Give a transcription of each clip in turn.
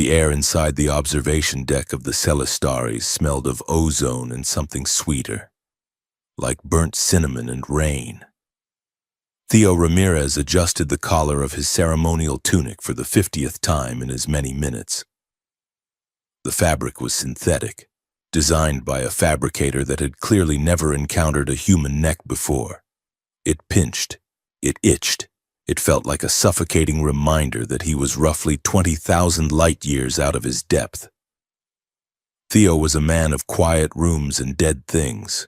The air inside the observation deck of the Celastares smelled of ozone and something sweeter, like burnt cinnamon and rain. Theo Ramirez adjusted the collar of his ceremonial tunic for the 50th time in as many minutes. The fabric was synthetic, designed by a fabricator that had clearly never encountered a human neck before. It pinched, it itched, it felt like a suffocating reminder that he was roughly 20,000 light-years out of his depth. Theo was a man of quiet rooms and dead things.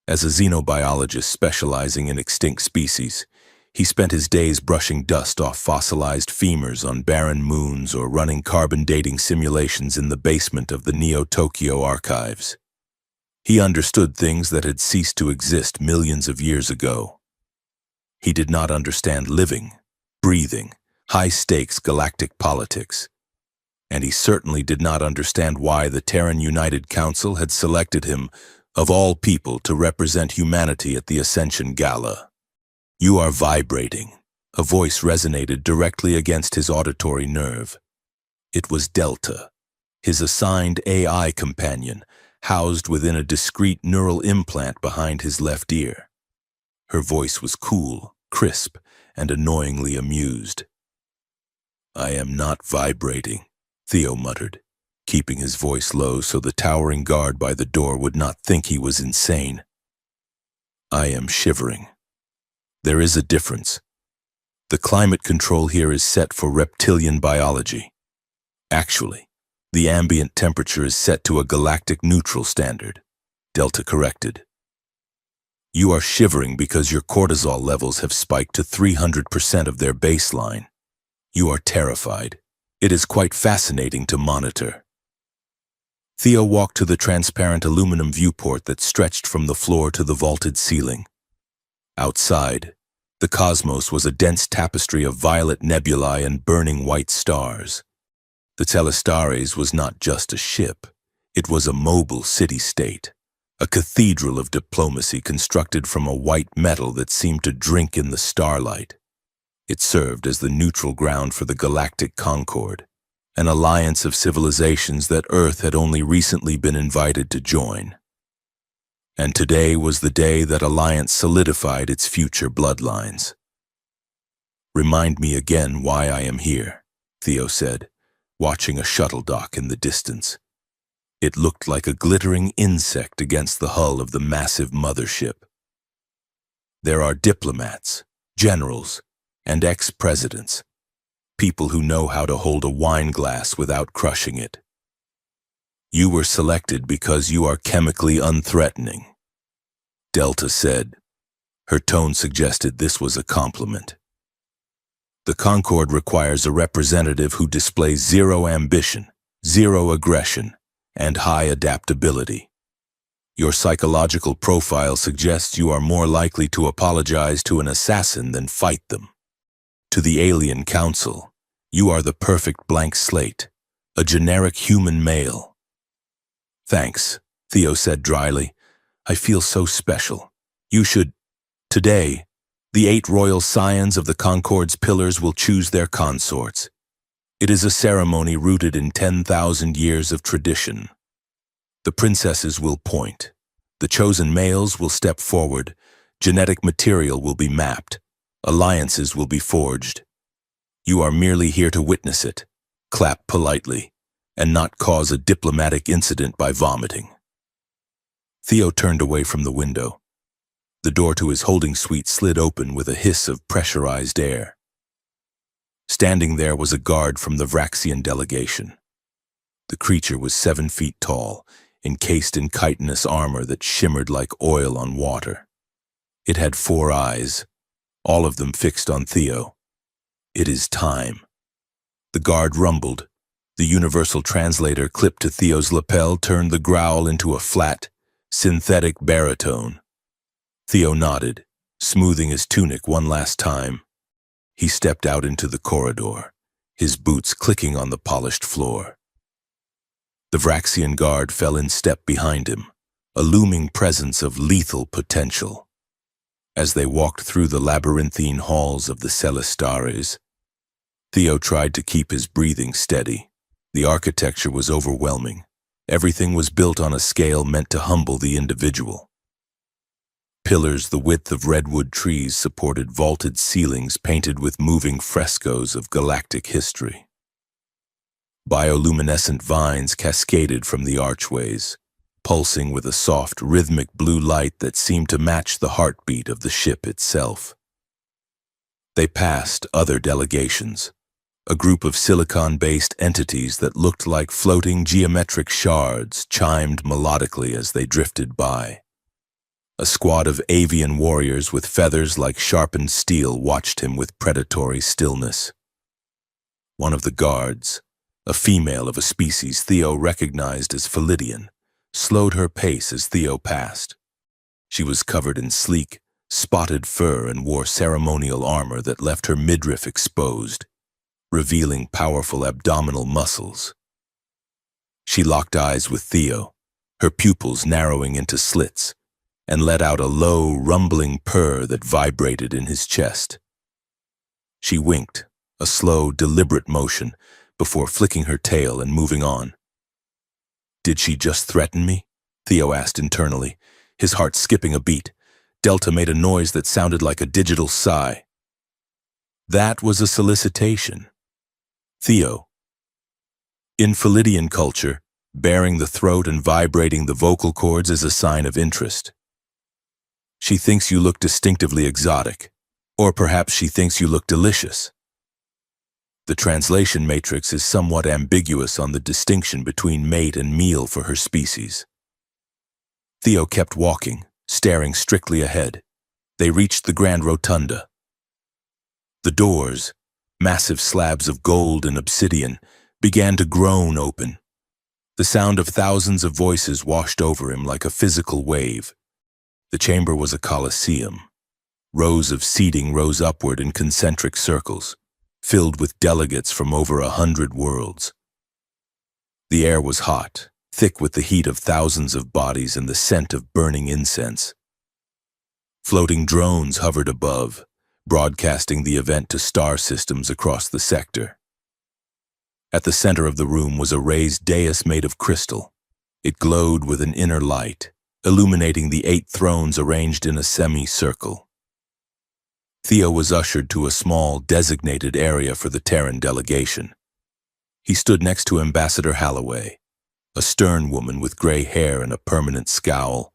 As a xenobiologist specializing in extinct species, he spent his days brushing dust off fossilized femurs on barren moons or running carbon dating simulations in the basement of the Neo-Tokyo archives. He understood things that had ceased to exist millions of years ago. He did not understand living, breathing, high-stakes galactic politics. And he certainly did not understand why the Terran United Council had selected him, of all people, to represent humanity at the Ascension Gala. "You are vibrating." A voice resonated directly against his auditory nerve. It was Delta, his assigned AI companion, housed within a discrete neural implant behind his left ear. Her voice was cool, crisp, and annoyingly amused. "I am not vibrating," Theo muttered, keeping his voice low so the towering guard by the door would not think he was insane. "I am shivering. There is a difference. The climate control here is set for reptilian biology. Actually, the ambient temperature is set to a galactic neutral standard," Delta corrected. "You are shivering because your cortisol levels have spiked to 300% of their baseline. You are terrified. It is quite fascinating to monitor." Theo walked to the transparent aluminum viewport that stretched from the floor to the vaulted ceiling. Outside, the cosmos was a dense tapestry of violet nebulae and burning white stars. The Celastares was not just a ship, it was a mobile city-state, a cathedral of diplomacy constructed from a white metal that seemed to drink in the starlight. It served as the neutral ground for the Galactic Concord, an alliance of civilizations that Earth had only recently been invited to join. And today was the day that alliance solidified its future bloodlines. "Remind me again why I am here," Theo said, watching a shuttle dock in the distance. It looked like a glittering insect against the hull of the massive mothership. "There are diplomats, generals, and ex-presidents, people who know how to hold a wine glass without crushing it. You were selected because you are chemically unthreatening," Delta said. Her tone suggested this was a compliment. "The Concord requires a representative who displays zero ambition, zero aggression, and high adaptability. Your psychological profile suggests you are more likely to apologize to an assassin than fight them. To the Alien Council, you are the perfect blank slate, a generic human male." "Thanks," Theo said dryly. "I feel so special. You should..." "Today, the 8 royal scions of the Concord's pillars will choose their consorts. It is a ceremony rooted in 10,000 years of tradition. The princesses will point. The chosen males will step forward. Genetic material will be mapped. Alliances will be forged. You are merely here to witness it, clap politely, and not cause a diplomatic incident by vomiting." Theo turned away from the window. The door to his holding suite slid open with a hiss of pressurized air. Standing there was a guard from the Vraxian delegation. The creature was 7 feet tall, encased in chitinous armor that shimmered like oil on water. It had 4 eyes, all of them fixed on Theo. "It is time." The guard rumbled. The universal translator clipped to Theo's lapel turned the growl into a flat, synthetic baritone. Theo nodded, smoothing his tunic one last time. He stepped out into the corridor, his boots clicking on the polished floor. The Vraxian guard fell in step behind him, a looming presence of lethal potential. As they walked through the labyrinthine halls of the Celastares, Theo tried to keep his breathing steady. The architecture was overwhelming. Everything was built on a scale meant to humble the individual. Pillars the width of redwood trees supported vaulted ceilings painted with moving frescoes of galactic history. Bioluminescent vines cascaded from the archways, pulsing with a soft, rhythmic blue light that seemed to match the heartbeat of the ship itself. They passed other delegations, a group of silicon-based entities that looked like floating geometric shards chimed melodically as they drifted by. A squad of avian warriors with feathers like sharpened steel watched him with predatory stillness. One of the guards, a female of a species Theo recognized as Philidian, slowed her pace as Theo passed. She was covered in sleek, spotted fur and wore ceremonial armor that left her midriff exposed, revealing powerful abdominal muscles. She locked eyes with Theo, her pupils narrowing into slits, and let out a low, rumbling purr that vibrated in his chest. She winked, a slow, deliberate motion, before flicking her tail and moving on. "Did she just threaten me?" Theo asked internally, his heart skipping a beat. Delta made a noise that sounded like a digital sigh. That was a solicitation. Theo. In Philidian culture, baring the throat and vibrating the vocal cords is a sign of interest. She thinks you look distinctively exotic, or perhaps she thinks you look delicious. The translation matrix is somewhat ambiguous on the distinction between mate and meal for her species. Theo kept walking, staring strictly ahead. They reached the grand rotunda. The doors, massive slabs of gold and obsidian, began to groan open. The sound of thousands of voices washed over him like a physical wave. The chamber was a coliseum. Rows of seating rose upward in concentric circles, filled with delegates from over 100 worlds. The air was hot, thick with the heat of thousands of bodies and the scent of burning incense. Floating drones hovered above, broadcasting the event to star systems across the sector. At the center of the room was a raised dais made of crystal. It glowed with an inner light, illuminating the 8 thrones arranged in a semicircle. Theo was ushered to a small, designated area for the Terran delegation. He stood next to Ambassador Halloway, a stern woman with gray hair and a permanent scowl,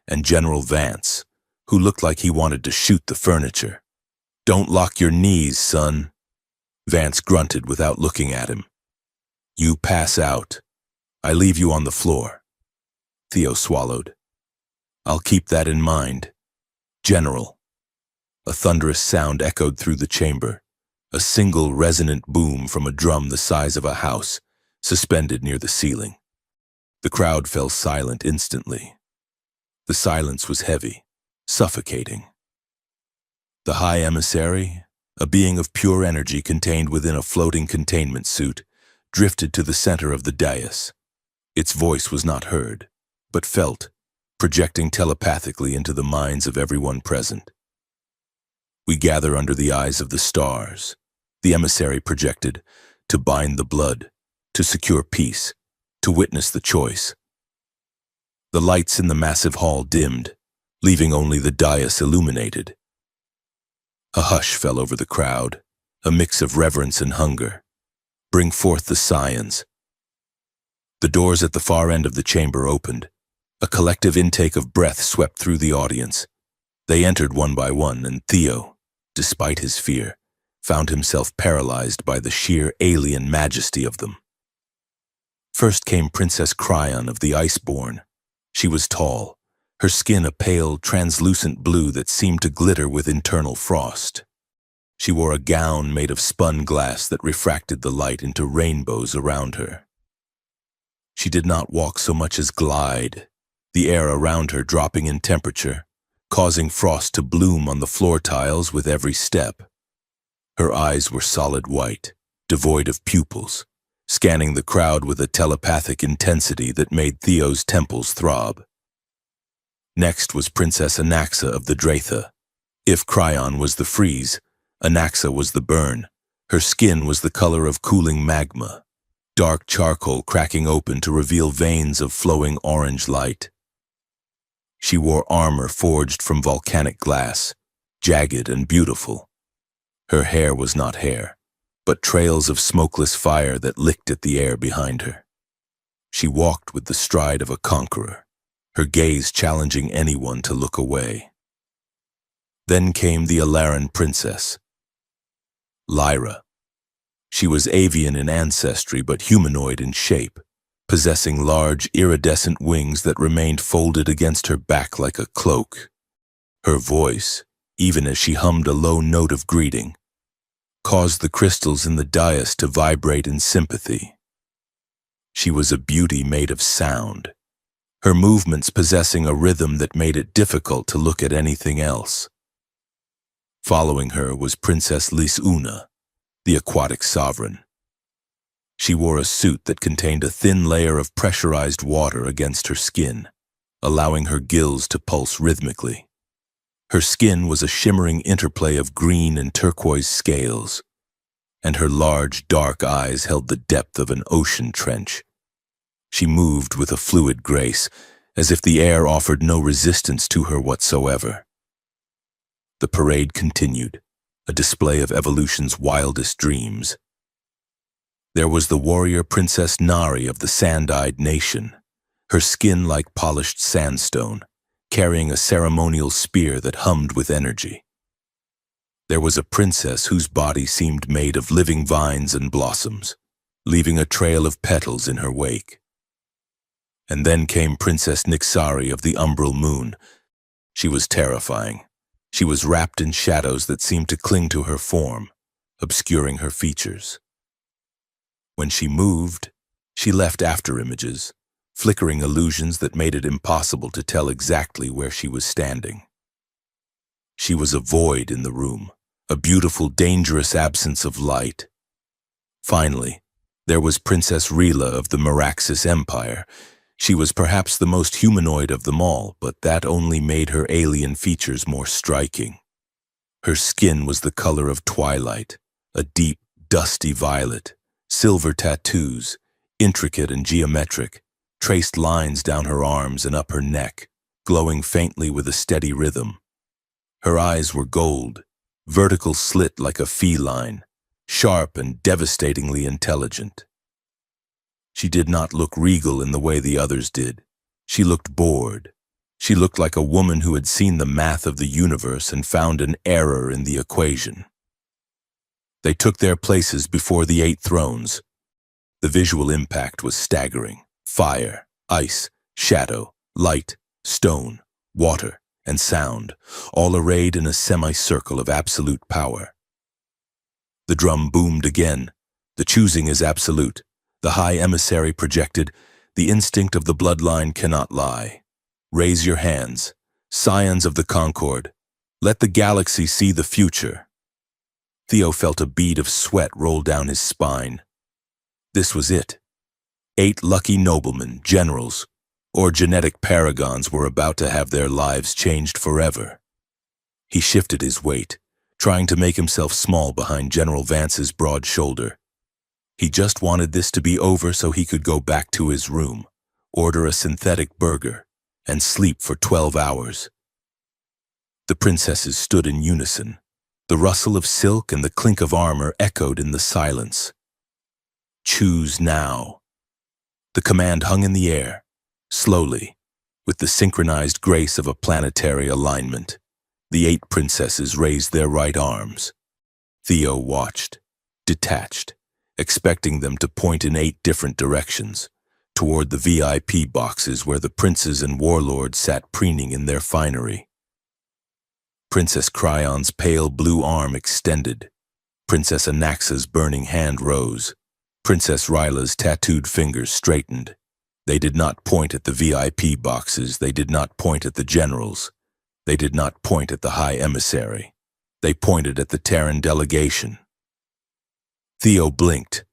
and General Vance, who looked like he wanted to shoot the furniture. "Don't lock your knees, son." Vance grunted without looking at him. "You pass out. I leave you on the floor." Theo swallowed. "I'll keep that in mind. General." A thunderous sound echoed through the chamber, a single resonant boom from a drum the size of a house, suspended near the ceiling. The crowd fell silent instantly. The silence was heavy, suffocating. The High Emissary, a being of pure energy contained within a floating containment suit, drifted to the center of the dais. Its voice was not heard, but felt, projecting telepathically into the minds of everyone present. "We gather under the eyes of the stars," the emissary projected, "to bind the blood, to secure peace, to witness the choice." The lights in the massive hall dimmed, leaving only the dais illuminated. A hush fell over the crowd, a mix of reverence and hunger. "Bring forth the scions." The doors at the far end of the chamber opened. A collective intake of breath swept through the audience. They entered one by one, and Theo, despite his fear, found himself paralyzed by the sheer alien majesty of them. First came Princess Cryon of the Iceborne. She was tall, her skin a pale, translucent blue that seemed to glitter with internal frost. She wore a gown made of spun glass that refracted the light into rainbows around her. She did not walk so much as glide, the air around her dropping in temperature, causing frost to bloom on the floor tiles with every step. Her eyes were solid white, devoid of pupils, scanning the crowd with a telepathic intensity that made Theo's temples throb. Next was Princess Anaxa of the Dratha. If Cryon was the freeze, Anaxa was the burn, Her skin was the color of cooling magma, dark charcoal cracking open to reveal veins of flowing orange light. She wore armor forged from volcanic glass, jagged and beautiful. Her hair was not hair, but trails of smokeless fire that licked at the air behind her. She walked with the stride of a conqueror, her gaze challenging anyone to look away. Then came the Alaran princess, Lyra. She was avian in ancestry but humanoid in shape, possessing large, iridescent wings that remained folded against her back like a cloak. Her voice, even as she hummed a low note of greeting, caused the crystals in the dais to vibrate in sympathy. She was a beauty made of sound, her movements possessing a rhythm that made it difficult to look at anything else. Following her was Princess Lisuna, the aquatic sovereign. She wore a suit that contained a thin layer of pressurized water against her skin, allowing her gills to pulse rhythmically. Her skin was a shimmering interplay of green and turquoise scales, and her large, dark eyes held the depth of an ocean trench. She moved with a fluid grace, as if the air offered no resistance to her whatsoever. The parade continued, a display of evolution's wildest dreams. There was the warrior Princess Nari of the Sand-Eyed Nation, her skin like polished sandstone, carrying a ceremonial spear that hummed with energy. There was a princess whose body seemed made of living vines and blossoms, leaving a trail of petals in her wake. And then came Princess Nixari of the Umbral Moon. She was terrifying. She was wrapped in shadows that seemed to cling to her form, obscuring her features. When she moved, she left afterimages, flickering illusions that made it impossible to tell exactly where she was standing. She was a void in the room, a beautiful, dangerous absence of light. Finally, there was Princess Rila of the Meraxis Empire. She was perhaps the most humanoid of them all, but that only made her alien features more striking. Her skin was the color of twilight, a deep, dusty violet. Silver tattoos, intricate and geometric, traced lines down her arms and up her neck, glowing faintly with a steady rhythm. Her eyes were gold, vertical slit like a feline, sharp and devastatingly intelligent. She did not look regal in the way the others did. She looked bored. She looked like a woman who had seen the math of the universe and found an error in the equation. They took their places before the 8 thrones. The visual impact was staggering. Fire, ice, shadow, light, stone, water, and sound, all arrayed in a semicircle of absolute power. The drum boomed again. The choosing is absolute. The high emissary projected, "The instinct of the bloodline cannot lie. Raise your hands, scions of the Concord. Let the galaxy see the future." Theo felt a bead of sweat roll down his spine. This was it. 8 lucky noblemen, generals, or genetic paragons were about to have their lives changed forever. He shifted his weight, trying to make himself small behind General Vance's broad shoulder. He just wanted this to be over so he could go back to his room, order a synthetic burger, and sleep for 12 hours. The princesses stood in unison. The rustle of silk and the clink of armor echoed in the silence. Choose now. The command hung in the air, slowly, with the synchronized grace of a planetary alignment. The 8 princesses raised their right arms. Theo watched, detached, expecting them to point in 8 different directions, toward the VIP boxes where the princes and warlords sat preening in their finery. Princess Cryon's pale blue arm extended. Princess Anaxa's burning hand rose. Princess Ryla's tattooed fingers straightened. They did not point at the VIP boxes. They did not point at the generals. They did not point at the High Emissary. They pointed at the Terran delegation. Theo blinked.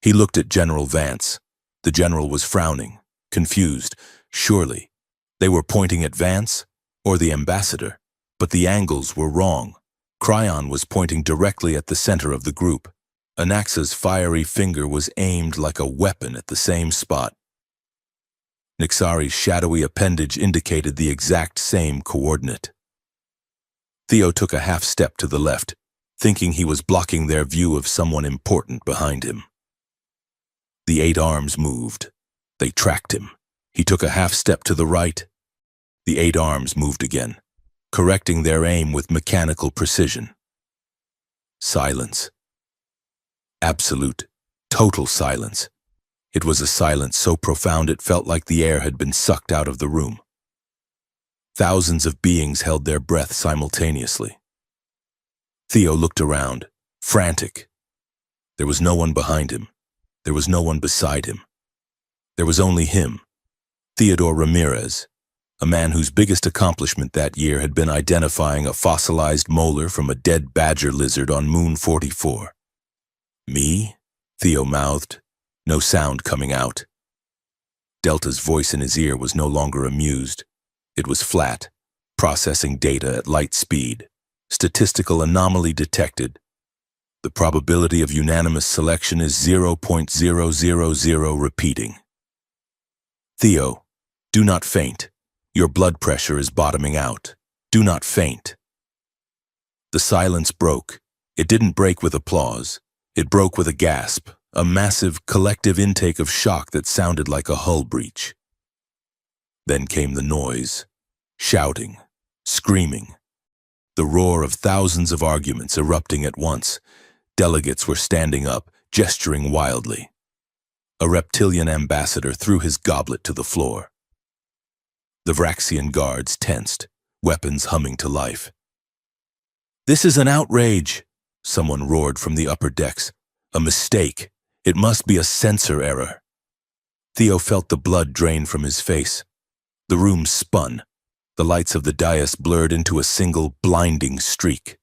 He looked at General Vance. The general was frowning, confused. Surely, they were pointing at Vance or the ambassador. But the angles were wrong. Cryon was pointing directly at the center of the group. Anaxa's fiery finger was aimed like a weapon at the same spot. Nixari's shadowy appendage indicated the exact same coordinate. Theo took a half step to the left, thinking he was blocking their view of someone important behind him. The 8 arms moved. They tracked him. He took a half step to the right. The 8 arms moved again, correcting their aim with mechanical precision. Silence. Absolute, total silence. It was a silence so profound it felt like the air had been sucked out of the room. Thousands of beings held their breath simultaneously. Theo looked around, frantic. There was no one behind him. There was no one beside him. There was only him, Theodore Ramirez, a man whose biggest accomplishment that year had been identifying a fossilized molar from a dead badger lizard on Moon 44. Me? Theo mouthed, no sound coming out. Delta's voice in his ear was no longer amused. It was flat, processing data at light speed. Statistical anomaly detected. The probability of unanimous selection is 0.000 repeating. Theo, do not faint. Your blood pressure is bottoming out. Do not faint. The silence broke. It didn't break with applause. It broke with a gasp, a massive collective intake of shock that sounded like a hull breach. Then came the noise, shouting, screaming, the roar of thousands of arguments erupting at once. Delegates were standing up, gesturing wildly. A reptilian ambassador threw his goblet to the floor. The Vraxian guards tensed, weapons humming to life. "This is an outrage," someone roared from the upper decks. "A mistake. It must be a sensor error." Theo felt the blood drain from his face. The room spun. The lights of the dais blurred into a single blinding streak.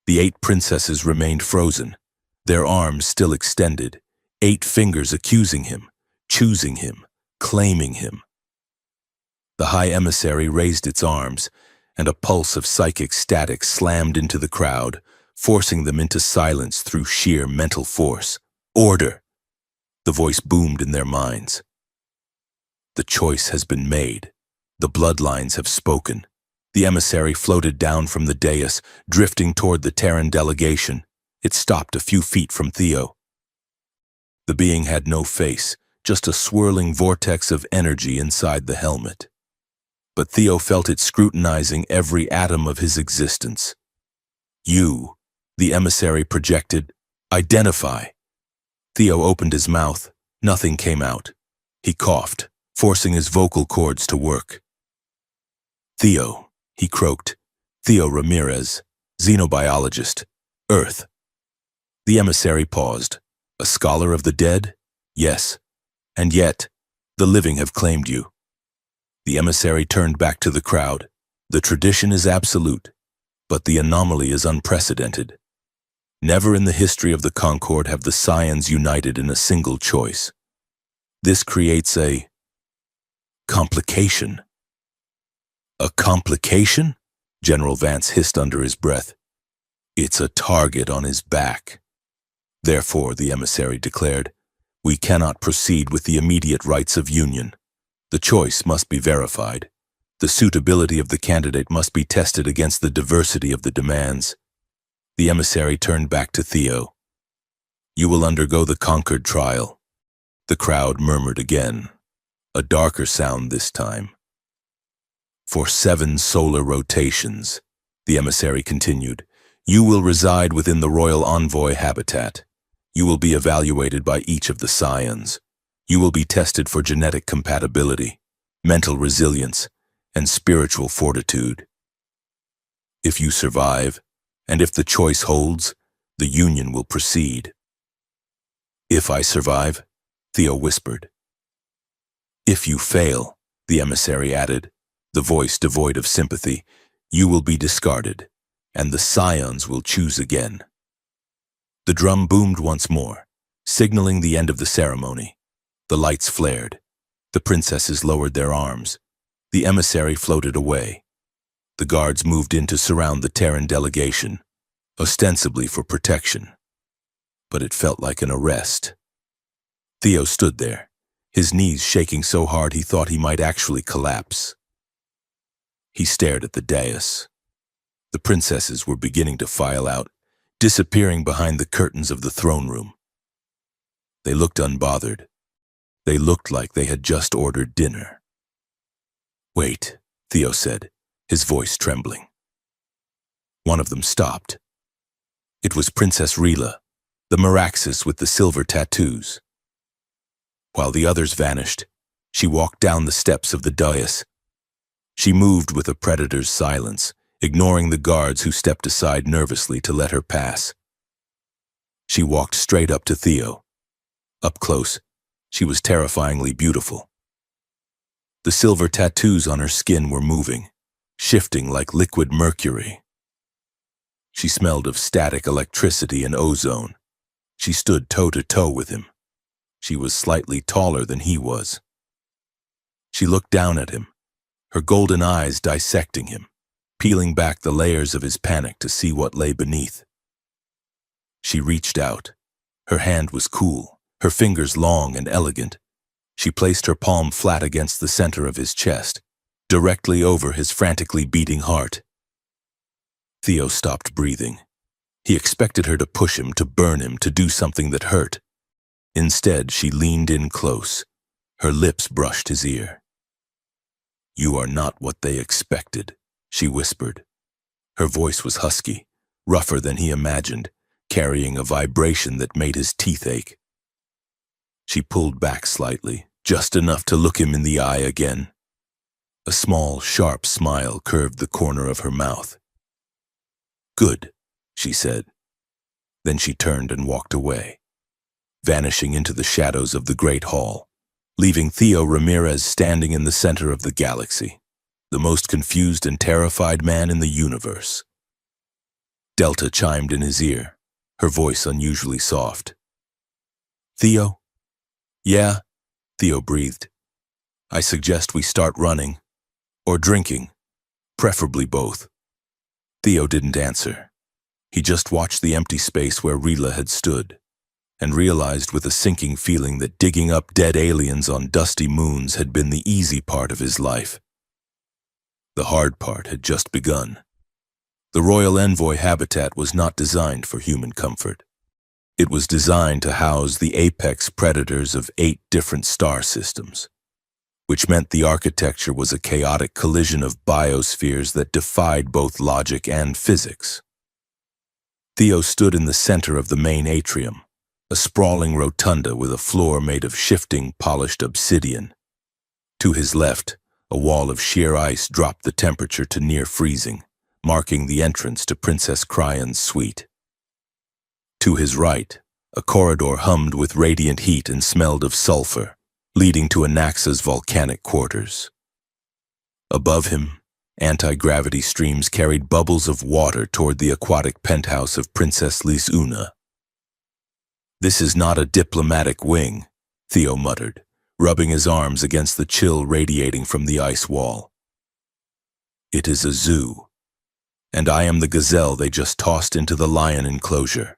The 8 princesses remained frozen, their arms still extended, 8 fingers accusing him, choosing him, claiming him. The High Emissary raised its arms, and a pulse of psychic static slammed into the crowd, forcing them into silence through sheer mental force. "Order!" The voice boomed in their minds. "The choice has been made. The bloodlines have spoken." The emissary floated down from the dais, drifting toward the Terran delegation. It stopped a few feet from Theo. The being had no face, just a swirling vortex of energy inside the helmet. But Theo felt it scrutinizing every atom of his existence. "You," the emissary projected, "identify." Theo opened his mouth. Nothing came out. He coughed, forcing his vocal cords to work. "Theo," he croaked. "Theo Ramirez, xenobiologist, Earth." The emissary paused. "A scholar of the dead?" "Yes. And yet, the living have claimed you." The emissary turned back to the crowd. "The tradition is absolute, but the anomaly is unprecedented. Never in the history of the Concord have the Scions united in a single choice. This creates a complication." "A complication?" General Vance hissed under his breath. "It's a target on his back." "Therefore," the emissary declared, "we cannot proceed with the immediate rites of union. The choice must be verified. The suitability of the candidate must be tested against the diversity of the demands." The emissary turned back to Theo. "You will undergo the Concord trial." The crowd murmured again, a darker sound this time. "For 7 solar rotations," the emissary continued, "you will reside within the Royal Envoy habitat. You will be evaluated by each of the Scions. You will be tested for genetic compatibility, mental resilience, and spiritual fortitude. If you survive, and if the choice holds, the union will proceed." "If I survive," Theo whispered. "If you fail," the emissary added, the voice devoid of sympathy, "you will be discarded, and the Scions will choose again." The drum boomed once more, signaling the end of the ceremony. The lights flared. The princesses lowered their arms. The emissary floated away. The guards moved in to surround the Terran delegation, ostensibly for protection. but it felt like an arrest. Theo stood there, his knees shaking so hard he thought he might actually collapse. He stared at the dais. The princesses were beginning to file out, disappearing behind the curtains of the throne room. They looked unbothered. They looked like they had just ordered dinner. "Wait," Theo said, his voice trembling. One of them stopped. It was Princess Rila, the Meraxis with the silver tattoos. While the others vanished, she walked down the steps of the dais. She moved with a predator's silence, ignoring the guards who stepped aside nervously to let her pass. She walked straight up to Theo. Up close, she was terrifyingly beautiful. The silver tattoos on her skin were moving, shifting like liquid mercury. She smelled of static electricity and ozone. She stood toe-to-toe with him. She was slightly taller than he was. She looked down at him, her golden eyes dissecting him, peeling back the layers of his panic to see what lay beneath. She reached out. Her hand was cool, her fingers long and elegant. She placed her palm flat against the center of his chest, directly over his frantically beating heart. Theo stopped breathing. He expected her to push him, to burn him, to do something that hurt. Instead, she leaned in close. Her lips brushed his ear. "You are not what they expected," she whispered. Her voice was husky, rougher than he imagined, carrying a vibration that made his teeth ache. She pulled back slightly, just enough to look him in the eye again. A small, sharp smile curved the corner of her mouth. "Good," she said. Then she turned and walked away, vanishing into the shadows of the great hall, leaving Theo Ramirez standing in the center of the galaxy, the most confused and terrified man in the universe. Delta chimed in his ear, her voice unusually soft. "Theo?" "Yeah," Theo breathed. "I suggest we start running, or drinking, preferably both." Theo didn't answer. He just watched the empty space where Rila had stood, and realized with a sinking feeling that digging up dead aliens on dusty moons had been the easy part of his life. The hard part had just begun. The Royal Envoy habitat was not designed for human comfort. It was designed to house the apex predators of 8 different star systems, which meant the architecture was a chaotic collision of biospheres that defied both logic and physics. Theo stood in the center of the main atrium, a sprawling rotunda with a floor made of shifting, polished obsidian. To his left, a wall of sheer ice dropped the temperature to near freezing, marking the entrance to Princess Cryon's suite. To his right, a corridor hummed with radiant heat and smelled of sulfur, leading to Anaxa's volcanic quarters. Above him, anti-gravity streams carried bubbles of water toward the aquatic penthouse of Princess Lisuna. "This is not a diplomatic wing," Theo muttered, rubbing his arms against the chill radiating from the ice wall. "It is a zoo, and I am the gazelle they just tossed into the lion enclosure."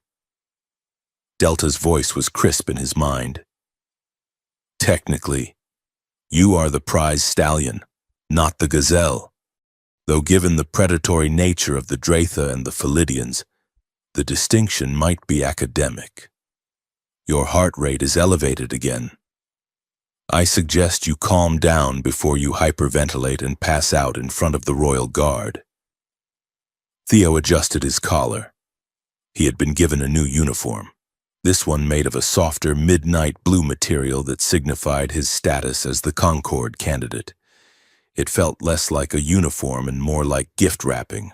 Delta's voice was crisp in his mind. "Technically, you are the prize stallion, not the gazelle. Though given the predatory nature of the Dratha and the Philidians, the distinction might be academic. Your heart rate is elevated again. I suggest you calm down before you hyperventilate and pass out in front of the Royal Guard." Theo adjusted his collar. He had been given a new uniform, this one made of a softer midnight blue material that signified his status as the Concord candidate. It felt less like a uniform and more like gift wrapping.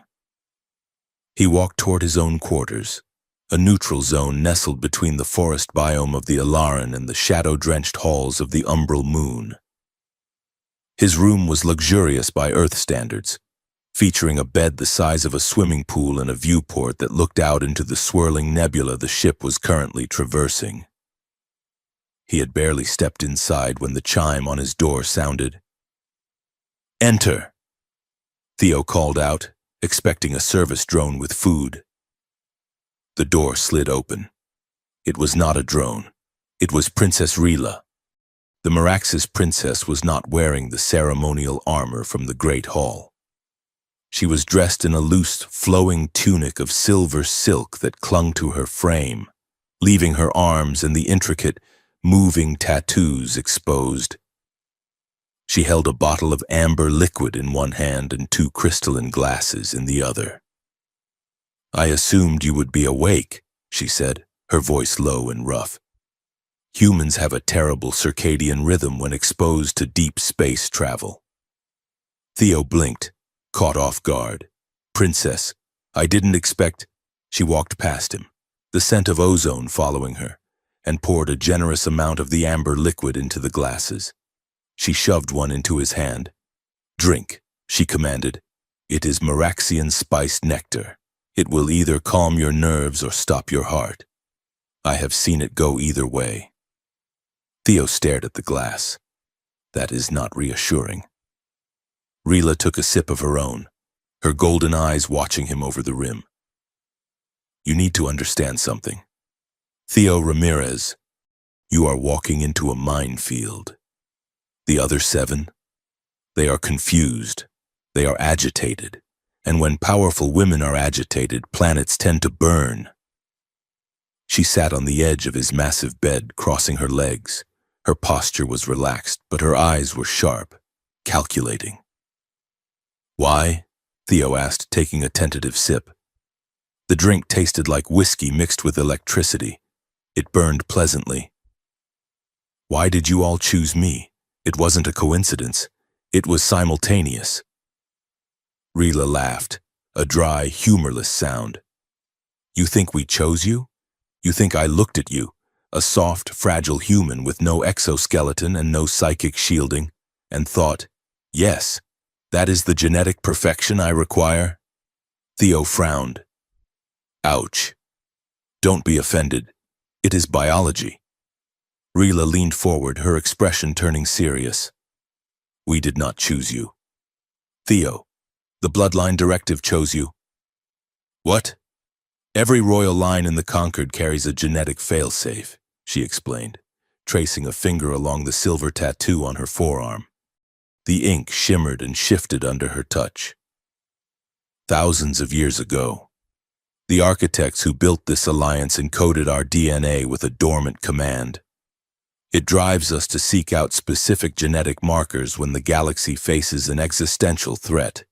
He walked toward his own quarters, a neutral zone nestled between the forest biome of the Alaran and the shadow-drenched halls of the umbral moon. His room was luxurious by Earth standards, featuring a bed the size of a swimming pool and a viewport that looked out into the swirling nebula the ship was currently traversing. He had barely stepped inside when the chime on his door sounded. "Enter," Theo called out, expecting a service drone with food. The door slid open. It was not a drone. It was Princess Rila. The Meraxis princess was not wearing the ceremonial armor from the Great Hall. She was dressed in a loose, flowing tunic of silver silk that clung to her frame, leaving her arms and the intricate, moving tattoos exposed. She held a bottle of amber liquid in one hand and two crystalline glasses in the other. "I assumed you would be awake," she said, her voice low and rough. "Humans have a terrible circadian rhythm when exposed to deep space travel." Theo blinked, caught off guard. "Princess, I didn't expect—" She walked past him, the scent of ozone following her, and poured a generous amount of the amber liquid into the glasses. She shoved one into his hand. "Drink," she commanded. "It is Meraxian spiced nectar. It will either calm your nerves or stop your heart. I have seen it go either way." Theo stared at the glass. That is not reassuring. Rila took a sip of her own, her golden eyes watching him over the rim. "You need to understand something. Theo Ramirez, you are walking into a minefield. The other 7, they are confused, they are agitated, and when powerful women are agitated, planets tend to burn." She sat on the edge of his massive bed, crossing her legs. Her posture was relaxed, but her eyes were sharp, calculating. "Why?" Theo asked, taking a tentative sip. The drink tasted like whiskey mixed with electricity. It burned pleasantly. "Why did you all choose me? It wasn't a coincidence. It was simultaneous." Rila laughed, a dry, humorless sound. "You think we chose you? You think I looked at you, a soft, fragile human with no exoskeleton and no psychic shielding, and thought, yes, that is the genetic perfection I require?" Theo frowned. "Ouch. Don't be offended. It is biology." Rila leaned forward, her expression turning serious. "We did not choose you. Theo, the bloodline directive chose you." "What?" "Every royal line in the Conquered carries a genetic failsafe," she explained, tracing a finger along the silver tattoo on her forearm. The ink shimmered and shifted under her touch. "Thousands of years ago, the architects who built this alliance encoded our DNA with a dormant command. It drives us to seek out specific genetic markers when the galaxy faces an existential threat.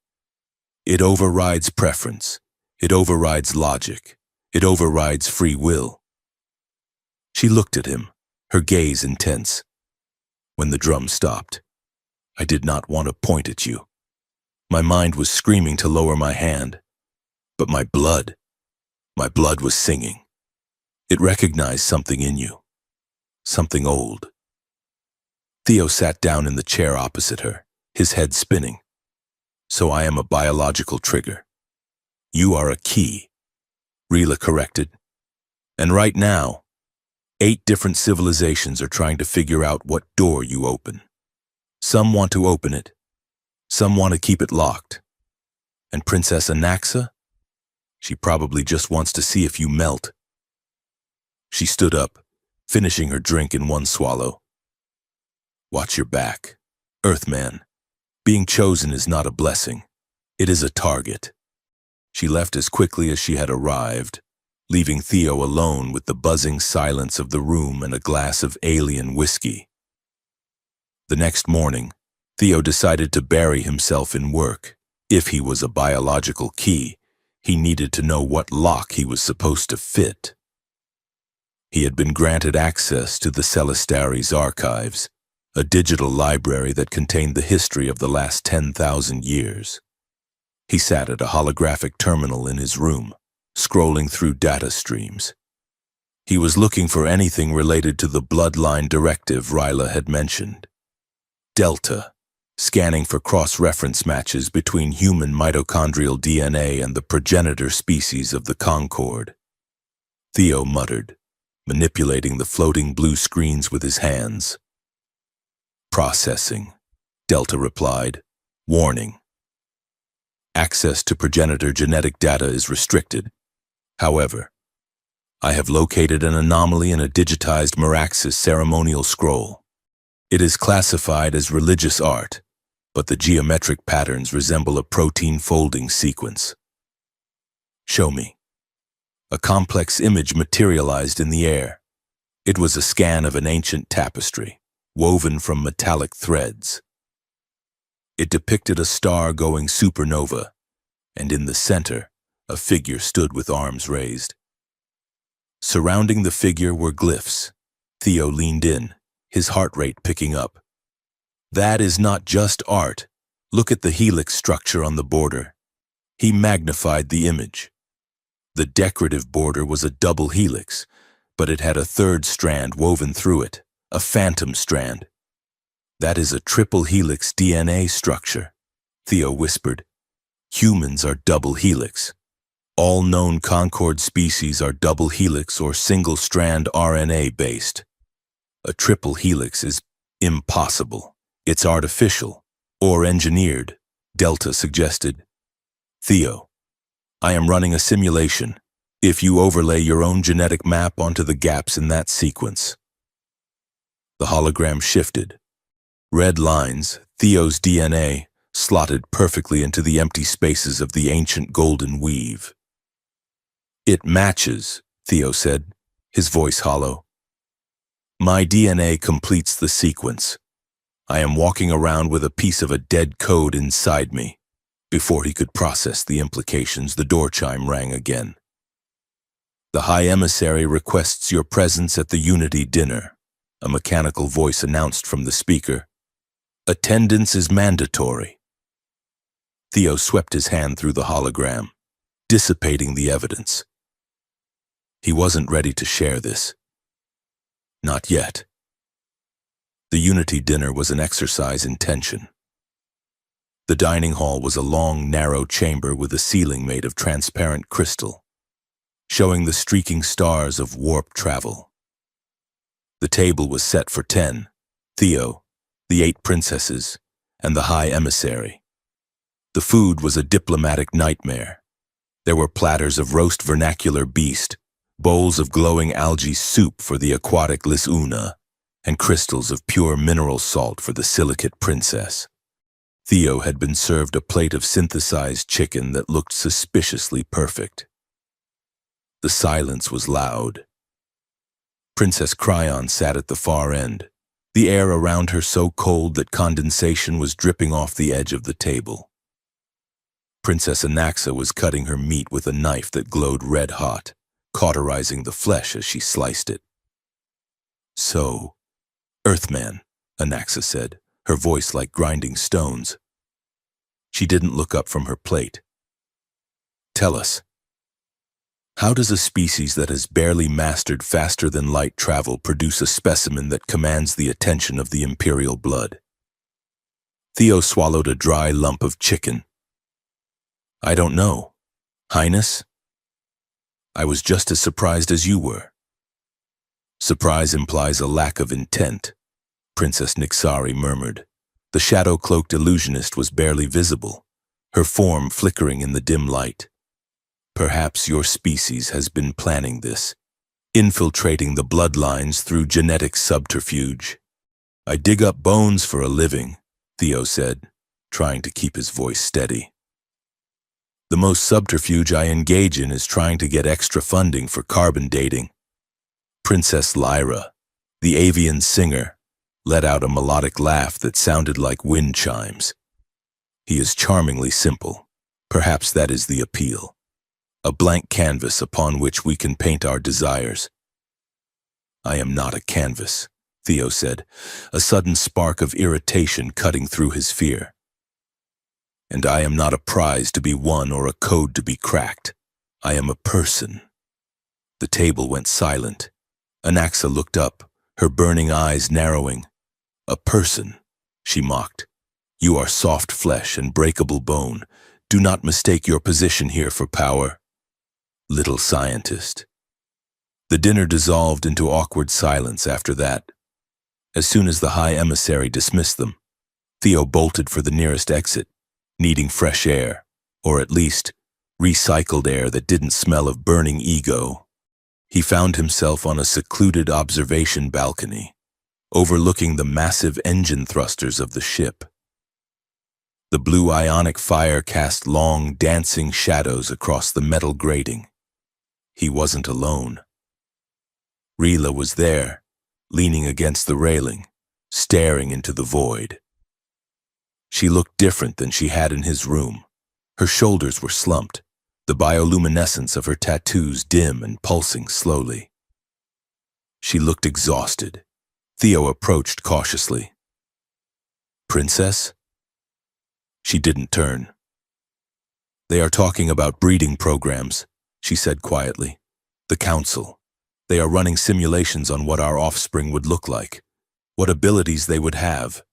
It overrides preference. It overrides logic. It overrides free will." She looked at him, her gaze intense. When the drum stopped, I did not want to point at you. My mind was screaming to lower my hand. But my blood was singing. It recognized something in you. Something old. Theo sat down in the chair opposite her, his head spinning. "So I am a biological trigger. You are a key," Rila corrected. "And right now, 8 different civilizations are trying to figure out what door you open. Some want to open it. Some want to keep it locked. And Princess Anaxa? She probably just wants to see if you melt." She stood up, finishing her drink in one swallow. "Watch your back, Earthman. Being chosen is not a blessing. It is a target." She left as quickly as she had arrived, leaving Theo alone with the buzzing silence of the room and a glass of alien whiskey. The next morning, Theo decided to bury himself in work. If he was a biological key, he needed to know what lock he was supposed to fit. He had been granted access to the Celestari's archives, a digital library that contained the history of the last 10,000 years. He sat at a holographic terminal in his room, scrolling through data streams. He was looking for anything related to the bloodline directive Rila had mentioned. Delta, scanning for cross-reference matches between human mitochondrial DNA and the progenitor species of the Concord. Theo muttered, manipulating the floating blue screens with his hands. "Processing," Delta replied. "Warning. Access to progenitor genetic data is restricted. However, I have located an anomaly in a digitized Meraxis ceremonial scroll. It is classified as religious art, but the geometric patterns resemble a protein folding sequence. Show me. A complex image materialized in the air. It was a scan of an ancient tapestry, woven from metallic threads. It depicted a star going supernova, and in the center, a figure stood with arms raised. Surrounding the figure were glyphs. Theo leaned in, his heart rate picking up. That is not just art. Look at the helix structure on the border. He magnified the image. The decorative border was a double helix, but it had a third strand woven through it, a phantom strand. That is a triple helix DNA structure, Theo whispered. Humans are double helix. All known Concord species are double helix or single-strand RNA-based. A triple helix is impossible. It's artificial, or engineered, Delta suggested. Theo, I am running a simulation. If you overlay your own genetic map onto the gaps in that sequence. The hologram shifted. Red lines, Theo's DNA, slotted perfectly into the empty spaces of the ancient golden weave. It matches, Theo said, his voice hollow. My DNA completes the sequence. I am walking around with a piece of a dead code inside me. Before he could process the implications, the door chime rang again. The High Emissary requests your presence at the Unity dinner, a mechanical voice announced from the speaker. Attendance is mandatory. Theo swept his hand through the hologram, dissipating the evidence. He wasn't ready to share this. Not yet. The Unity dinner was an exercise in tension. The dining hall was a long, narrow chamber with a ceiling made of transparent crystal, showing the streaking stars of warp travel. The table was set for 10, Theo, the 8 princesses, and the High Emissary. The food was a diplomatic nightmare. There were platters of roast vernacular beast, bowls of glowing algae soup for the aquatic Lisuna, and crystals of pure mineral salt for the silicate princess. Theo had been served a plate of synthesized chicken that looked suspiciously perfect. The silence was loud. Princess Cryon sat at the far end, the air around her so cold that condensation was dripping off the edge of the table. Princess Anaxa was cutting her meat with a knife that glowed red-hot, cauterizing the flesh as she sliced it. So, Earthman, Anaxa said, her voice like grinding stones. She didn't look up from her plate. Tell us, how does a species that has barely mastered faster-than-light travel produce a specimen that commands the attention of the imperial blood? Theo swallowed a dry lump of chicken. I don't know, Highness. I was just as surprised as you were. Surprise implies a lack of intent, Princess Nixari murmured. The shadow-cloaked illusionist was barely visible, her form flickering in the dim light. Perhaps your species has been planning this, infiltrating the bloodlines through genetic subterfuge. I dig up bones for a living, Theo said, trying to keep his voice steady. The most subterfuge I engage in is trying to get extra funding for carbon dating. Princess Lyra, the avian singer, let out a melodic laugh that sounded like wind chimes. He is charmingly simple. Perhaps that is the appeal. A blank canvas upon which we can paint our desires. I am not a canvas, Theo said, a sudden spark of irritation cutting through his fear. And I am not a prize to be won or a code to be cracked. I am a person. The table went silent. Anaxa looked up, her burning eyes narrowing. A person, she mocked. You are soft flesh and breakable bone. Do not mistake your position here for power. Little scientist. The dinner dissolved into awkward silence after that. As soon as the High Emissary dismissed them, Theo bolted for the nearest exit, needing fresh air, or at least recycled air that didn't smell of burning ego. He found himself on a secluded observation balcony, overlooking the massive engine thrusters of the ship. The blue ionic fire cast long, dancing shadows across the metal grating. He wasn't alone. Rila was there, leaning against the railing, staring into the void. She looked different than she had in his room. Her shoulders were slumped, the bioluminescence of her tattoos dim and pulsing slowly. She looked exhausted. Theo approached cautiously. "Princess?" She didn't turn. "They are talking about breeding programs," she said quietly. "The council. They are running simulations on what our offspring would look like, what abilities they would have."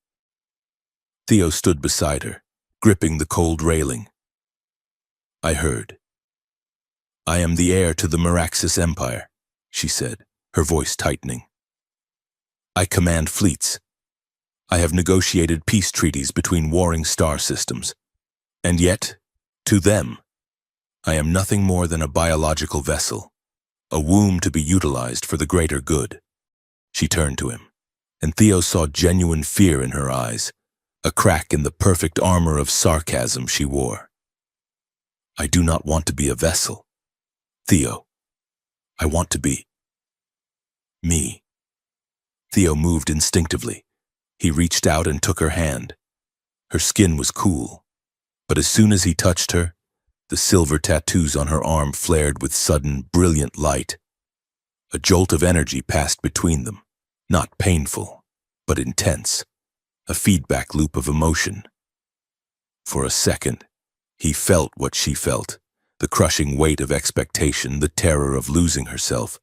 Theo stood beside her, gripping the cold railing. "I heard. I am the heir to the Meraxis Empire," she said, her voice tightening. "I command fleets. I have negotiated peace treaties between warring star systems. And yet, to them, I am nothing more than a biological vessel, a womb to be utilized for the greater good." She turned to him, and Theo saw genuine fear in her eyes, a crack in the perfect armor of sarcasm she wore. "I do not want to be a vessel, Theo. I want to be me." Theo moved instinctively. He reached out and took her hand. Her skin was cool, but as soon as he touched her, the silver tattoos on her arm flared with sudden, brilliant light. A jolt of energy passed between them, not painful, but intense, a feedback loop of emotion. For a second, he felt what she felt, the crushing weight of expectation, the terror of losing herself,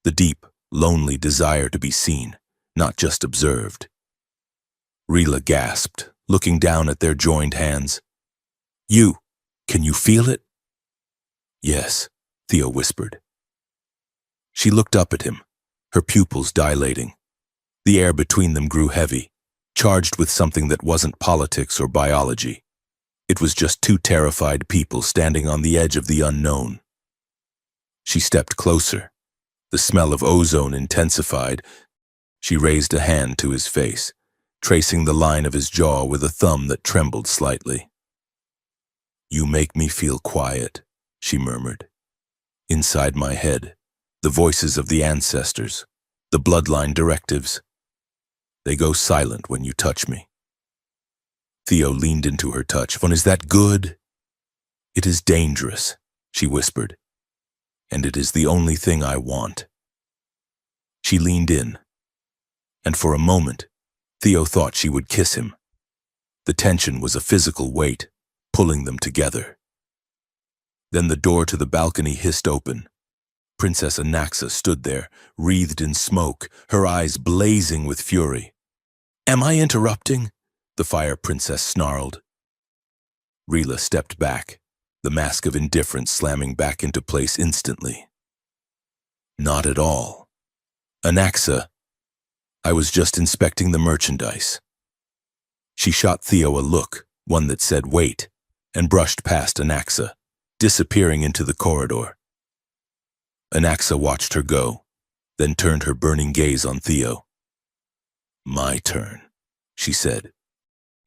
the deep, lonely desire to be seen, not just observed. Rila gasped, looking down at their joined hands. Can you feel it?" "Yes," Theo whispered. She looked up at him, her pupils dilating. The air between them grew heavy, charged with something that wasn't politics or biology. It was just two terrified people standing on the edge of the unknown. She stepped closer. The smell of ozone intensified. She raised a hand to his face, tracing the line of his jaw with a thumb that trembled slightly. "You make me feel quiet," she murmured. "Inside my head, the voices of the ancestors, the bloodline directives. They go silent when you touch me." Theo leaned into her touch. "Is that good?" "It is dangerous," she whispered. "And it is the only thing I want." She leaned in, and for a moment, Theo thought she would kiss him. The tension was a physical weight, pulling them together. Then the door to the balcony hissed open. Princess Anaxa stood there, wreathed in smoke, her eyes blazing with fury. "Am I interrupting?" the Fire Princess snarled. Rila stepped back, the mask of indifference slamming back into place instantly. "Not at all. Anaxa, I was just inspecting the merchandise." She shot Theo a look, one that said wait, and brushed past Anaxa, disappearing into the corridor. Anaxa watched her go, then turned her burning gaze on Theo. "My turn," she said.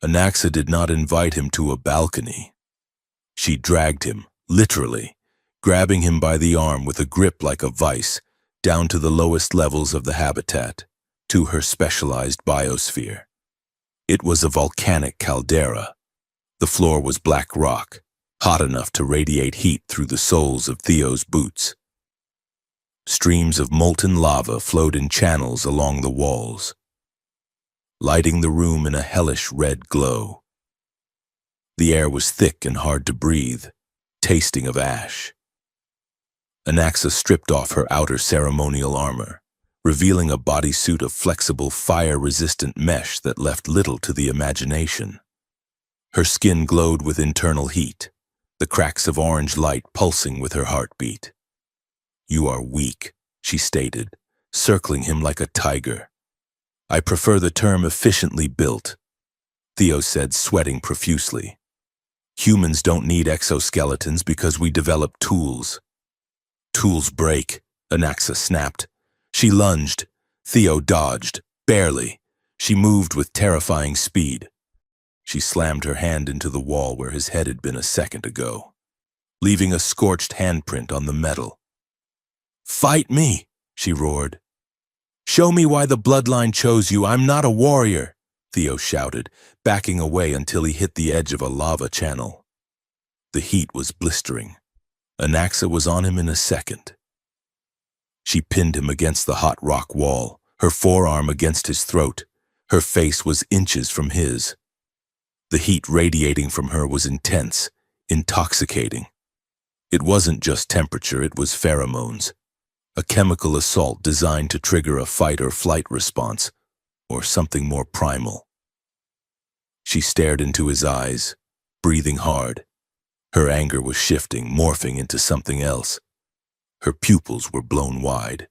Anaxa did not invite him to a balcony. She dragged him, literally, grabbing him by the arm with a grip like a vice, down to the lowest levels of the habitat, to her specialized biosphere. It was a volcanic caldera. The floor was black rock, hot enough to radiate heat through the soles of Theo's boots. Streams of molten lava flowed in channels along the walls, lighting the room in a hellish red glow. The air was thick and hard to breathe, tasting of ash. Anaxa stripped off her outer ceremonial armor, revealing a bodysuit of flexible, fire-resistant mesh that left little to the imagination. Her skin glowed with internal heat, the cracks of orange light pulsing with her heartbeat. "You are weak," she stated, circling him like a tiger. "I prefer the term efficiently built," Theo said, sweating profusely. "Humans don't need exoskeletons because we develop tools. Tools break," Anaxa snapped. She lunged. Theo dodged, barely. She moved with terrifying speed. She slammed her hand into the wall where his head had been a second ago, leaving a scorched handprint on the metal. "Fight me," she roared. "Show me why the bloodline chose you. I'm not a warrior," Theo shouted, backing away until he hit the edge of a lava channel. The heat was blistering. Anaxa was on him in a second. She pinned him against the hot rock wall, her forearm against his throat. Her face was inches from his. The heat radiating from her was intense, intoxicating. It wasn't just temperature, it was pheromones. A chemical assault designed to trigger a fight or flight response, or something more primal. She stared into his eyes, breathing hard. Her anger was shifting, morphing into something else. Her pupils were blown wide.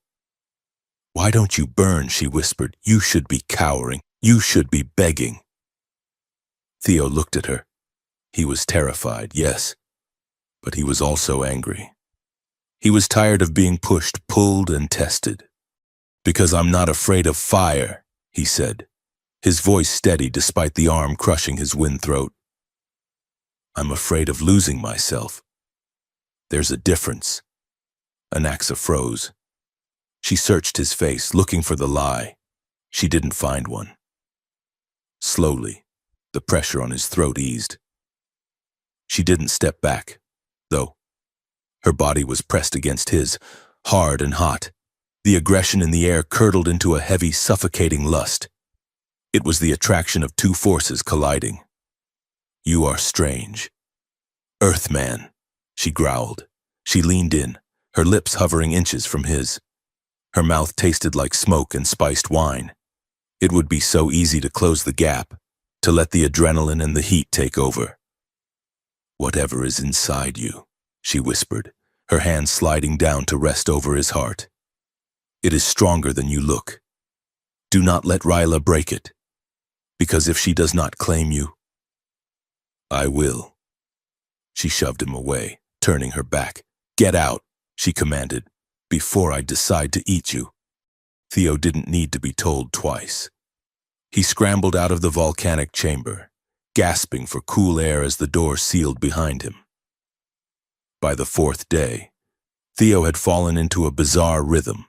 "Why don't you burn?" she whispered. "You should be cowering. You should be begging." Theo looked at her. He was terrified, yes, but he was also angry. He was tired of being pushed, pulled, and tested. "Because I'm not afraid of fire," he said, his voice steady despite the arm crushing his wind throat. "I'm afraid of losing myself. There's a difference." Anaxa froze. She searched his face, looking for the lie. She didn't find one. Slowly, the pressure on his throat eased. She didn't step back, though. Her body was pressed against his, hard and hot. The aggression in the air curdled into a heavy, suffocating lust. It was the attraction of two forces colliding. "You are strange." "Earthman," she growled. She leaned in, her lips hovering inches from his. Her mouth tasted like smoke and spiced wine. It would be so easy to close the gap, to let the adrenaline and the heat take over. "Whatever is inside you," she whispered, her hand sliding down to rest over his heart. "It is stronger than you look. Do not let Ryla break it, because if she does not claim you, I will." She shoved him away, turning her back. "Get out," she commanded, "before I decide to eat you." Theo didn't need to be told twice. He scrambled out of the volcanic chamber, gasping for cool air as the door sealed behind him. By the fourth day, Theo had fallen into a bizarre rhythm.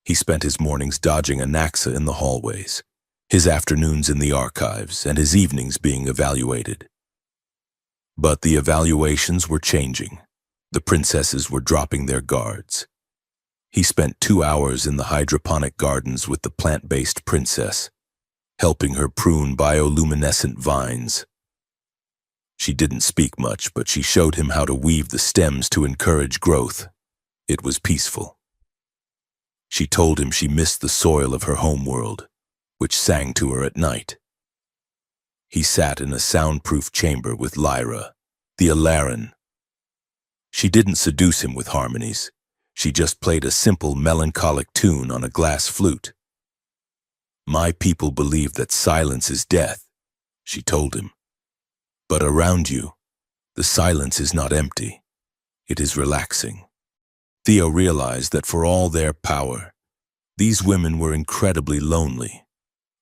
He spent his mornings dodging Anaxa in the hallways, his afternoons in the archives, and his evenings being evaluated. But the evaluations were changing. The princesses were dropping their guards. He spent 2 hours in the hydroponic gardens with the plant-based princess, helping her prune bioluminescent vines. She didn't speak much, but she showed him how to weave the stems to encourage growth. It was peaceful. She told him she missed the soil of her homeworld, which sang to her at night. He sat in a soundproof chamber with Lyra, the Alaran. She didn't seduce him with harmonies. She just played a simple, melancholic tune on a glass flute. "My people believe that silence is death," she told him. "But around you, the silence is not empty. It is relaxing." Theo realized that for all their power, these women were incredibly lonely.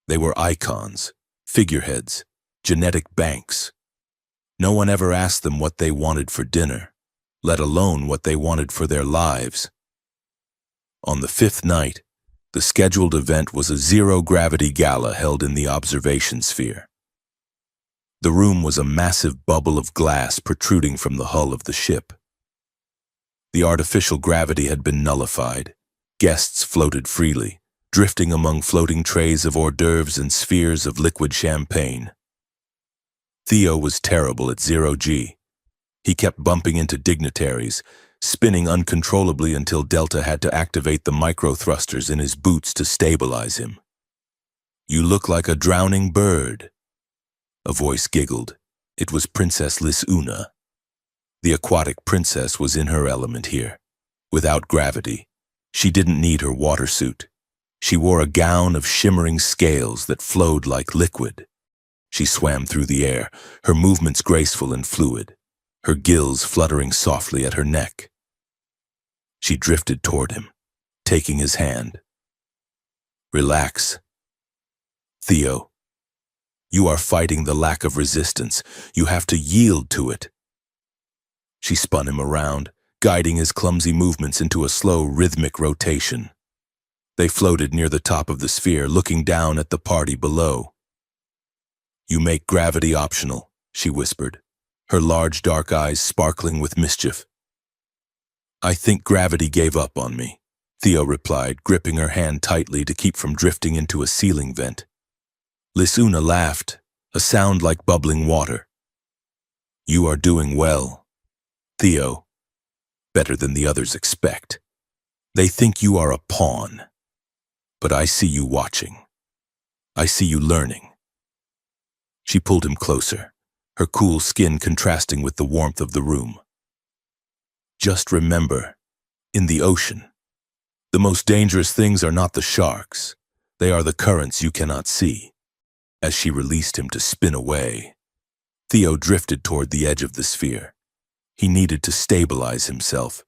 They were icons, figureheads, genetic banks. No one ever asked them what they wanted for dinner, let alone what they wanted for their lives. On the 5th night, the scheduled event was a zero-gravity gala held in the observation sphere. The room was a massive bubble of glass protruding from the hull of the ship. The artificial gravity had been nullified. Guests floated freely, drifting among floating trays of hors d'oeuvres and spheres of liquid champagne. Theo was terrible at zero-G. He kept bumping into dignitaries, spinning uncontrollably until Delta had to activate the micro-thrusters in his boots to stabilize him. "You look like a drowning bird." A voice giggled. It was Princess Lisuna. The aquatic princess was in her element here. Without gravity, she didn't need her water suit. She wore a gown of shimmering scales that flowed like liquid. She swam through the air, her movements graceful and fluid, her gills fluttering softly at her neck. She drifted toward him, taking his hand. Relax. Theo, you are fighting the lack of resistance. You have to yield to it. She spun him around, guiding his clumsy movements into a slow, rhythmic rotation. They floated near the top of the sphere, looking down at the party below. You make gravity optional, she whispered, her large dark eyes sparkling with mischief. I think gravity gave up on me, Theo replied, gripping her hand tightly to keep from drifting into a ceiling vent. Lisuna laughed, a sound like bubbling water. You are doing well, Theo. Better than the others expect. They think you are a pawn. But I see you watching. I see you learning. She pulled him closer, her cool skin contrasting with the warmth of the room. Just remember, in the ocean, the most dangerous things are not the sharks. They are the currents you cannot see. As she released him to spin away, Theo drifted toward the edge of the sphere. He needed to stabilize himself.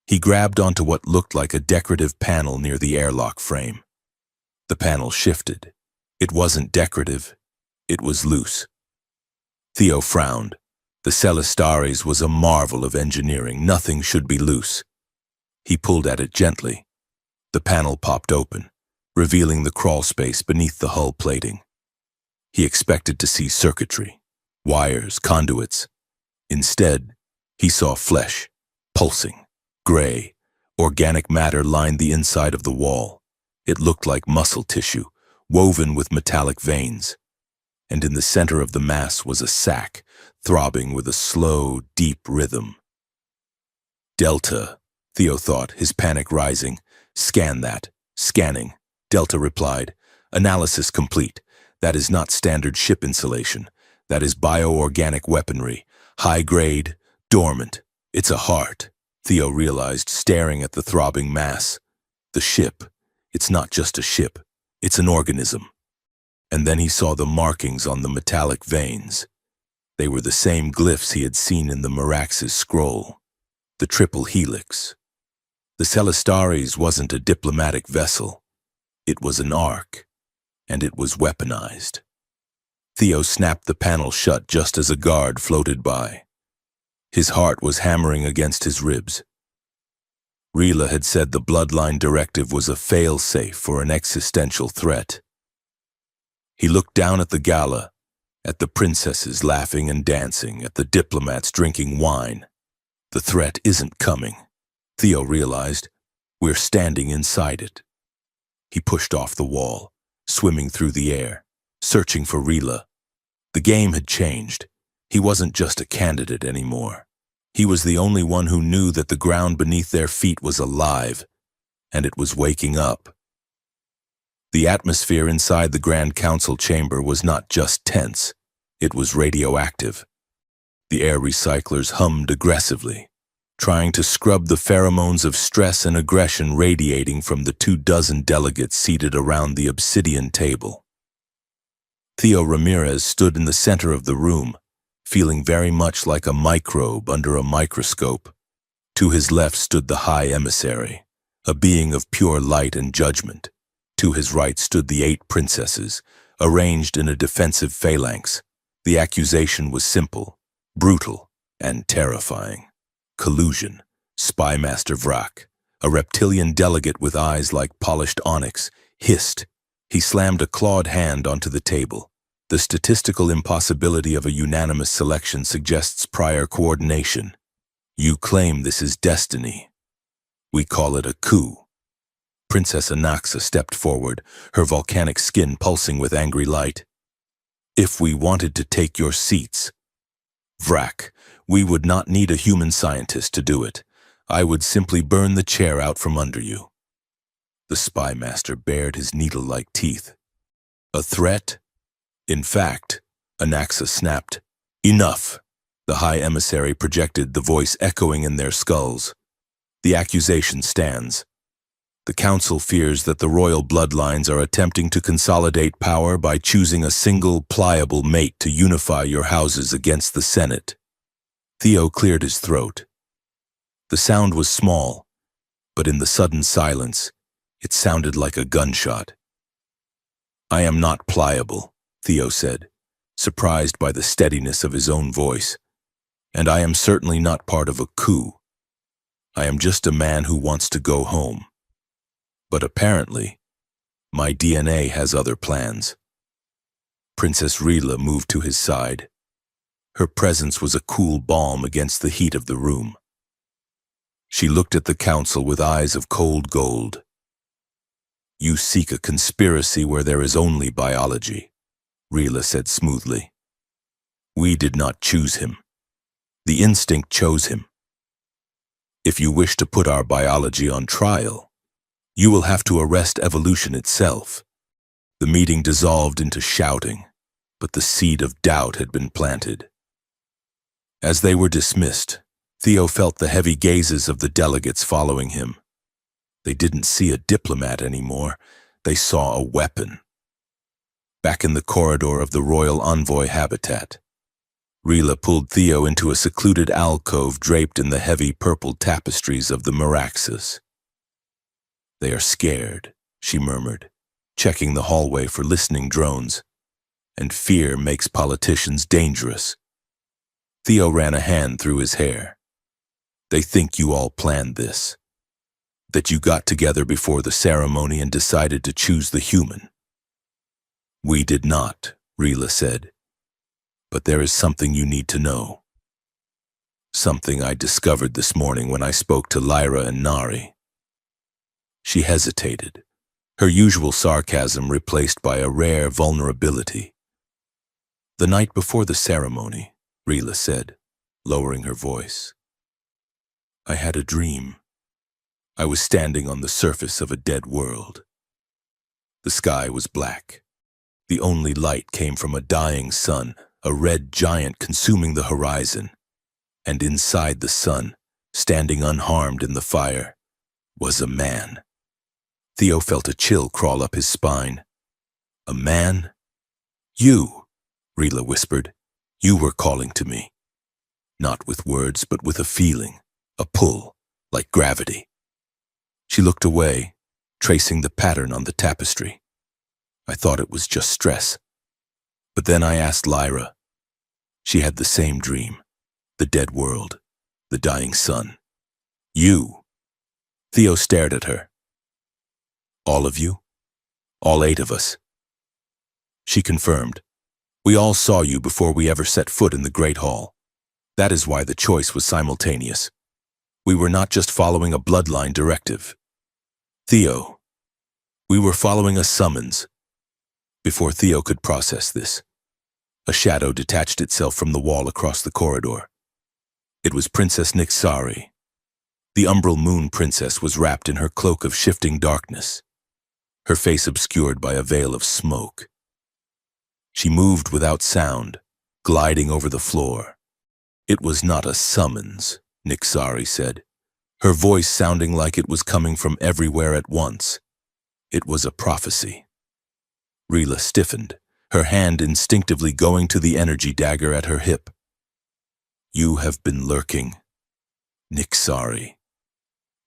He grabbed onto what looked like a decorative panel near the airlock frame. The panel shifted. It wasn't decorative. It was loose. Theo frowned. The Celastaris was a marvel of engineering. Nothing should be loose. He pulled at it gently. The panel popped open, revealing the crawl space beneath the hull plating. He expected to see circuitry, wires, conduits. Instead, he saw flesh, pulsing, gray. Organic matter lined the inside of the wall. It looked like muscle tissue, woven with metallic veins. And in the center of the mass was a sac, throbbing with a slow, deep rhythm. Delta, Theo thought, his panic rising. Scan that. Scanning. Delta replied. Analysis complete. That is not standard ship insulation. That is bioorganic weaponry. High grade, dormant. It's a heart, Theo realized, staring at the throbbing mass. The ship. It's not just a ship. It's an organism. And then he saw the markings on the metallic veins. They were the same glyphs he had seen in the Merax's scroll. The triple helix. The Celastaris wasn't a diplomatic vessel. It was an ark, and it was weaponized. Theo snapped the panel shut just as a guard floated by. His heart was hammering against his ribs. Rila had said the bloodline directive was a fail-safe for an existential threat. He looked down at the gala, at the princesses laughing and dancing, at the diplomats drinking wine. The threat isn't coming, Theo realized. We're standing inside it. He pushed off the wall, swimming through the air, searching for Rila. The game had changed. He wasn't just a candidate anymore. He was the only one who knew that the ground beneath their feet was alive, and it was waking up. The atmosphere inside the Grand Council chamber was not just tense, it was radioactive. The air recyclers hummed aggressively, trying to scrub the pheromones of stress and aggression radiating from the 24 delegates seated around the obsidian table. Theo Ramirez stood in the center of the room, feeling very much like a microbe under a microscope. To his left stood the High Emissary, a being of pure light and judgment. To his right stood the 8 princesses, arranged in a defensive phalanx. The accusation was simple, brutal, and terrifying. Collusion. Spymaster Vrak, a reptilian delegate with eyes like polished onyx, hissed. He slammed a clawed hand onto the table. The statistical impossibility of a unanimous selection suggests prior coordination. You claim this is destiny. We call it a coup. Princess Anaxa stepped forward, her volcanic skin pulsing with angry light. If we wanted to take your seats, Vrak, we would not need a human scientist to do it. I would simply burn the chair out from under you. The spymaster bared his needle-like teeth. A threat? In fact, Anaxa snapped. Enough! The High Emissary projected, the voice echoing in their skulls. The accusation stands. The Council fears that the royal bloodlines are attempting to consolidate power by choosing a single, pliable mate to unify your houses against the Senate. Theo cleared his throat. The sound was small, but in the sudden silence, it sounded like a gunshot. "I am not pliable," Theo said, surprised by the steadiness of his own voice. "And I am certainly not part of a coup. I am just a man who wants to go home. But apparently, my DNA has other plans." Princess Rila moved to his side. Her presence was a cool balm against the heat of the room. She looked at the council with eyes of cold gold. "You seek a conspiracy where there is only biology," Rila said smoothly. "We did not choose him. The instinct chose him. If you wish to put our biology on trial, you will have to arrest evolution itself." The meeting dissolved into shouting, but the seed of doubt had been planted. As they were dismissed, Theo felt the heavy gazes of the delegates following him. They didn't see a diplomat anymore. They saw a weapon. Back in the corridor of the royal envoy habitat, Rila pulled Theo into a secluded alcove draped in the heavy purple tapestries of the Meraxes. "They are scared," she murmured, checking the hallway for listening drones. "And fear makes politicians dangerous." Theo ran a hand through his hair. "They think you all planned this. That you got together before the ceremony and decided to choose the human." "We did not," Rila said. "But there is something you need to know. Something I discovered this morning when I spoke to Lyra and Nari." She hesitated, her usual sarcasm replaced by a rare vulnerability. "The night before the ceremony," Rila said, lowering her voice, "I had a dream. I was standing on the surface of a dead world. The sky was black. The only light came from a dying sun, a red giant consuming the horizon. And inside the sun, standing unharmed in the fire, was a man." Theo felt a chill crawl up his spine. "A man? You," Rila whispered. "You were calling to me. Not with words, but with a feeling, a pull, like gravity." She looked away, tracing the pattern on the tapestry. "I thought it was just stress. But then I asked Lyra. She had the same dream. The dead world, the dying sun. You." Theo stared at her. "All of you? All 8 of us?" She confirmed. "We all saw you before we ever set foot in the Great Hall. That is why the choice was simultaneous. We were not just following a bloodline directive. Theo, we were following a summons." Before Theo could process this, a shadow detached itself from the wall across the corridor. It was Princess Nixari. The Umbral Moon Princess was wrapped in her cloak of shifting darkness, her face obscured by a veil of smoke. She moved without sound, gliding over the floor. "It was not a summons," Nixari said, her voice sounding like it was coming from everywhere at once. "It was a prophecy." Rila stiffened, her hand instinctively going to the energy dagger at her hip. "You have been lurking, Nixari."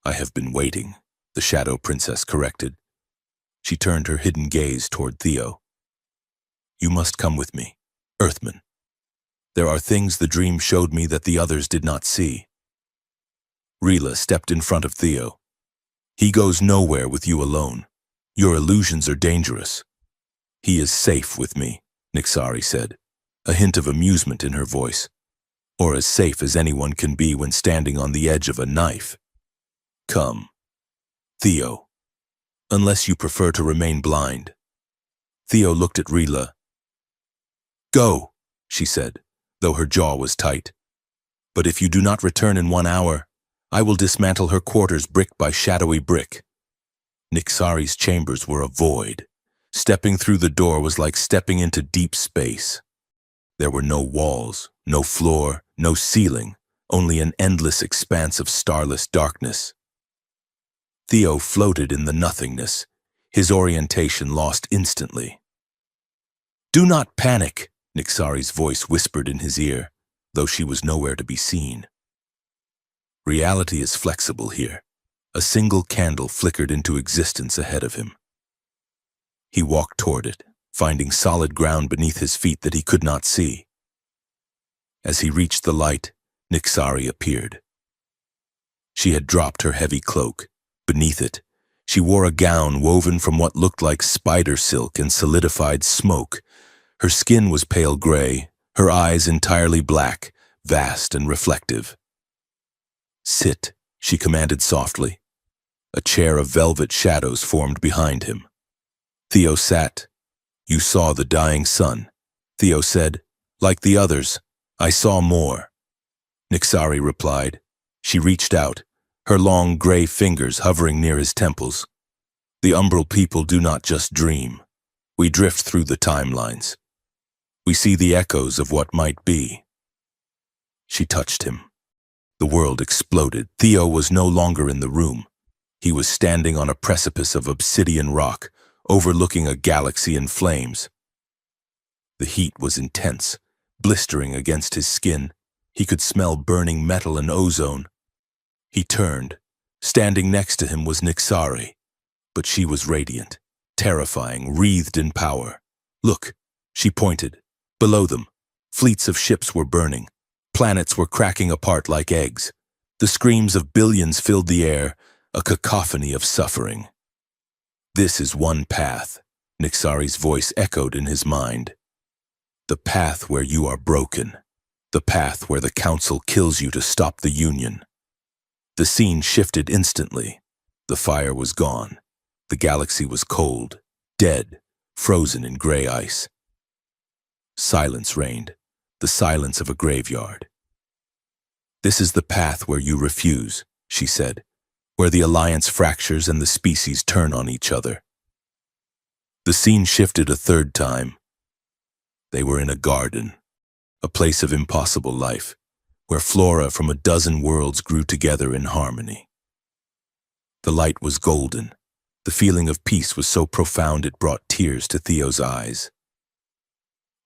"I have been waiting," the Shadow Princess corrected. She turned her hidden gaze toward Theo. "You must come with me, Earthman. There are things the dream showed me that the others did not see." Rila stepped in front of Theo. "He goes nowhere with you alone. Your illusions are dangerous." "He is safe with me," Nixari said, a hint of amusement in her voice. "Or as safe as anyone can be when standing on the edge of a knife. Come, Theo, unless you prefer to remain blind." Theo looked at Rila. "Go," she said, though her jaw was tight. "But if you do not return in 1 hour, I will dismantle her quarters brick by shadowy brick." Nixari's chambers were a void. Stepping through the door was like stepping into deep space. There were no walls, no floor, no ceiling, only an endless expanse of starless darkness. Theo floated in the nothingness, his orientation lost instantly. "Do not panic," Nixari's voice whispered in his ear, though she was nowhere to be seen. "Reality is flexible here. A single candle flickered into existence ahead of him. He walked toward it, finding solid ground beneath his feet that he could not see. As he reached the light, Nixari appeared. She had dropped her heavy cloak. Beneath it, she wore a gown woven from what looked like spider silk and solidified smoke. Her skin was pale gray, her eyes entirely black, vast and reflective. "Sit," she commanded softly. A chair of velvet shadows formed behind him. Theo sat. "You saw the dying sun," Theo said. "Like the others, I saw more." Nixari replied. She reached out, her long gray fingers hovering near his temples. "The Umbral people do not just dream. We drift through the timelines. We see the echoes of what might be." She touched him. The world exploded. Theo was no longer in the room. He was standing on a precipice of obsidian rock, overlooking a galaxy in flames. The heat was intense, blistering against his skin. He could smell burning metal and ozone. He turned. Standing next to him was Nixari, but she was radiant, terrifying, wreathed in power. "Look," she pointed. Below them, fleets of ships were burning. Planets were cracking apart like eggs. The screams of billions filled the air, a cacophony of suffering. "This is one path," Nixari's voice echoed in his mind. "The path where you are broken. The path where the Council kills you to stop the Union." The scene shifted instantly. The fire was gone. The galaxy was cold, dead, frozen in gray ice. Silence reigned, the silence of a graveyard. "This is the path where you refuse," she said, "where the alliance fractures and the species turn on each other." The scene shifted a third time. They were in a garden, a place of impossible life, where flora from a dozen worlds grew together in harmony. The light was golden. The feeling of peace was so profound it brought tears to Theo's eyes.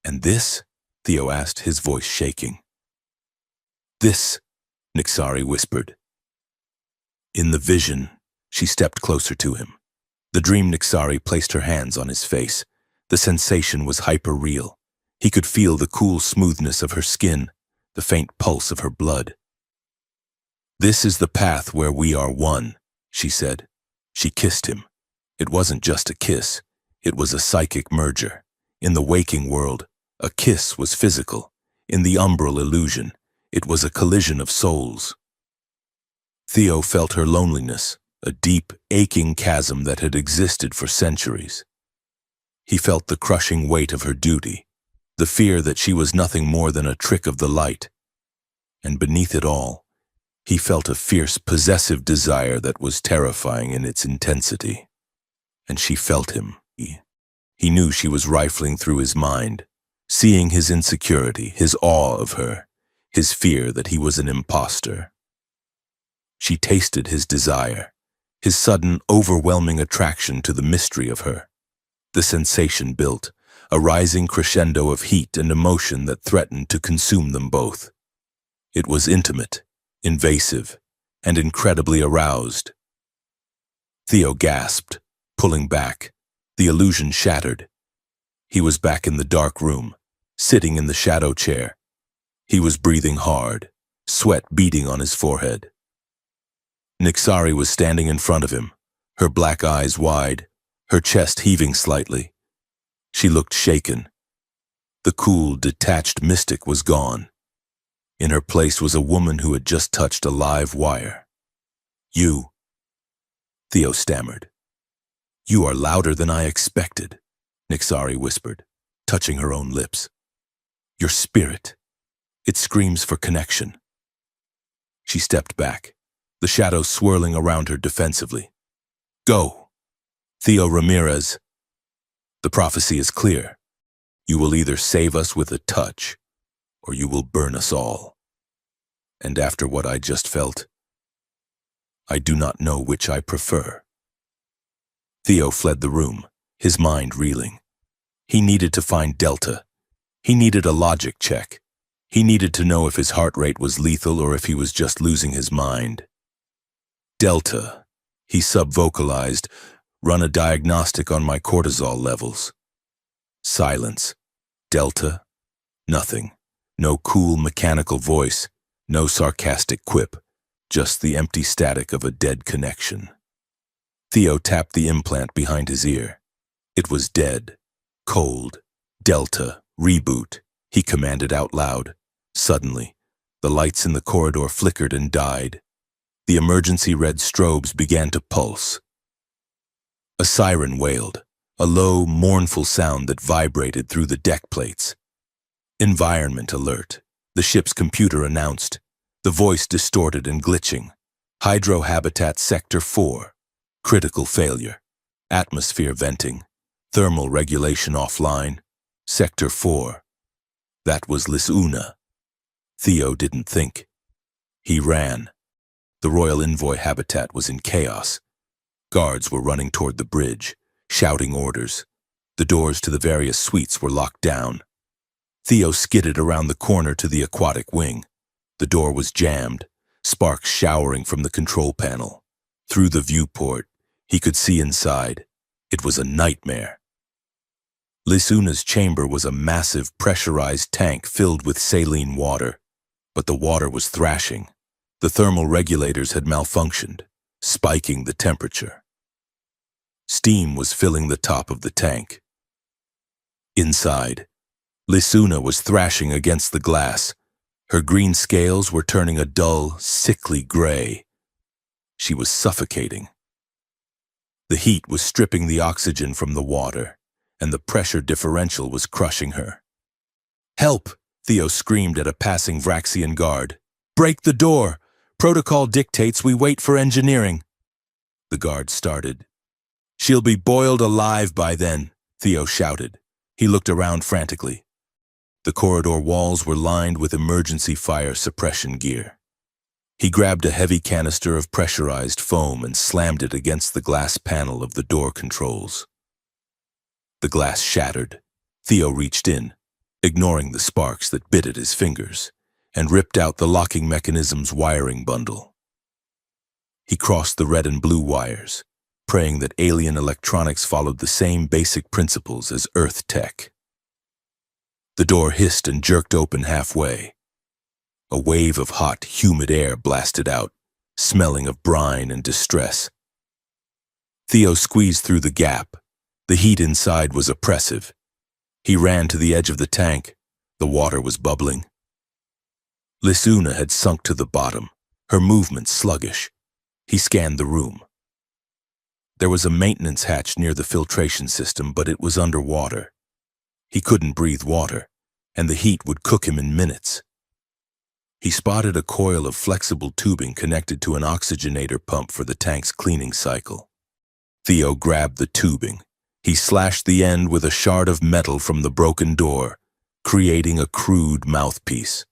"And this?" Theo asked, his voice shaking. "This," Nixari whispered. In the vision, she stepped closer to him. The dream Nixari placed her hands on his face. The sensation was hyper-real. He could feel the cool smoothness of her skin, the faint pulse of her blood. "This is the path where we are one," she said. She kissed him. It wasn't just a kiss. It was a psychic merger. In the waking world, a kiss was physical. In the umbral illusion, it was a collision of souls. Theo felt her loneliness, a deep, aching chasm that had existed for centuries. He felt the crushing weight of her duty, the fear that she was nothing more than a trick of the light. And beneath it all, he felt a fierce, possessive desire that was terrifying in its intensity. And she felt him. He knew she was rifling through his mind, seeing his insecurity, his awe of her, his fear that he was an imposter. She tasted his desire, his sudden, overwhelming attraction to the mystery of her. The sensation built, a rising crescendo of heat and emotion that threatened to consume them both. It was intimate, invasive, and incredibly aroused. Theo gasped, pulling back. The illusion shattered. He was back in the dark room, sitting in the shadow chair. He was breathing hard, sweat beading on his forehead. Nixari was standing in front of him, her black eyes wide, her chest heaving slightly. She looked shaken. The cool, detached mystic was gone. In her place was a woman who had just touched a live wire. "You," Theo stammered. "You are louder than I expected," Nixari whispered, touching her own lips. "Your spirit, it screams for connection." She stepped back, the shadows swirling around her defensively. "Go, Theo Ramirez. The prophecy is clear. You will either save us with a touch, or you will burn us all. And after what I just felt, I do not know which I prefer." Theo fled the room, his mind reeling. He needed to find Delta. He needed a logic check. He needed to know if his heart rate was lethal or if he was just losing his mind. Delta, He sub-vocalized, "Run a diagnostic on my cortisol levels." Silence. Delta. Nothing. No cool mechanical voice. No sarcastic quip. Just the empty static of a dead connection. Theo tapped the implant behind his ear. It was dead. Cold. Delta. Reboot. He commanded out loud. Suddenly, the lights in the corridor flickered and died. The emergency red strobes began to pulse. A siren wailed, a low, mournful sound that vibrated through the deck plates. Environment alert, the ship's computer announced, the voice distorted and glitching. Hydrohabitat Sector 4. Critical failure. Atmosphere venting. Thermal regulation offline. Sector 4. That was Lisuna. Theo didn't think. He ran. The Royal Envoy habitat was in chaos. Guards were running toward the bridge, shouting orders. The doors to the various suites were locked down. Theo skidded around the corner to the aquatic wing. The door was jammed, sparks showering from the control panel. Through the viewport, he could see inside. It was a nightmare. Lisuna's chamber was a massive pressurized tank filled with saline water, but the water was thrashing. The thermal regulators had malfunctioned, spiking the temperature. Steam was filling the top of the tank. Inside, Lisuna was thrashing against the glass. Her green scales were turning a dull, sickly gray. She was suffocating. The heat was stripping the oxygen from the water, and the pressure differential was crushing her. "Help!" Theo screamed at a passing Vraxian guard. "Break the door! Protocol dictates we wait for engineering." The guard started. "She'll be boiled alive by then," Theo shouted. He looked around frantically. The corridor walls were lined with emergency fire suppression gear. He grabbed a heavy canister of pressurized foam and slammed it against the glass panel of the door controls. The glass shattered. Theo reached in, ignoring the sparks that bit at his fingers, and ripped out the locking mechanism's wiring bundle. He crossed the red and blue wires, praying that alien electronics followed the same basic principles as Earth tech. The door hissed and jerked open halfway. A wave of hot, humid air blasted out, smelling of brine and distress. Theo squeezed through the gap. The heat inside was oppressive. He ran to the edge of the tank. The water was bubbling. Lisuna had sunk to the bottom, her movements sluggish. He scanned the room. There was a maintenance hatch near the filtration system, but it was underwater. He couldn't breathe water, and the heat would cook him in minutes. He spotted a coil of flexible tubing connected to an oxygenator pump for the tank's cleaning cycle. Theo grabbed the tubing. He slashed the end with a shard of metal from the broken door, creating a crude mouthpiece.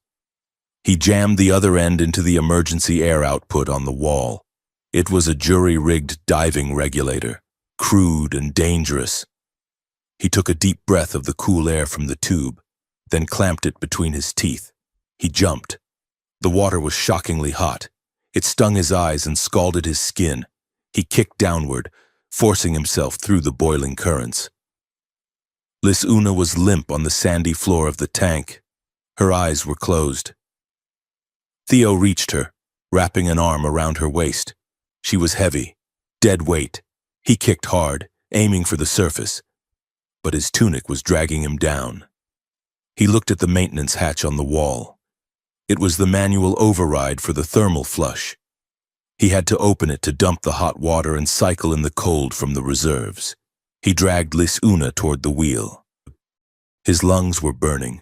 He jammed the other end into the emergency air output on the wall. It was a jury-rigged diving regulator, crude and dangerous. He took a deep breath of the cool air from the tube, then clamped it between his teeth. He jumped. The water was shockingly hot. It stung his eyes and scalded his skin. He kicked downward, forcing himself through the boiling currents. Lisuna was limp on the sandy floor of the tank. Her eyes were closed. Theo reached her, wrapping an arm around her waist. She was heavy, dead weight. He kicked hard, aiming for the surface, but his tunic was dragging him down. He looked at the maintenance hatch on the wall. It was the manual override for the thermal flush. He had to open it to dump the hot water and cycle in the cold from the reserves. He dragged Lisuna toward the wheel. His lungs were burning,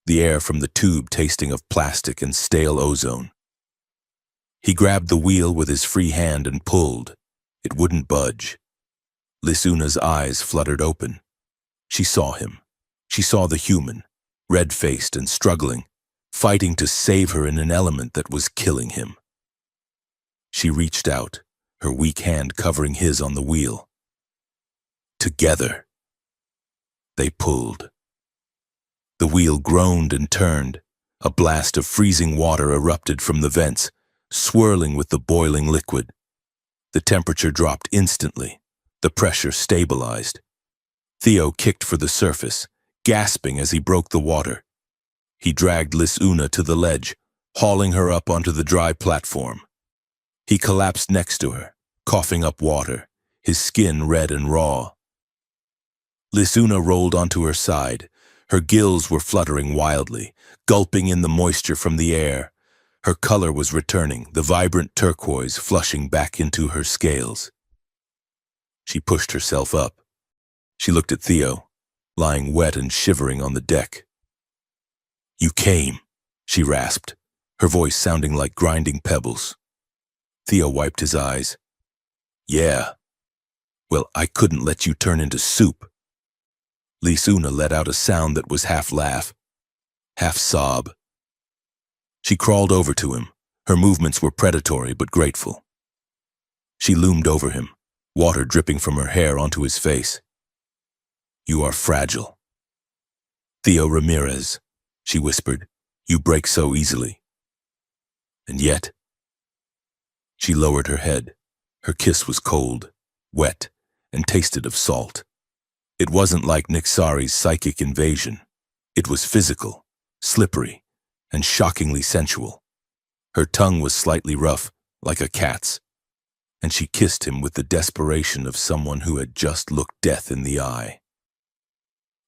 the air from the tube tasting of plastic and stale ozone. He grabbed the wheel with his free hand and pulled. It wouldn't budge. Lisuna's eyes fluttered open. She saw him. She saw the human, red-faced and struggling, fighting to save her in an element that was killing him. She reached out, her weak hand covering his on the wheel. Together, they pulled. The wheel groaned and turned. A blast of freezing water erupted from the vents, swirling with the boiling liquid. The temperature dropped instantly. The pressure stabilized. Theo kicked for the surface, gasping as he broke the water. He dragged Lisuna to the ledge, hauling her up onto the dry platform. He collapsed next to her, coughing up water, his skin red and raw. Lisuna rolled onto her side. Her gills were fluttering wildly, gulping in the moisture from the air. Her color was returning, the vibrant turquoise flushing back into her scales. She pushed herself up. She looked at Theo, lying wet and shivering on the deck. "You came," she rasped, her voice sounding like grinding pebbles. Theo wiped his eyes. "Yeah. Well, I couldn't let you turn into soup." Lisuna let out a sound that was half laugh, half sob. She crawled over to him. Her movements were predatory but grateful. She loomed over him, water dripping from her hair onto his face. "You are fragile." "Theo Ramirez," she whispered, "you break so easily." "And yet—" She lowered her head. Her kiss was cold, wet, and tasted of salt. It wasn't like Nixari's psychic invasion. It was physical, slippery, and shockingly sensual. Her tongue was slightly rough, like a cat's, and she kissed him with the desperation of someone who had just looked death in the eye.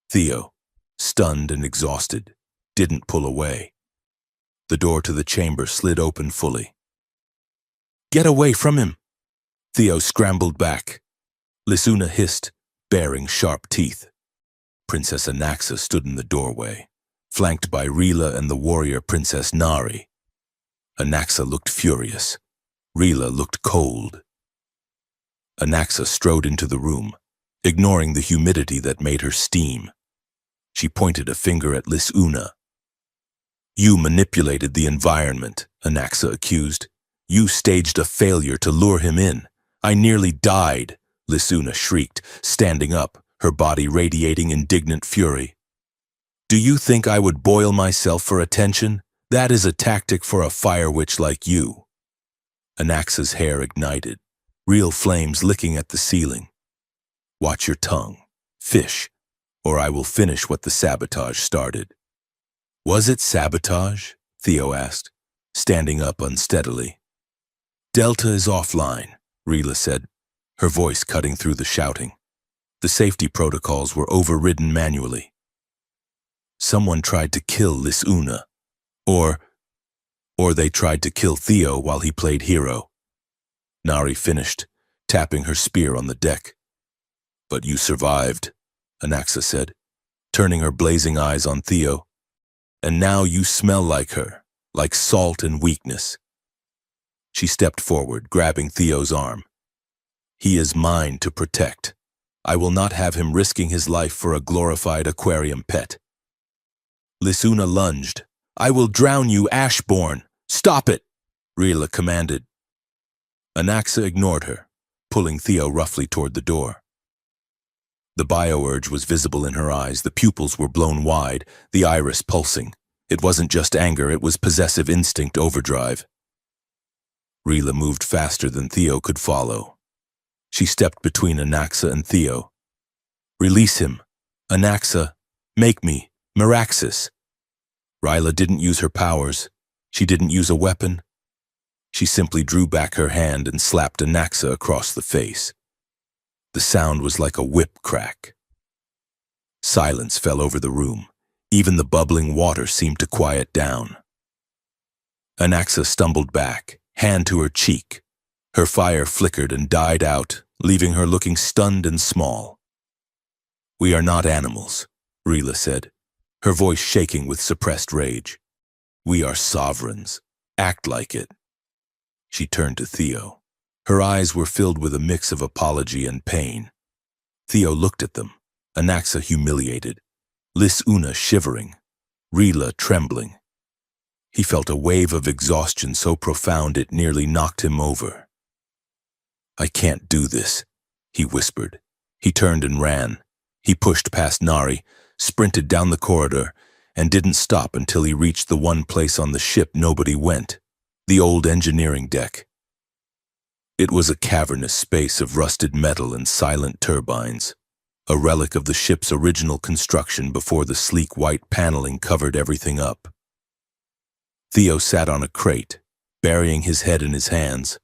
Theo, stunned and exhausted, didn't pull away. The door to the chamber slid open fully. "Get away from him!" Theo scrambled back. Lisuna hissed, baring sharp teeth. Princess Anaxa stood in the doorway, flanked by Rila and the warrior Princess Nari. Anaxa looked furious. Rila looked cold. Anaxa strode into the room, ignoring the humidity that made her steam. She pointed a finger at Lisuna. "You manipulated the environment," Anaxa accused. "You staged a failure to lure him in. I nearly died," Lisuna shrieked, standing up, her body radiating indignant fury. "Do you think I would boil myself for attention? That is a tactic for a fire witch like you." Anaxa's hair ignited, real flames licking at the ceiling. "Watch your tongue, fish, or I will finish what the sabotage started." "Was it sabotage?" Theo asked, standing up unsteadily. "Delta is offline," Rila said, her voice cutting through the shouting. The safety protocols were overridden manually. "Someone tried to kill Lisuna. Or they tried to kill Theo while he played hero." Nari finished, tapping her spear on the deck. "But you survived," Anaxa said, turning her blazing eyes on Theo. "And now you smell like her, like salt and weakness." She stepped forward, grabbing Theo's arm. "He is mine to protect. I will not have him risking his life for a glorified aquarium pet." Lisuna lunged. "I will drown you, Ashborn! Stop it!" Rila commanded. Anaxa ignored her, pulling Theo roughly toward the door. The biourge was visible in her eyes. The pupils were blown wide, the iris pulsing. It wasn't just anger, it was possessive instinct overdrive. Rila moved faster than Theo could follow. She stepped between Anaxa and Theo. "Release him. Anaxa, make me, Meraxis." Rila didn't use her powers. She didn't use a weapon. She simply drew back her hand and slapped Anaxa across the face. The sound was like a whip crack. Silence fell over the room. Even the bubbling water seemed to quiet down. Anaxa stumbled back, hand to her cheek. Her fire flickered and died out, leaving her looking stunned and small. "We are not animals," Rila said, her voice shaking with suppressed rage. "We are sovereigns. Act like it." She turned to Theo. Her eyes were filled with a mix of apology and pain. Theo looked at them, Anaxa humiliated, Lisuna shivering, Rila trembling. He felt a wave of exhaustion so profound it nearly knocked him over. "I can't do this," he whispered. He turned and ran. He pushed past Nari, sprinted down the corridor, and didn't stop until he reached the one place on the ship nobody went, the old engineering deck. It was a cavernous space of rusted metal and silent turbines, a relic of the ship's original construction before the sleek white paneling covered everything up. Theo sat on a crate, burying his head in his hands.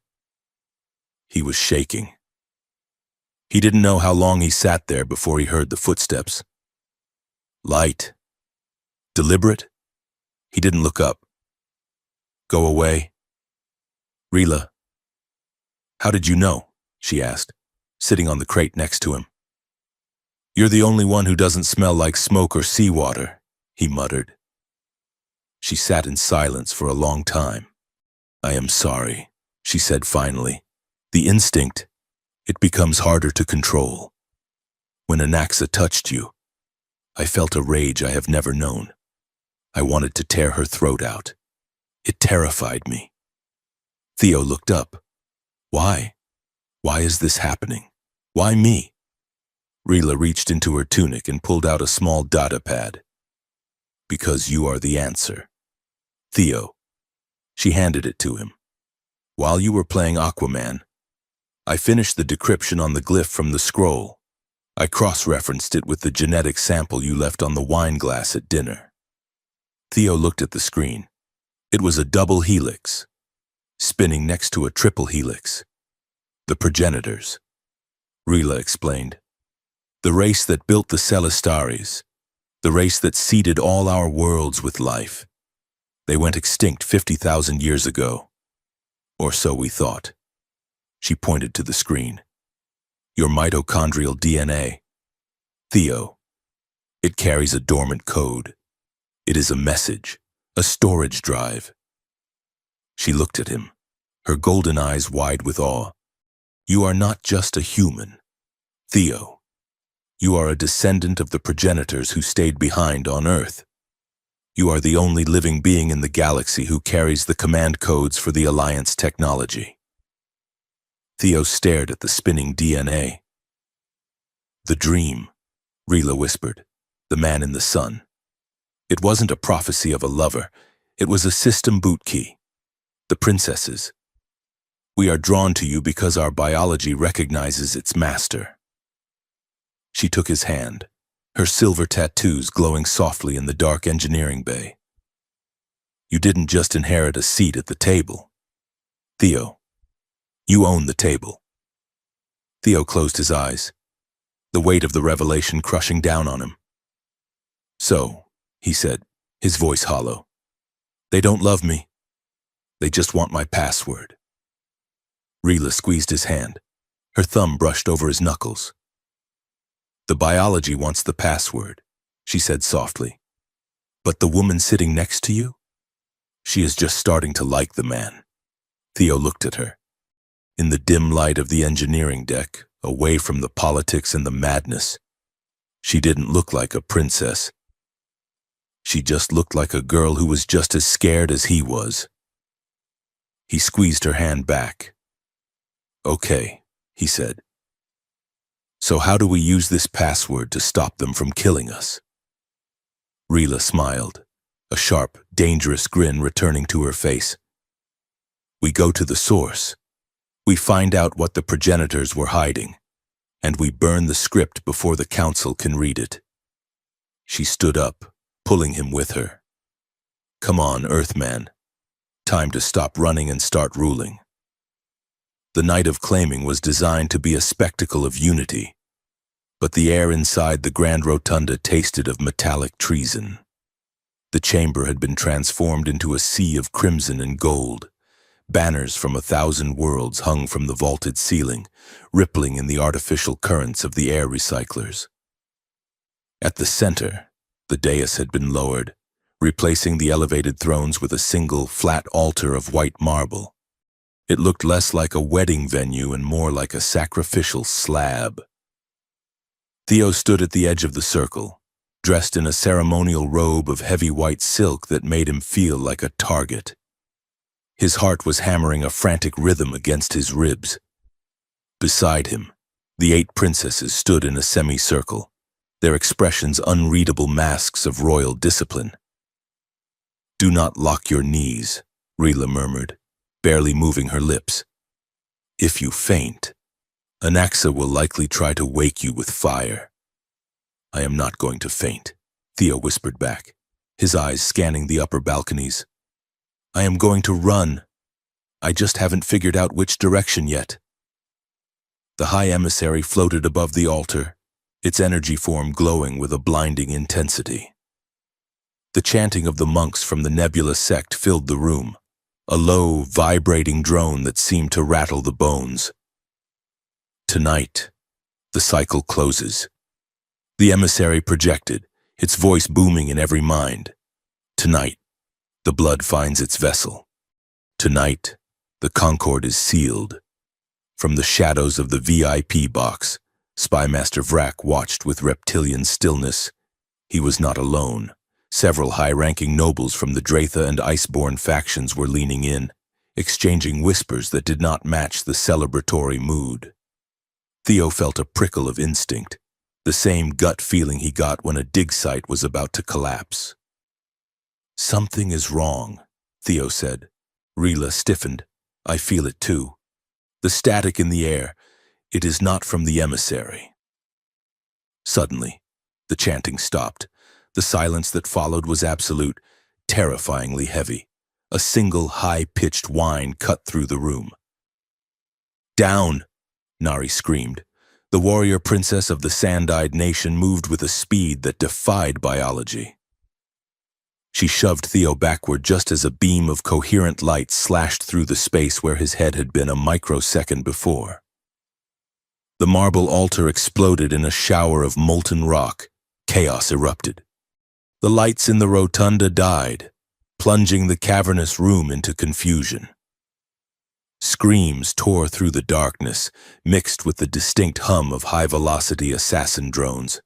He was shaking. He didn't know how long he sat there before he heard the footsteps. Light. Deliberate? He didn't look up. Go away. Rila. How did you know? She asked, sitting on the crate next to him. You're the only one who doesn't smell like smoke or seawater, he muttered. She sat in silence for a long time. I am sorry, she said finally. The instinct, it becomes harder to control. When Anaxa touched you, I felt a rage I have never known. I wanted to tear her throat out. It terrified me. Theo looked up. Why? Why is this happening? Why me? Rila reached into her tunic and pulled out a small data pad. Because you are the answer. Theo. She handed it to him. While you were playing Aquaman, I finished the decryption on the glyph from the scroll. I cross-referenced it with the genetic sample you left on the wine glass at dinner. Theo looked at the screen. It was a double helix, spinning next to a triple helix. The progenitors. Rila explained. The race that built the Celastaris, the race that seeded all our worlds with life. They went extinct 50,000 years ago. Or so we thought. She pointed to the screen. Your mitochondrial DNA. Theo. It carries a dormant code. It is a message, a storage drive. She looked at him, her golden eyes wide with awe. You are not just a human, Theo. You are a descendant of the progenitors who stayed behind on Earth. You are the only living being in the galaxy who carries the command codes for the Alliance technology. Theo stared at the spinning DNA. The dream, Rila whispered, the man in the sun. It wasn't a prophecy of a lover. It was a system boot key. The princesses. We are drawn to you because our biology recognizes its master. She took his hand, her silver tattoos glowing softly in the dark engineering bay. You didn't just inherit a seat at the table. Theo, you own the table. Theo closed his eyes, the weight of the revelation crushing down on him. So, he said, his voice hollow, they don't love me. They just want my password. Rila squeezed his hand. Her thumb brushed over his knuckles. The biology wants the password, she said softly. But the woman sitting next to you? She is just starting to like the man. Theo looked at her. In the dim light of the engineering deck, away from the politics and the madness, she didn't look like a princess. She just looked like a girl who was just as scared as he was. He squeezed her hand back. Okay, he said. So how do we use this password to stop them from killing us? Rila smiled, a sharp, dangerous grin returning to her face. We go to the source. We find out what the progenitors were hiding, and we burn the script before the council can read it. She stood up, pulling him with her. Come on, Earthman. Time to stop running and start ruling. The night of claiming was designed to be a spectacle of unity, but the air inside the Grand Rotunda tasted of metallic treason. The chamber had been transformed into a sea of crimson and gold. Banners from 1,000 worlds hung from the vaulted ceiling, rippling in the artificial currents of the air recyclers. At the center, the dais had been lowered, replacing the elevated thrones with a single, flat altar of white marble. It looked less like a wedding venue and more like a sacrificial slab. Theo stood at the edge of the circle, dressed in a ceremonial robe of heavy white silk that made him feel like a target. His heart was hammering a frantic rhythm against his ribs. Beside him, the 8 princesses stood in a semicircle, their expressions unreadable masks of royal discipline. Do not lock your knees, Rila murmured, barely moving her lips. If you faint, Anaxa will likely try to wake you with fire. I am not going to faint, Theo whispered back, his eyes scanning the upper balconies. I am going to run. I just haven't figured out which direction yet. The high emissary floated above the altar, its energy form glowing with a blinding intensity. The chanting of the monks from the nebula sect filled the room, a low, vibrating drone that seemed to rattle the bones. Tonight, the cycle closes. The emissary projected, its voice booming in every mind. Tonight, the blood finds its vessel. Tonight, the concord is sealed. From the shadows of the VIP box, Spymaster Vrak watched with reptilian stillness. He was not alone. Several high-ranking nobles from the Dratha and Iceborne factions were leaning in, exchanging whispers that did not match the celebratory mood. Theo felt a prickle of instinct, the same gut feeling he got when a dig site was about to collapse. Something is wrong, Theo said. Rila stiffened. I feel it too. The static in the air, it is not from the emissary. Suddenly, the chanting stopped. The silence that followed was absolute, terrifyingly heavy. A single high-pitched whine cut through the room. Down! Nari screamed. The warrior princess of the sand-eyed nation moved with a speed that defied biology. She shoved Theo backward just as a beam of coherent light slashed through the space where his head had been a microsecond before. The marble altar exploded in a shower of molten rock. Chaos erupted. The lights in the rotunda died, plunging the cavernous room into confusion. Screams tore through the darkness, mixed with the distinct hum of high-velocity assassin drones.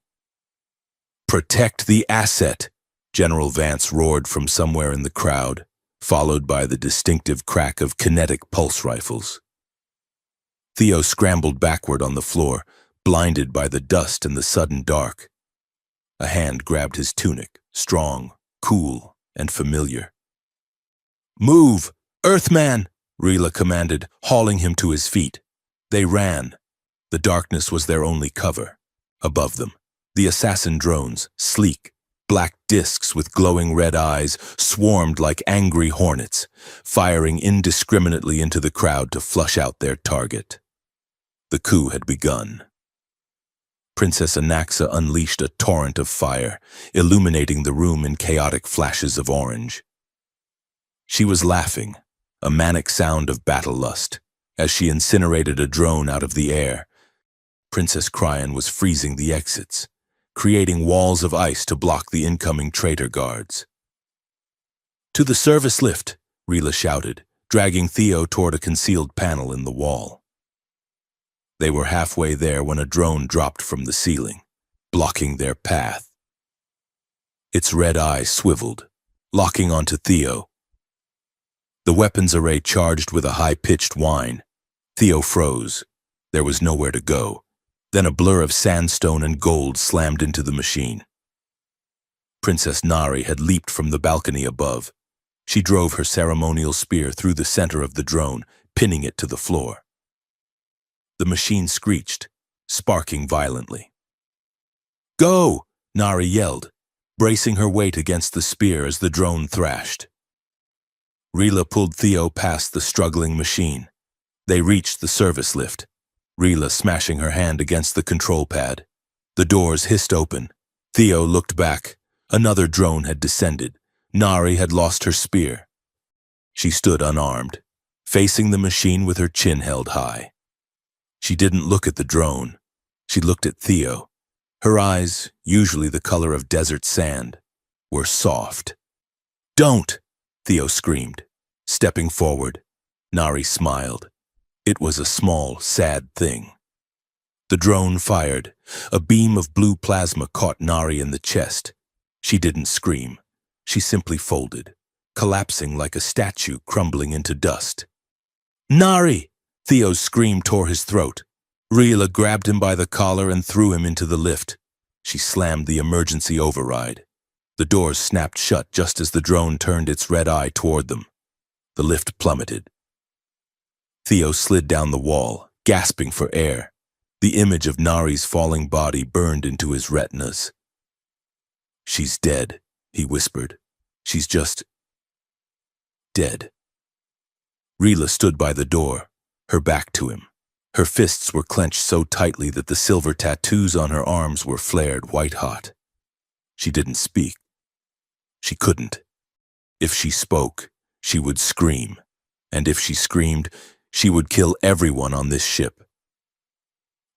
"Protect the asset!" General Vance roared from somewhere in the crowd, followed by the distinctive crack of kinetic pulse rifles. Theo scrambled backward on the floor, blinded by the dust and the sudden dark. A hand grabbed his tunic, strong, cool, and familiar. "Move! Earthman!" Rila commanded, hauling him to his feet. They ran. The darkness was their only cover. Above them, the assassin drones, sleek, black discs with glowing red eyes, swarmed like angry hornets, firing indiscriminately into the crowd to flush out their target. The coup had begun. Princess Anaxa unleashed a torrent of fire, illuminating the room in chaotic flashes of orange. She was laughing, a manic sound of battle lust, as she incinerated a drone out of the air. Princess Cryon was freezing the exits, creating walls of ice to block the incoming traitor guards. "To the service lift," Rila shouted, dragging Theo toward a concealed panel in the wall. They were halfway there when a drone dropped from the ceiling, blocking their path. Its red eye swiveled, locking onto Theo. The weapons array charged with a high-pitched whine. Theo froze. There was nowhere to go. Then a blur of sandstone and gold slammed into the machine. Princess Nari had leaped from the balcony above. She drove her ceremonial spear through the center of the drone, pinning it to the floor. The machine screeched, sparking violently. "Go!" Nari yelled, bracing her weight against the spear as the drone thrashed. Rila pulled Theo past the struggling machine. They reached the service lift, Rila smashing her hand against the control pad. The doors hissed open. Theo looked back. Another drone had descended. Nari had lost her spear. She stood unarmed, facing the machine with her chin held high. She didn't look at the drone. She looked at Theo. Her eyes, usually the color of desert sand, were soft. "Don't!" Theo screamed. Stepping forward, Nari smiled. It was a small, sad thing. The drone fired. A beam of blue plasma caught Nari in the chest. She didn't scream. She simply folded, collapsing like a statue crumbling into dust. "Nari!" Theo's scream tore his throat. Rila grabbed him by the collar and threw him into the lift. She slammed the emergency override. The doors snapped shut just as the drone turned its red eye toward them. The lift plummeted. Theo slid down the wall, gasping for air. The image of Nari's falling body burned into his retinas. "She's dead," he whispered. "She's just dead." Rila stood by the door, her back to him. Her fists were clenched so tightly that the silver tattoos on her arms were flared white-hot. She didn't speak. She couldn't. If she spoke, she would scream. And if she screamed, she would kill everyone on this ship.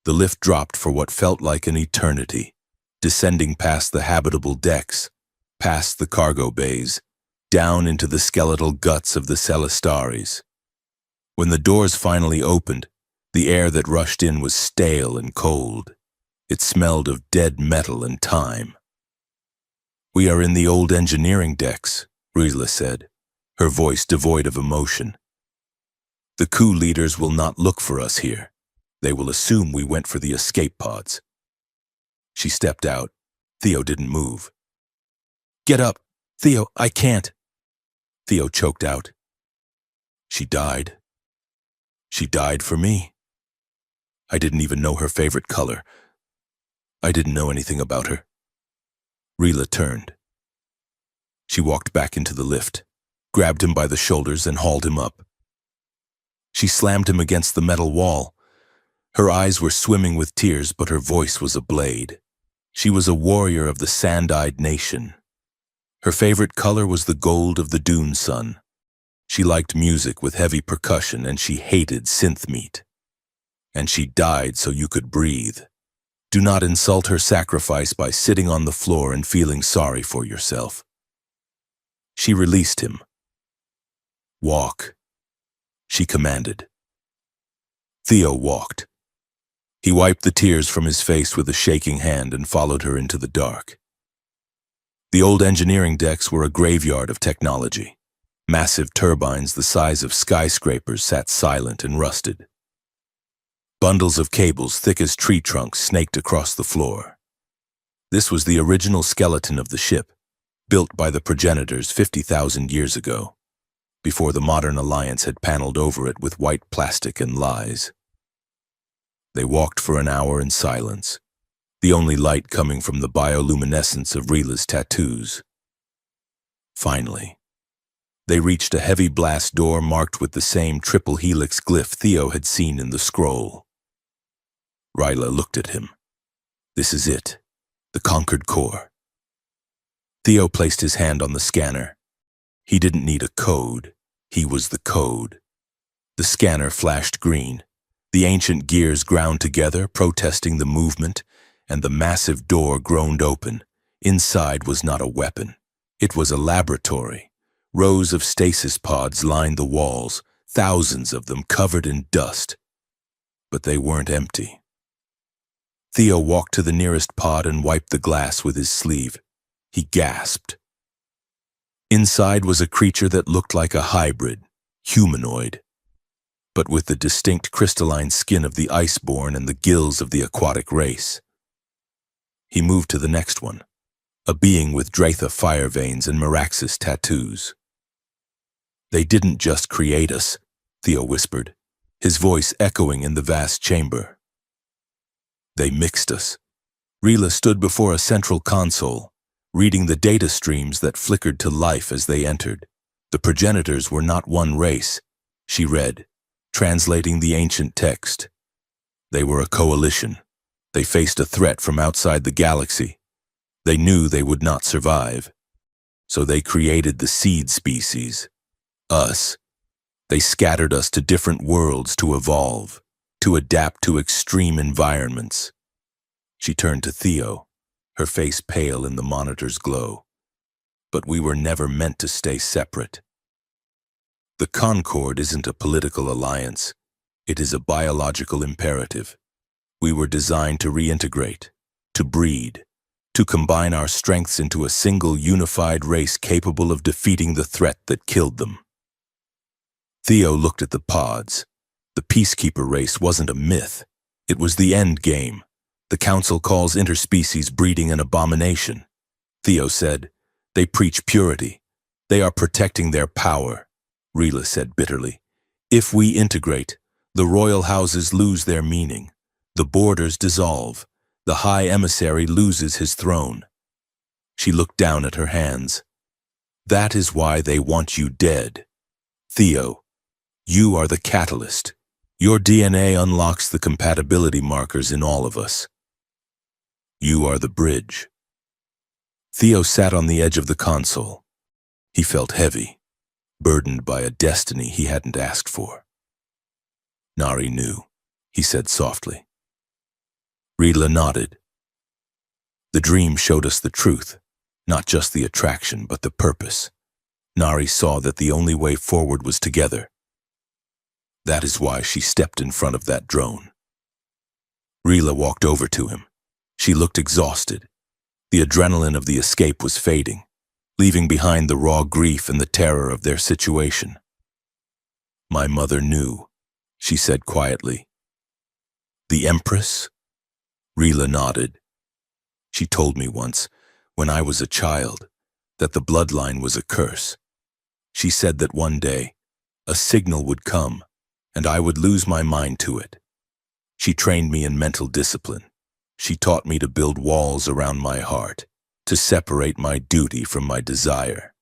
The lift dropped for what felt like an eternity, descending past the habitable decks, past the cargo bays, down into the skeletal guts of the Celastaris. When the doors finally opened, the air that rushed in was stale and cold. It smelled of dead metal and time. "We are in the old engineering decks," Rila said, her voice devoid of emotion. "The coup leaders will not look for us here. They will assume we went for the escape pods." She stepped out. Theo didn't move. "Get up! Theo, I can't!" Theo choked out. "She died. She died for me. I didn't even know her favorite color. I didn't know anything about her." Rila turned. She walked back into the lift, grabbed him by the shoulders and hauled him up. She slammed him against the metal wall. Her eyes were swimming with tears, but her voice was a blade. She was a warrior of the sand-eyed nation. Her favorite color was the gold of the dune sun. She liked music with heavy percussion, and she hated synth meat. And she died so you could breathe. Do not insult her sacrifice by sitting on the floor and feeling sorry for yourself. She released him. "Walk," she commanded. Theo walked. He wiped the tears from his face with a shaking hand and followed her into the dark. The old engineering decks were a graveyard of technology. Massive turbines the size of skyscrapers sat silent and rusted. Bundles of cables thick as tree trunks snaked across the floor. This was the original skeleton of the ship, built by the progenitors 50,000 years ago, before the modern alliance had paneled over it with white plastic and lies. They walked for an hour in silence, the only light coming from the bioluminescence of Rila's tattoos. Finally, they reached a heavy blast door marked with the same triple helix glyph Theo had seen in the scroll. Rila looked at him. "This is it, the conquered core." Theo placed his hand on the scanner. He didn't need a code. He was the code. The scanner flashed green. The ancient gears ground together, protesting the movement, and the massive door groaned open. Inside was not a weapon. It was a laboratory. Rows of stasis pods lined the walls, thousands of them covered in dust. But they weren't empty. Theo walked to the nearest pod and wiped the glass with his sleeve. He gasped. Inside was a creature that looked like a hybrid, humanoid, but with the distinct crystalline skin of the iceborn and the gills of the aquatic race. He moved to the next one, a being with Dratha fire veins and Meraxis tattoos. "They didn't just create us," Theo whispered, his voice echoing in the vast chamber. "They mixed us." Rila stood before a central console, reading the data streams that flickered to life as they entered. The progenitors were not one race, she read, translating the ancient text. They were a coalition. They faced a threat from outside the galaxy. They knew they would not survive. So they created the seed species, us. They scattered us to different worlds to evolve, to adapt to extreme environments. She turned to Theo, her face pale in the monitor's glow. But we were never meant to stay separate. The Concord isn't a political alliance. It is a biological imperative. We were designed to reintegrate, to breed, to combine our strengths into a single unified race capable of defeating the threat that killed them. Theo looked at the pods. The Peacekeeper race wasn't a myth. It was the end game. The Council calls interspecies breeding an abomination. Theo said, "They preach purity. They are protecting their power." Rila said bitterly, If we integrate, the royal houses lose their meaning, the borders dissolve, the high emissary loses his throne. She looked down at her hands. That is why they want you dead. Theo, you are the catalyst. Your DNA unlocks the compatibility markers in all of us. You are the bridge. Theo sat on the edge of the console. He felt heavy, burdened by a destiny he hadn't asked for. Nari knew, he said softly. Rila nodded. The dream showed us the truth, not just the attraction, but the purpose. Nari saw that the only way forward was together. That is why she stepped in front of that drone. Rila walked over to him. She looked exhausted. The adrenaline of the escape was fading, leaving behind the raw grief and the terror of their situation. My mother knew, she said quietly. The Empress? Rila nodded. She told me once, when I was a child, that the bloodline was a curse. She said that one day, a signal would come, and I would lose my mind to it. She trained me in mental discipline. She taught me to build walls around my heart, to separate my duty from my desire.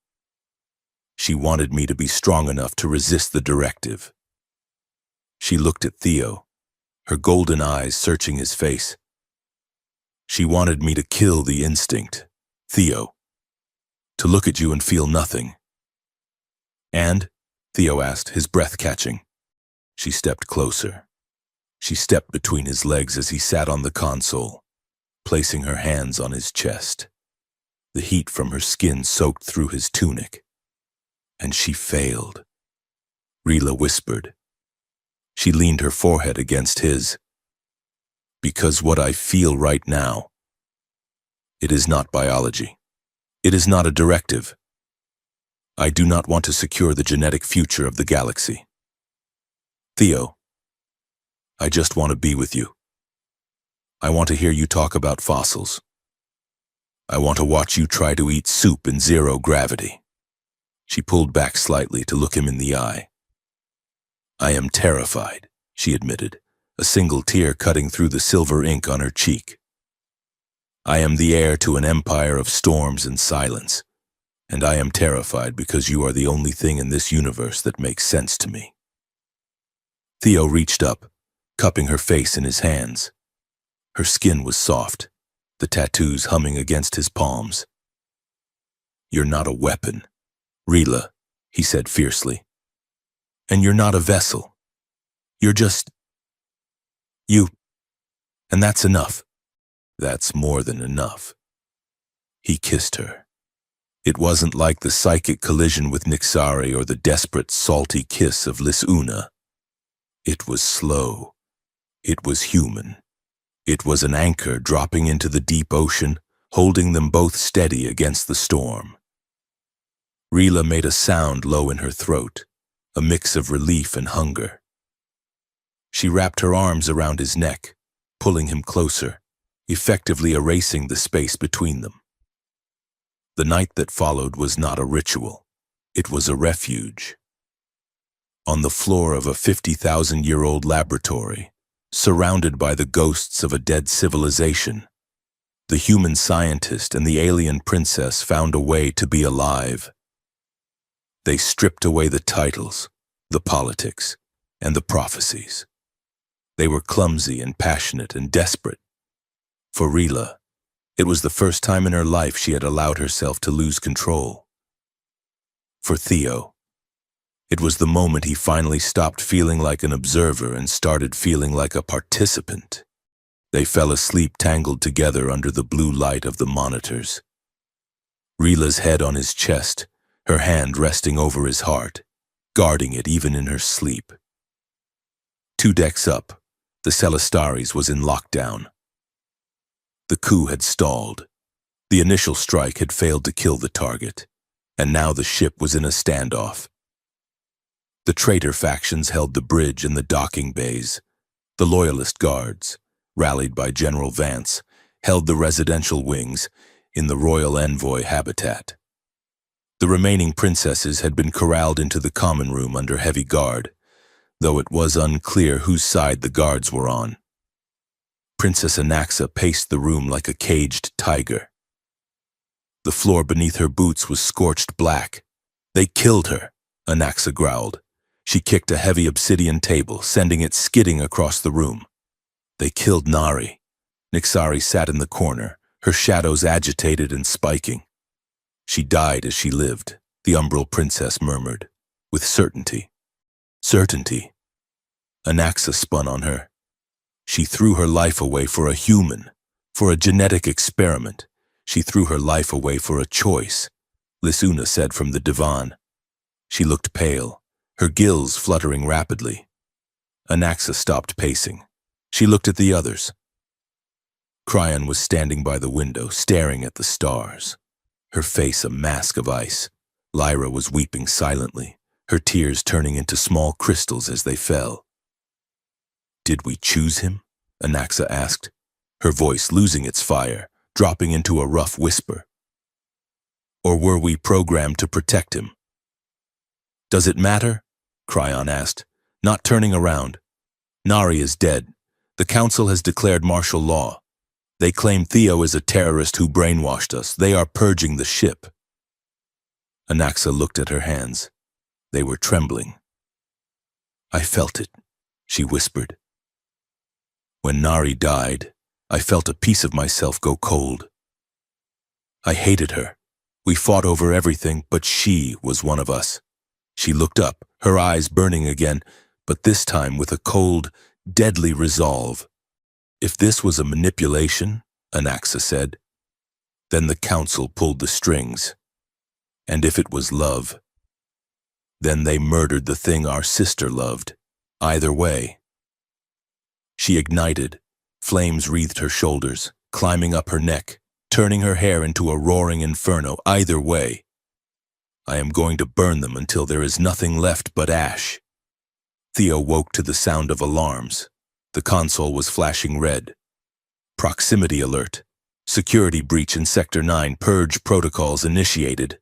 She wanted me to be strong enough to resist the directive. She looked at Theo, her golden eyes searching his face. She wanted me to kill the instinct, Theo, to look at you and feel nothing. And? Theo asked, his breath catching. She stepped closer. She stepped between his legs as he sat on the console, placing her hands on his chest. The heat from her skin soaked through his tunic. And she failed. Rila whispered. She leaned her forehead against his. Because what I feel right now, it is not biology. It is not a directive. I do not want to secure the genetic future of the galaxy. Theo, I just want to be with you. I want to hear you talk about fossils. I want to watch you try to eat soup in zero gravity. She pulled back slightly to look him in the eye. I am terrified, she admitted, a single tear cutting through the silver ink on her cheek. I am the heir to an empire of storms and silence, and I am terrified because you are the only thing in this universe that makes sense to me. Theo reached up, cupping her face in his hands. Her skin was soft, the tattoos humming against his palms. You're not a weapon, Rila, he said fiercely. And you're not a vessel. You're just you. And that's enough. That's more than enough. He kissed her. It wasn't like the psychic collision with Nixari or the desperate, salty kiss of Lisuna. It was slow. It was human. It was an anchor dropping into the deep ocean, holding them both steady against the storm. Rila made a sound low in her throat, a mix of relief and hunger. She wrapped her arms around his neck, pulling him closer, effectively erasing the space between them. The night that followed was not a ritual. It was a refuge. On the floor of a 50,000-year-old laboratory, surrounded by the ghosts of a dead civilization, the human scientist and the alien princess found a way to be alive. They stripped away the titles, the politics, and the prophecies. They were clumsy and passionate and desperate. For Rila, it was the first time in her life she had allowed herself to lose control. For Theo, it was the moment he finally stopped feeling like an observer and started feeling like a participant. They fell asleep tangled together under the blue light of the monitors. Rila's head on his chest, her hand resting over his heart, guarding it even in her sleep. 2 decks up, the Celastaris was in lockdown. The coup had stalled. The initial strike had failed to kill the target, and now the ship was in a standoff. The traitor factions held the bridge and the docking bays. The loyalist guards, rallied by General Vance, held the residential wings in the royal envoy habitat. The remaining princesses had been corralled into the common room under heavy guard, though it was unclear whose side the guards were on. Princess Anaxa paced the room like a caged tiger. The floor beneath her boots was scorched black. "They killed her," Anaxa growled. She kicked a heavy obsidian table, sending it skidding across the room. "They killed Nari." Nixari sat in the corner, her shadows agitated and spiking. "She died as she lived," the Umbral princess murmured, with certainty. "Certainty." Anaxa spun on her. "She threw her life away for a human, for a genetic experiment. She threw her life away for a choice," Lisuna said from the divan. She looked pale, her gills fluttering rapidly. Anaxa stopped pacing. She looked at the others. Cryon was standing by the window, staring at the stars, her face a mask of ice. Lyra was weeping silently, her tears turning into small crystals as they fell. "Did we choose him?" Anaxa asked, her voice losing its fire, dropping into a rough whisper. "Or were we programmed to protect him?" "Does it matter?" Cryon asked, not turning around. "Nari is dead. The council has declared martial law. They claim Theo is a terrorist who brainwashed us. They are purging the ship." Anaxa looked at her hands. They were trembling. "I felt it," she whispered. "When Nari died, I felt a piece of myself go cold. I hated her. We fought over everything, but she was one of us." She looked up, her eyes burning again, but this time with a cold, deadly resolve. "If this was a manipulation," Anaxa said, "then the council pulled the strings. And if it was love, then they murdered the thing our sister loved. Either way." She ignited. Flames wreathed her shoulders, climbing up her neck, turning her hair into a roaring inferno. "Either way, I am going to burn them until there is nothing left but ash." Theo woke to the sound of alarms. The console was flashing red. "Proximity alert. Security breach in Sector 9. Purge protocols initiated."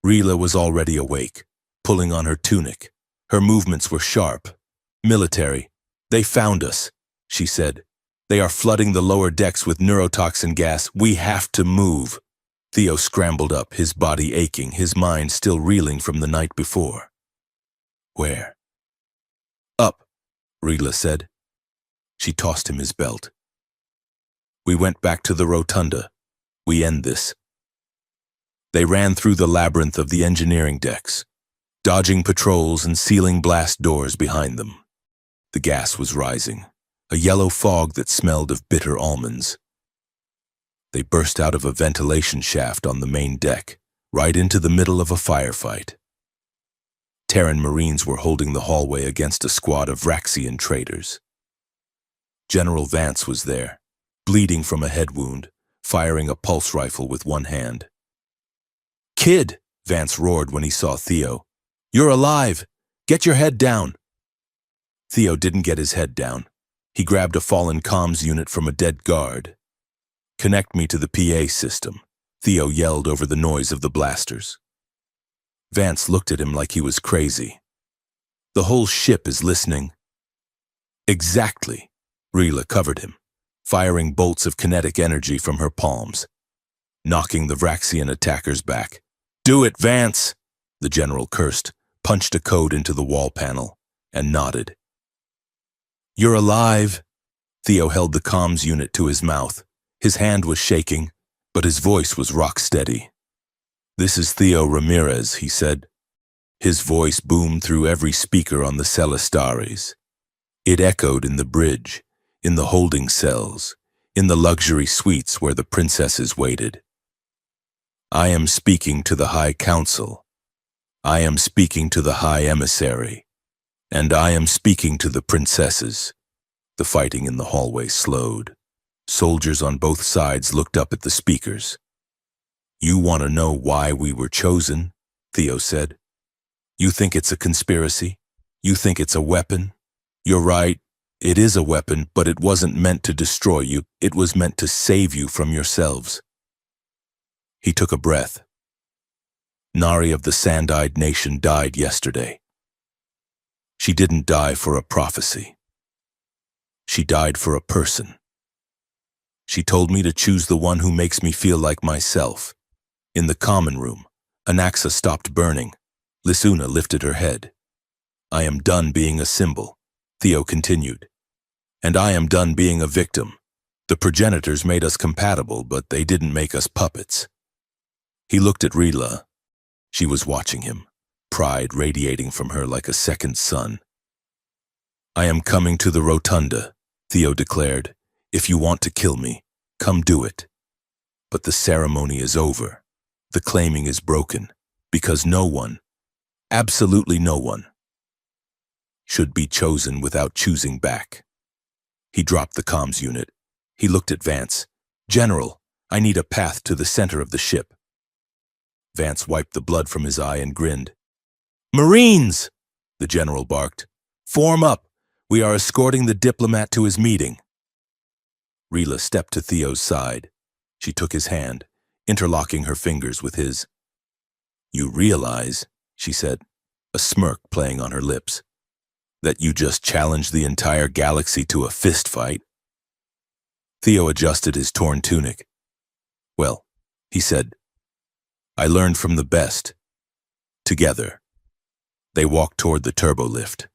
Rila was already awake, pulling on her tunic. Her movements were sharp. "Military. They found us," she said. "They are flooding the lower decks with neurotoxin gas. We have to move." Theo scrambled up, his body aching, his mind still reeling from the night before. "Where?" "Up," Rila said. She tossed him his belt. "We went back to the rotunda. We end this." They ran through the labyrinth of the engineering decks, dodging patrols and sealing blast doors behind them. The gas was rising, a yellow fog that smelled of bitter almonds. They burst out of a ventilation shaft on the main deck, right into the middle of a firefight. Terran Marines were holding the hallway against a squad of Vraxian traders. General Vance was there, bleeding from a head wound, firing a pulse rifle with one hand. "Kid!" Vance roared when he saw Theo. "You're alive! Get your head down!" Theo didn't get his head down. He grabbed a fallen comms unit from a dead guard. "Connect me to the PA system," Theo yelled over the noise of the blasters. Vance looked at him like he was crazy. "The whole ship is listening." "Exactly." Rila covered him, firing bolts of kinetic energy from her palms, knocking the Vraxian attackers back. "Do it, Vance!" The general cursed, punched a code into the wall panel, and nodded. "You're alive!" Theo held the comms unit to his mouth. His hand was shaking, but his voice was rock steady. "This is Theo Ramirez," he said. His voice boomed through every speaker on the Celastares. It echoed in the bridge, in the holding cells, in the luxury suites where the princesses waited. "I am speaking to the High Council. I am speaking to the High Emissary. And I am speaking to the princesses." The fighting in the hallway slowed. Soldiers on both sides looked up at the speakers. "You want to know why we were chosen?" Theo said. "You think it's a conspiracy? You think it's a weapon? You're right, it is a weapon, but it wasn't meant to destroy you. It was meant to save you from yourselves." He took a breath. "Nari of the Sand-Eyed Nation died yesterday. She didn't die for a prophecy. She died for a person. She told me to choose the one who makes me feel like myself. In the common room, Anaxa stopped burning. Lisuna lifted her head. I am done being a symbol, Theo continued. And I am done being a victim. The progenitors made us compatible, but they didn't make us puppets. He looked at Rila. She was watching him, pride radiating from her like a second sun. I am coming to the rotunda, Theo declared. If you want to kill me, come do it. But the ceremony is over. The claiming is broken, because no one, absolutely no one, should be chosen without choosing back. He dropped the comms unit. He looked at Vance. General, I need a path to the center of the ship. Vance wiped the blood from his eye and grinned. Marines! The general barked. Form up. We are escorting the diplomat to his meeting. Rila stepped to Theo's side. She took his hand, interlocking her fingers with his. You realize, she said, a smirk playing on her lips, that you just challenged the entire galaxy to a fist fight? Theo adjusted his torn tunic. Well, he said, I learned from the best. Together. They walked toward the turbolift,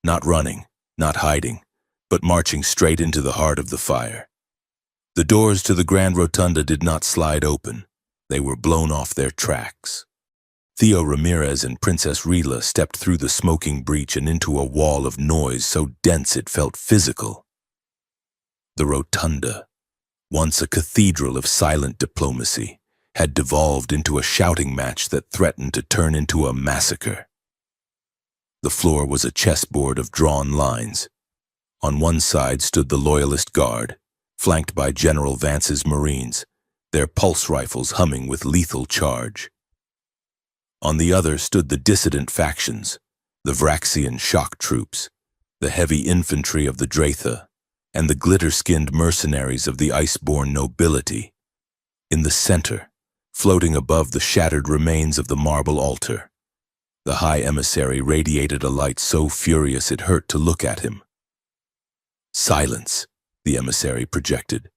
not running, not hiding, but marching straight into the heart of the fire. The doors to the Grand Rotunda did not slide open. They were blown off their tracks. Theo Ramirez and Princess Rila stepped through the smoking breach and into a wall of noise so dense it felt physical. The Rotunda, once a cathedral of silent diplomacy, had devolved into a shouting match that threatened to turn into a massacre. The floor was a chessboard of drawn lines. On one side stood the Loyalist Guard, flanked by General Vance's Marines, their pulse rifles humming with lethal charge. On the other stood the dissident factions, the Vraxian shock troops, the heavy infantry of the Dratha, and the glitter-skinned mercenaries of the iceborne nobility. In the center, floating above the shattered remains of the marble altar, the High Emissary radiated a light so furious it hurt to look at him. Silence, the emissary projected.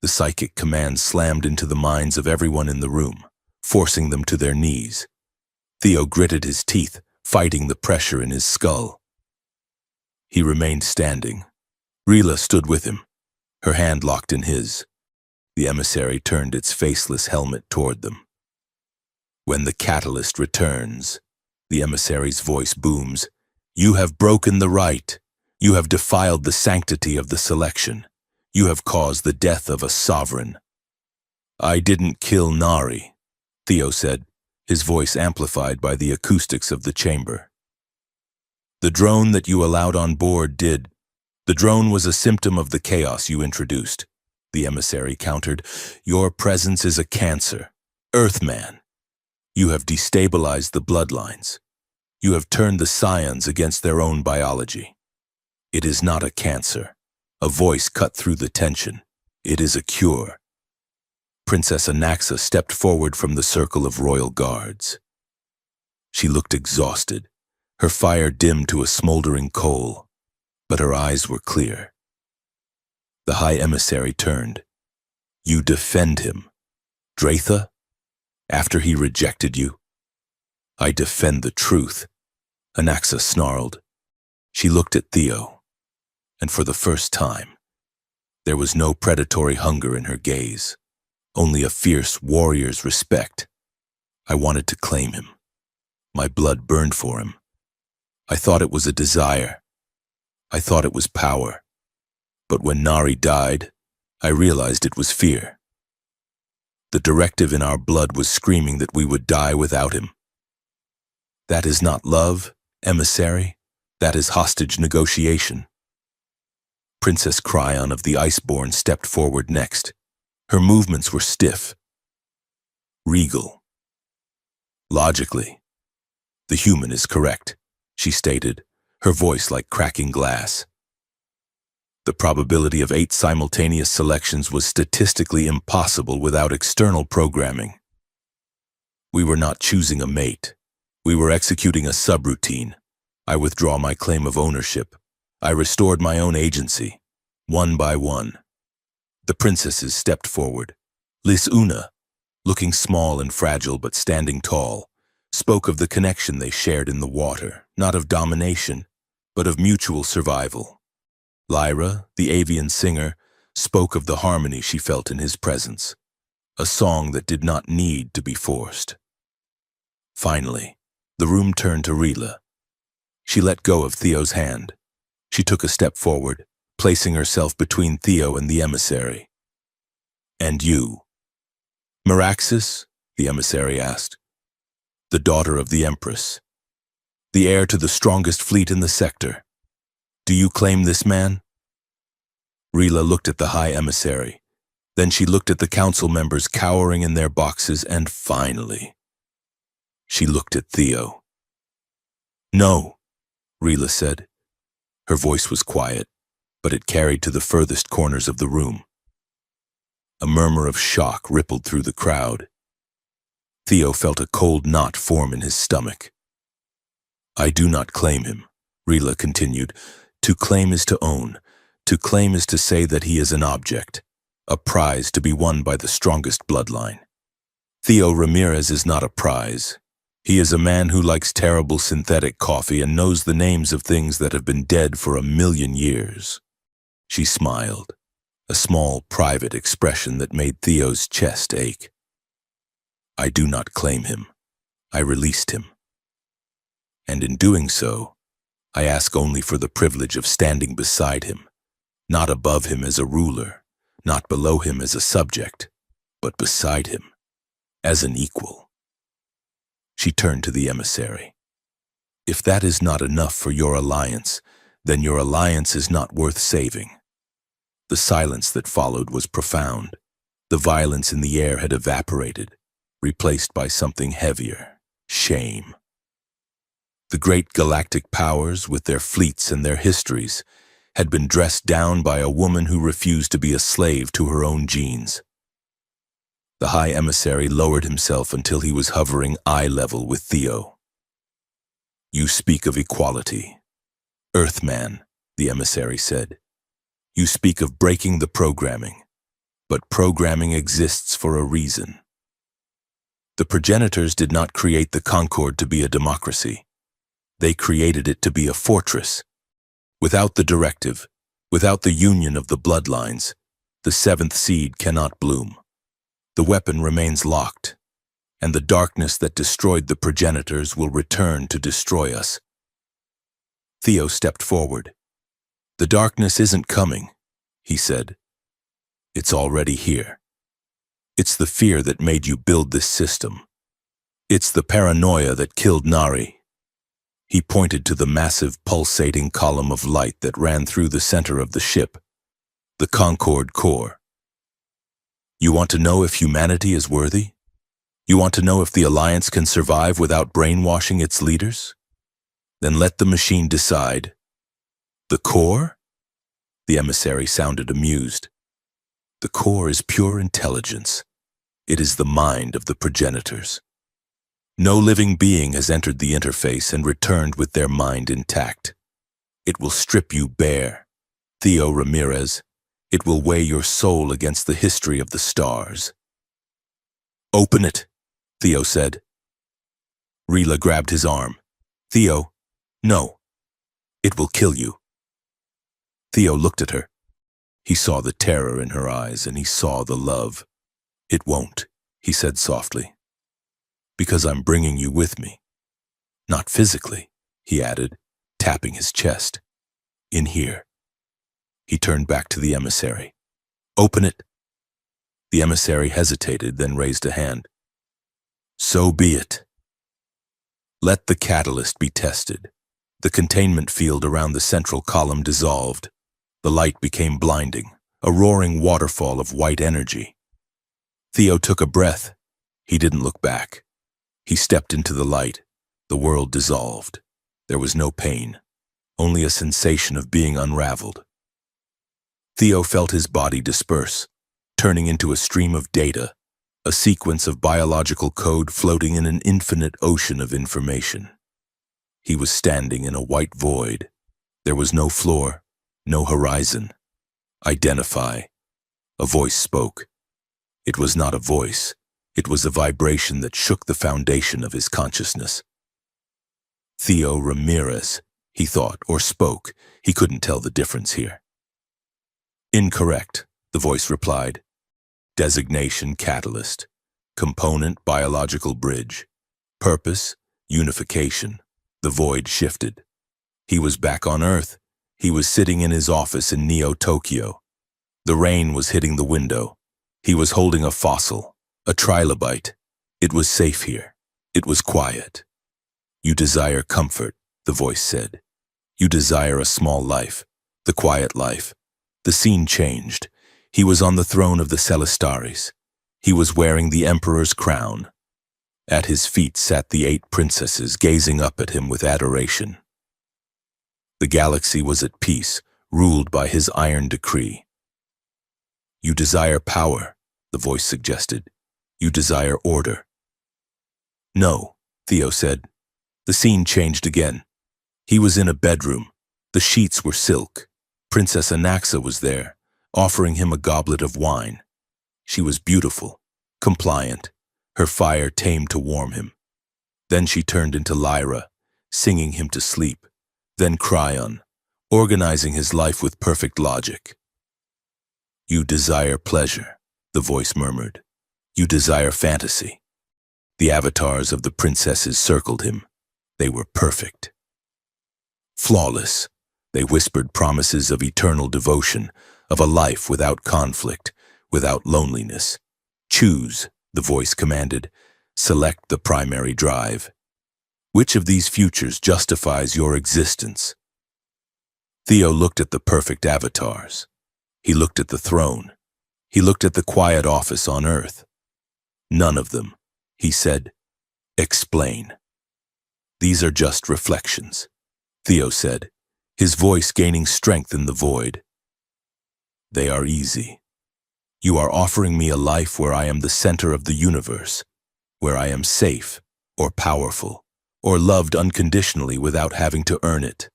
The psychic command slammed into the minds of everyone in the room, forcing them to their knees. Theo gritted his teeth, fighting the pressure in his skull. He remained standing. Rila stood with him, her hand locked in his. The emissary turned its faceless helmet toward them. When the catalyst returns, the emissary's voice booms, you have broken the rite. You have defiled the sanctity of the selection. You have caused the death of a sovereign. I didn't kill Nari, Theo said, his voice amplified by the acoustics of the chamber. The drone that you allowed on board did. The drone was a symptom of the chaos you introduced, the emissary countered. Your presence is a cancer. Earthman. You have destabilized the bloodlines. You have turned the scions against their own biology. It is not a cancer. A voice cut through the tension. It is a cure. Princess Anaxa stepped forward from the circle of royal guards. She looked exhausted, her fire dimmed to a smoldering coal, but her eyes were clear. The High Emissary turned. You defend him, Dratha, after he rejected you? I defend the truth, Anaxa snarled. She looked at Theo, and for the first time, there was no predatory hunger in her gaze, only a fierce warrior's respect. I wanted to claim him. My blood burned for him. I thought it was a desire. I thought it was power. But when Nari died, I realized it was fear. The directive in our blood was screaming that we would die without him. That is not love, emissary. That is hostage negotiation. Princess Cryon of the Iceborne stepped forward next. Her movements were stiff, regal. Logically, the human is correct, she stated, her voice like cracking glass. The probability of 8 simultaneous selections was statistically impossible without external programming. We were not choosing a mate. We were executing a subroutine, I withdraw my claim of ownership. I restored my own agency, one by one. The princesses stepped forward. Lis Una, looking small and fragile but standing tall, spoke of the connection they shared in the water, not of domination, but of mutual survival. Lyra, the avian singer, spoke of the harmony she felt in his presence, a song that did not need to be forced. Finally, the room turned to Rila. She let go of Theo's hand. She took a step forward, placing herself between Theo and the emissary. "And you?" "Meraxis?" the emissary asked. "The daughter of the Empress. The heir to the strongest fleet in the sector. Do you claim this man?" Rila looked at the high emissary. Then she looked at the council members cowering in their boxes, and finally, she looked at Theo. "No," Rila said. Her voice was quiet, but it carried to the furthest corners of the room. A murmur of shock rippled through the crowd. Theo felt a cold knot form in his stomach. "I do not claim him," Rila continued. "To claim is to own. To claim is to say that he is an object, a prize to be won by the strongest bloodline. Theo Ramirez is not a prize. He is a man who likes terrible synthetic coffee and knows the names of things that have been dead for 1,000,000 years. She smiled, a small, private expression that made Theo's chest ache. "I do not claim him. I released him. And in doing so, I ask only for the privilege of standing beside him, not above him as a ruler, not below him as a subject, but beside him, as an equal." She turned to the emissary. "If that is not enough for your alliance, then your alliance is not worth saving." The silence that followed was profound. The violence in the air had evaporated, replaced by something heavier: shame. The great galactic powers, with their fleets and their histories, had been dressed down by a woman who refused to be a slave to her own genes. The high emissary lowered himself until he was hovering eye level with Theo. "You speak of equality. Earthman," the emissary said. "You speak of breaking the programming, but programming exists for a reason. The progenitors did not create the Concord to be a democracy. They created it to be a fortress. Without the directive, without the union of the bloodlines, the seventh seed cannot bloom. The weapon remains locked, and the darkness that destroyed the progenitors will return to destroy us." Theo stepped forward. "The darkness isn't coming," he said. "It's already here. It's the fear that made you build this system. It's the paranoia that killed Nari." He pointed to the massive, pulsating column of light that ran through the center of the ship, the Concord core. "You want to know if humanity is worthy? You want to know if the Alliance can survive without brainwashing its leaders? Then let the machine decide." "The core?" The emissary sounded amused. "The core is pure intelligence. It is the mind of the progenitors. No living being has entered the interface and returned with their mind intact. It will strip you bare. Theo Ramirez, it will weigh your soul against the history of the stars." "Open it," Theo said. Rila grabbed his arm. "Theo, no. It will kill you." Theo looked at her. He saw the terror in her eyes, and he saw the love. "It won't," he said softly. "Because I'm bringing you with me. Not physically," he added, tapping his chest. "In here." He turned back to the emissary. "Open it." The emissary hesitated, then raised a hand. "So be it." Let the catalyst be tested. The containment field around the central column dissolved. The light became blinding, a roaring waterfall of white energy. Theo took a breath. He didn't look back. He stepped into the light. The world dissolved. There was no pain, only a sensation of being unraveled. Theo felt his body disperse, turning into a stream of data, a sequence of biological code floating in an infinite ocean of information. He was standing in a white void. There was no floor, no horizon. Identify. A voice spoke. It was not a voice. It was a vibration that shook the foundation of his consciousness. Theo Ramirez, he thought, or spoke. He couldn't tell the difference here. Incorrect, the voice replied. Designation catalyst. Component biological bridge. Purpose unification. The void shifted. He was back on Earth. He was sitting in his office in Neo-Tokyo. The rain was hitting the window. He was holding a fossil, a trilobite. It was safe here. It was quiet. You desire comfort, the voice said. You desire a small life, the quiet life. The scene changed. He was on the throne of the Celastaris. He was wearing the emperor's crown. At his feet sat the 8 princesses, gazing up at him with adoration. The galaxy was at peace, ruled by his iron decree. You desire power, the voice suggested. You desire order. No, Theo said. The scene changed again. He was in a bedroom. The sheets were silk. Princess Anaxa was there, offering him a goblet of wine. She was beautiful, compliant, her fire tamed to warm him. Then she turned into Lyra, singing him to sleep. Then Cryon, organizing his life with perfect logic. You desire pleasure, the voice murmured. You desire fantasy. The avatars of the princesses circled him. They were perfect. Flawless, they whispered promises of eternal devotion, of a life without conflict, without loneliness. Choose, the voice commanded. Select the primary drive. Which of these futures justifies your existence? Theo looked at the perfect avatars. He looked at the throne. He looked at the quiet office on Earth. None of them, he said. Explain. These are just reflections, Theo said, his voice gaining strength in the void. They are easy. You are offering me a life where I am the center of the universe, where I am safe, or powerful, or loved unconditionally without having to earn it.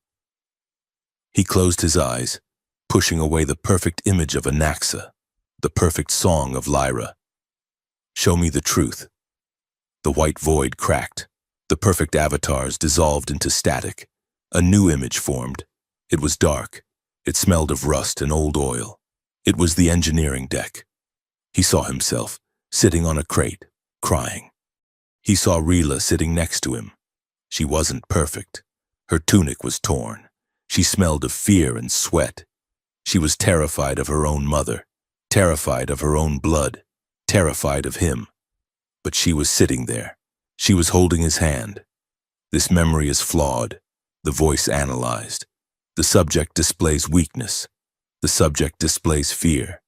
He closed his eyes, pushing away the perfect image of Anaxa, the perfect song of Lyra. Show me the truth. The white void cracked. The perfect avatars dissolved into static. A new image formed. It was dark. It smelled of rust and old oil. It was the engineering deck. He saw himself, sitting on a crate, crying. He saw Rila sitting next to him. She wasn't perfect. Her tunic was torn. She smelled of fear and sweat. She was terrified of her own mother, terrified of her own blood, terrified of him. But she was sitting there. She was holding his hand. This memory is flawed, the voice analyzed. The subject displays weakness. The subject displays fear.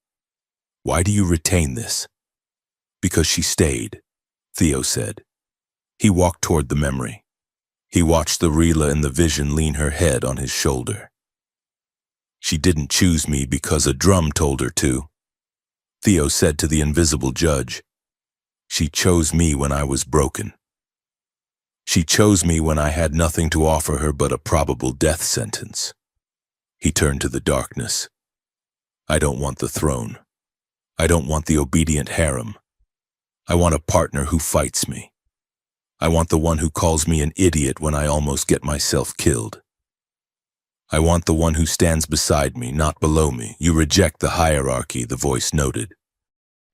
Why do you retain this? Because she stayed, Theo said. He walked toward the memory. He watched the Rila in the vision lean her head on his shoulder. She didn't choose me because a drum told her to, Theo said to the invisible judge. She chose me when I was broken. She chose me when I had nothing to offer her but a probable death sentence. He turned to the darkness. I don't want the throne. I don't want the obedient harem. I want a partner who fights me. I want the one who calls me an idiot when I almost get myself killed. I want the one who stands beside me, not below me. You reject the hierarchy, the voice noted.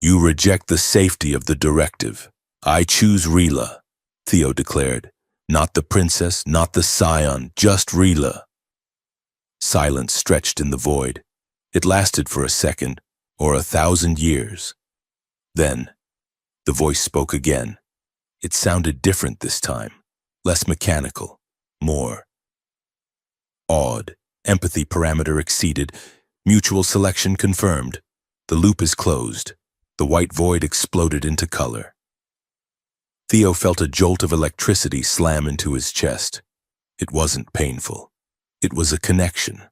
You reject the safety of the directive. I choose Rila, Theo declared. Not the princess, not the scion, just Rila. Silence stretched in the void. It lasted for a second, or 1,000 years. Then, the voice spoke again. It sounded different this time, less mechanical, more awed. Empathy parameter exceeded. Mutual selection confirmed. The loop is closed. The white void exploded into color. Theo felt a jolt of electricity slam into his chest. It wasn't painful. It was a connection.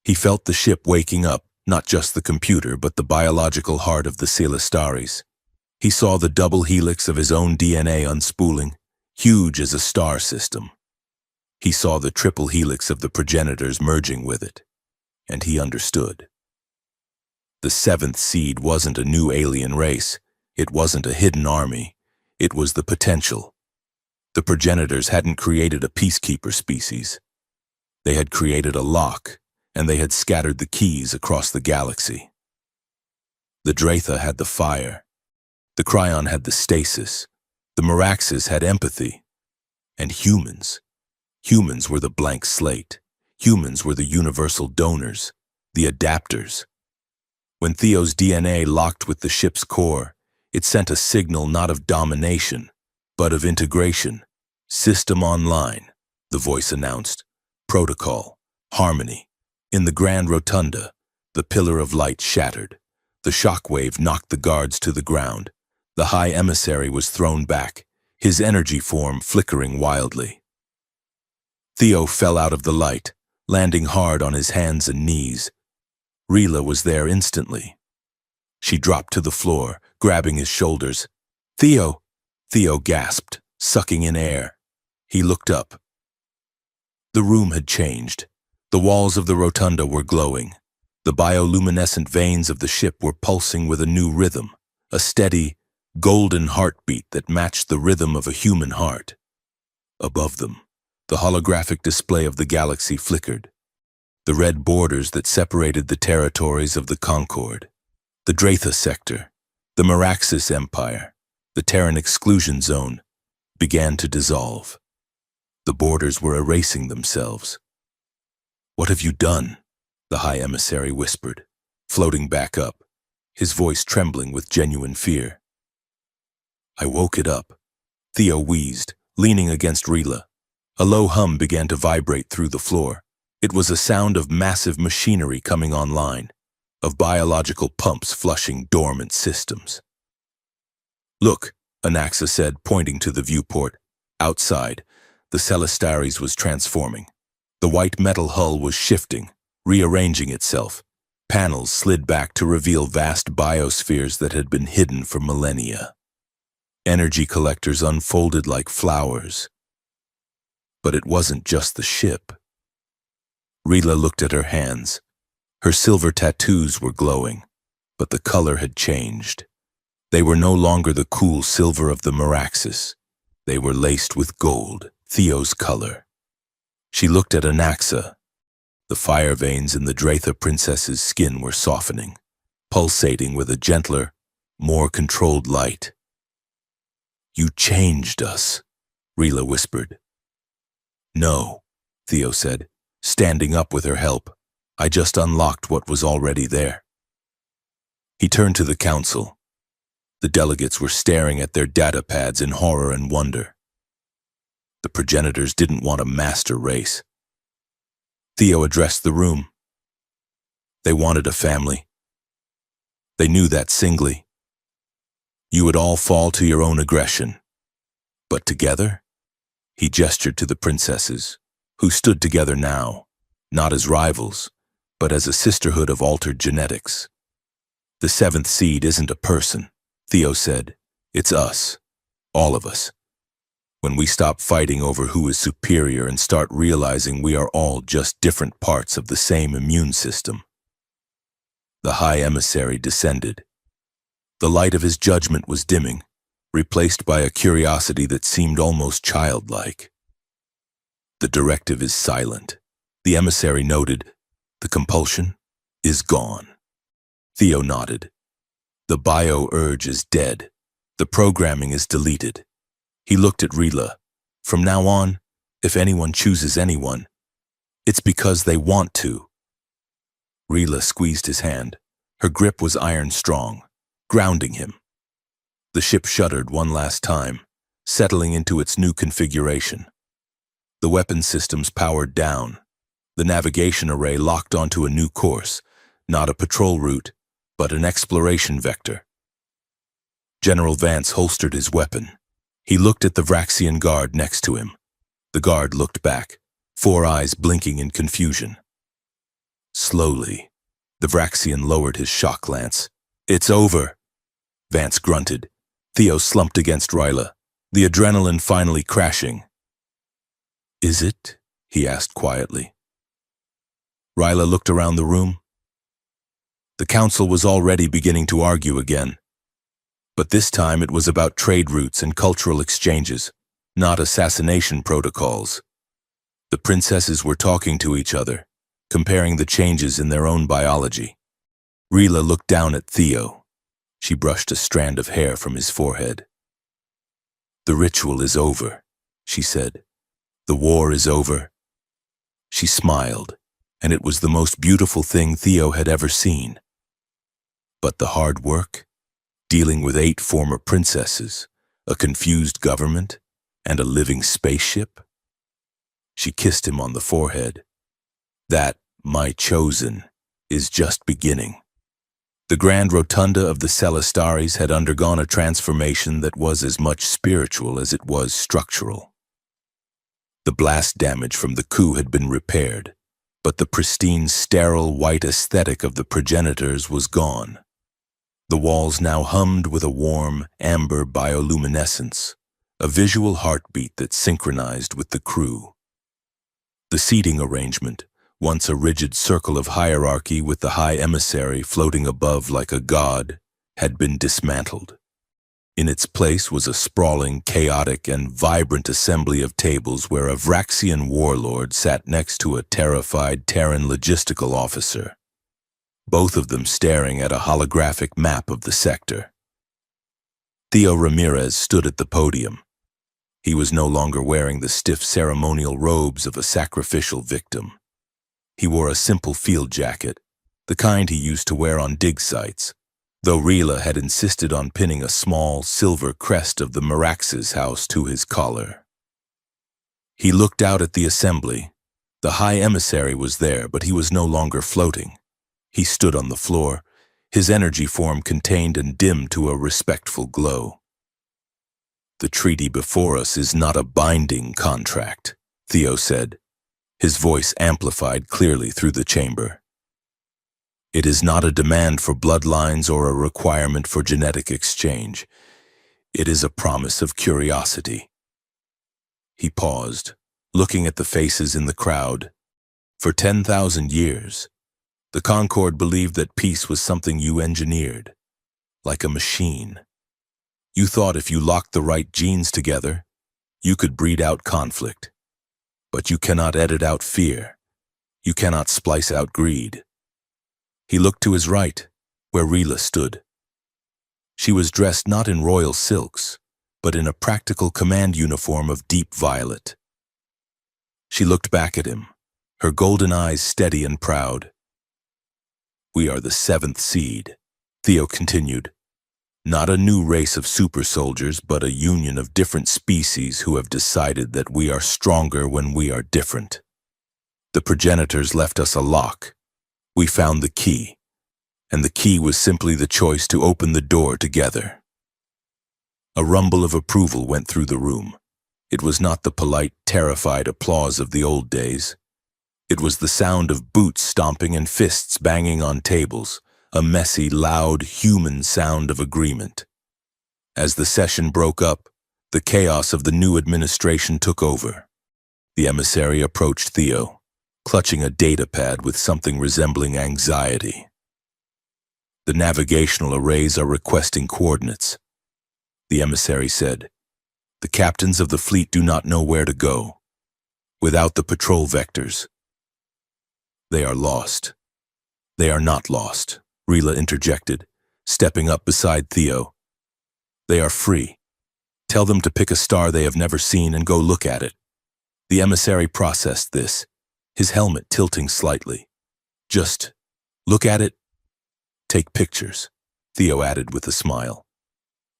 He felt the ship waking up, not just the computer, but the biological heart of the Celastaris. He saw the double helix of his own DNA unspooling, huge as a star system. He saw the triple helix of the progenitors merging with it, and he understood. The seventh seed wasn't a new alien race. It wasn't a hidden army. It was the potential. The progenitors hadn't created a peacekeeper species. They had created a lock, and they had scattered the keys across the galaxy. The Dratha had the fire. The Cryon had the stasis. The Meraxes had empathy. And humans. Humans were the blank slate. Humans were the universal donors, the adapters. When Theo's DNA locked with the ship's core, it sent a signal not of domination, but of integration. System online, the voice announced. Protocol, harmony. In the Grand Rotunda, the pillar of light shattered. The shockwave knocked the guards to the ground. The High Emissary was thrown back, his energy form flickering wildly. Theo fell out of the light, landing hard on his hands and knees. Rila was there instantly. She dropped to the floor, grabbing his shoulders. "Theo!" Theo gasped, sucking in air. He looked up. The room had changed. The walls of the rotunda were glowing. The bioluminescent veins of the ship were pulsing with a new rhythm, a steady, golden heartbeat that matched the rhythm of a human heart. Above them, the holographic display of the galaxy flickered. The red borders that separated the territories of the Concord, the Dratha sector, the Meraxis Empire, the Terran exclusion zone, began to dissolve. The borders were erasing themselves. "What have you done?" the High Emissary whispered, floating back up, his voice trembling with genuine fear. "I woke it up," Theo wheezed, leaning against Rila. A low hum began to vibrate through the floor. It was a sound of massive machinery coming online, of biological pumps flushing dormant systems. "Look," Anaxa said, pointing to the viewport. Outside, the Celastaris was transforming. The white metal hull was shifting, rearranging itself. Panels slid back to reveal vast biospheres that had been hidden for millennia. Energy collectors unfolded like flowers. But it wasn't just the ship. Rila looked at her hands. Her silver tattoos were glowing, but the color had changed. They were no longer the cool silver of the Meraxis. They were laced with gold, Theo's color. She looked at Anaxa. The fire veins in the Dratha princess's skin were softening, pulsating with a gentler, more controlled light. "You changed us," Rila whispered. "No," Theo said, standing up with her help. "I just unlocked what was already there." He turned to the council. The delegates were staring at their data pads in horror and wonder. The progenitors didn't want a master race. Theo addressed the room. They wanted a family. They knew that singly. You would all fall to your own aggression. But together? He gestured to the princesses, who stood together now, not as rivals, but as a sisterhood of altered genetics. "The seventh seed isn't a person," Theo said. "It's us, all of us. When we stop fighting over who is superior and start realizing we are all just different parts of the same immune system." The High Emissary descended. The light of his judgment was dimming, replaced by a curiosity that seemed almost childlike. "The directive is silent," the emissary noted. "The compulsion is gone." Theo nodded. "The bio-urge is dead. The programming is deleted." He looked at Rila. "From now on, if anyone chooses anyone, it's because they want to." Rila squeezed his hand. Her grip was iron strong, grounding him. The ship shuddered one last time, settling into its new configuration. The weapon systems powered down. The navigation array locked onto a new course, not a patrol route, but an exploration vector. General Vance holstered his weapon. He looked at the Vraxian guard next to him. The guard looked back, 4 eyes blinking in confusion. Slowly, the Vraxian lowered his shock lance. "It's over," Vance grunted. Theo slumped against Rila, the adrenaline finally crashing. "Is it?" he asked quietly. Ryla looked around the room. The council was already beginning to argue again, but this time it was about trade routes and cultural exchanges, not assassination protocols. The princesses were talking to each other, comparing the changes in their own biology. Ryla looked down at Theo. She brushed a strand of hair from his forehead. "The ritual is over," she said. "The war is over." She smiled, and it was the most beautiful thing Theo had ever seen. But the hard work, dealing with 8 former princesses, a confused government, and a living spaceship? She kissed him on the forehead. "That, my chosen, is just beginning." The grand rotunda of the Celastaris had undergone a transformation that was as much spiritual as it was structural. The blast damage from the coup had been repaired, but the pristine, sterile, white aesthetic of the progenitors was gone. The walls now hummed with a warm, amber bioluminescence, a visual heartbeat that synchronized with the crew. The seating arrangement, once a rigid circle of hierarchy with the high emissary floating above like a god, had been dismantled. In its place was a sprawling, chaotic, and vibrant assembly of tables where a Vraxian warlord sat next to a terrified Terran logistical officer, both of them staring at a holographic map of the sector. Theo Ramirez stood at the podium. He was no longer wearing the stiff ceremonial robes of a sacrificial victim. He wore a simple field jacket, the kind he used to wear on dig sites, though Ryla had insisted on pinning a small, silver crest of the Merax's house to his collar. He looked out at the assembly. The high emissary was there, but he was no longer floating. He stood on the floor, his energy form contained and dimmed to a respectful glow. "The treaty before us is not a binding contract," Theo said, his voice amplified clearly through the chamber. "It is not a demand for bloodlines or a requirement for genetic exchange. It is a promise of curiosity." He paused, looking at the faces in the crowd. For 10,000 years, the Concord believed that peace was something you engineered, like a machine. You thought if you locked the right genes together, you could breed out conflict. But you cannot edit out fear. You cannot splice out greed. He looked to his right, where Ryla stood. She was dressed not in royal silks, but in a practical command uniform of deep violet. She looked back at him, her golden eyes steady and proud. "We are the 7th seed," Theo continued. "Not a new race of super soldiers, but a union of different species who have decided that we are stronger when we are different. The progenitors left us a lock. We found the key, and the key was simply the choice to open the door together." A rumble of approval went through the room. It was not the polite, terrified applause of the old days. It was the sound of boots stomping and fists banging on tables, a messy, loud, human sound of agreement. As the session broke up, the chaos of the new administration took over. The emissary approached Theo, clutching a data pad with something resembling anxiety. "The navigational arrays are requesting coordinates," the emissary said. "The captains of the fleet do not know where to go. Without the patrol vectors, they are lost." "They are not lost," Ryla interjected, stepping up beside Theo. "They are free. Tell them to pick a star they have never seen and go look at it." The emissary processed this, his helmet tilting slightly. "Just look at it. Take pictures," Theo added with a smile.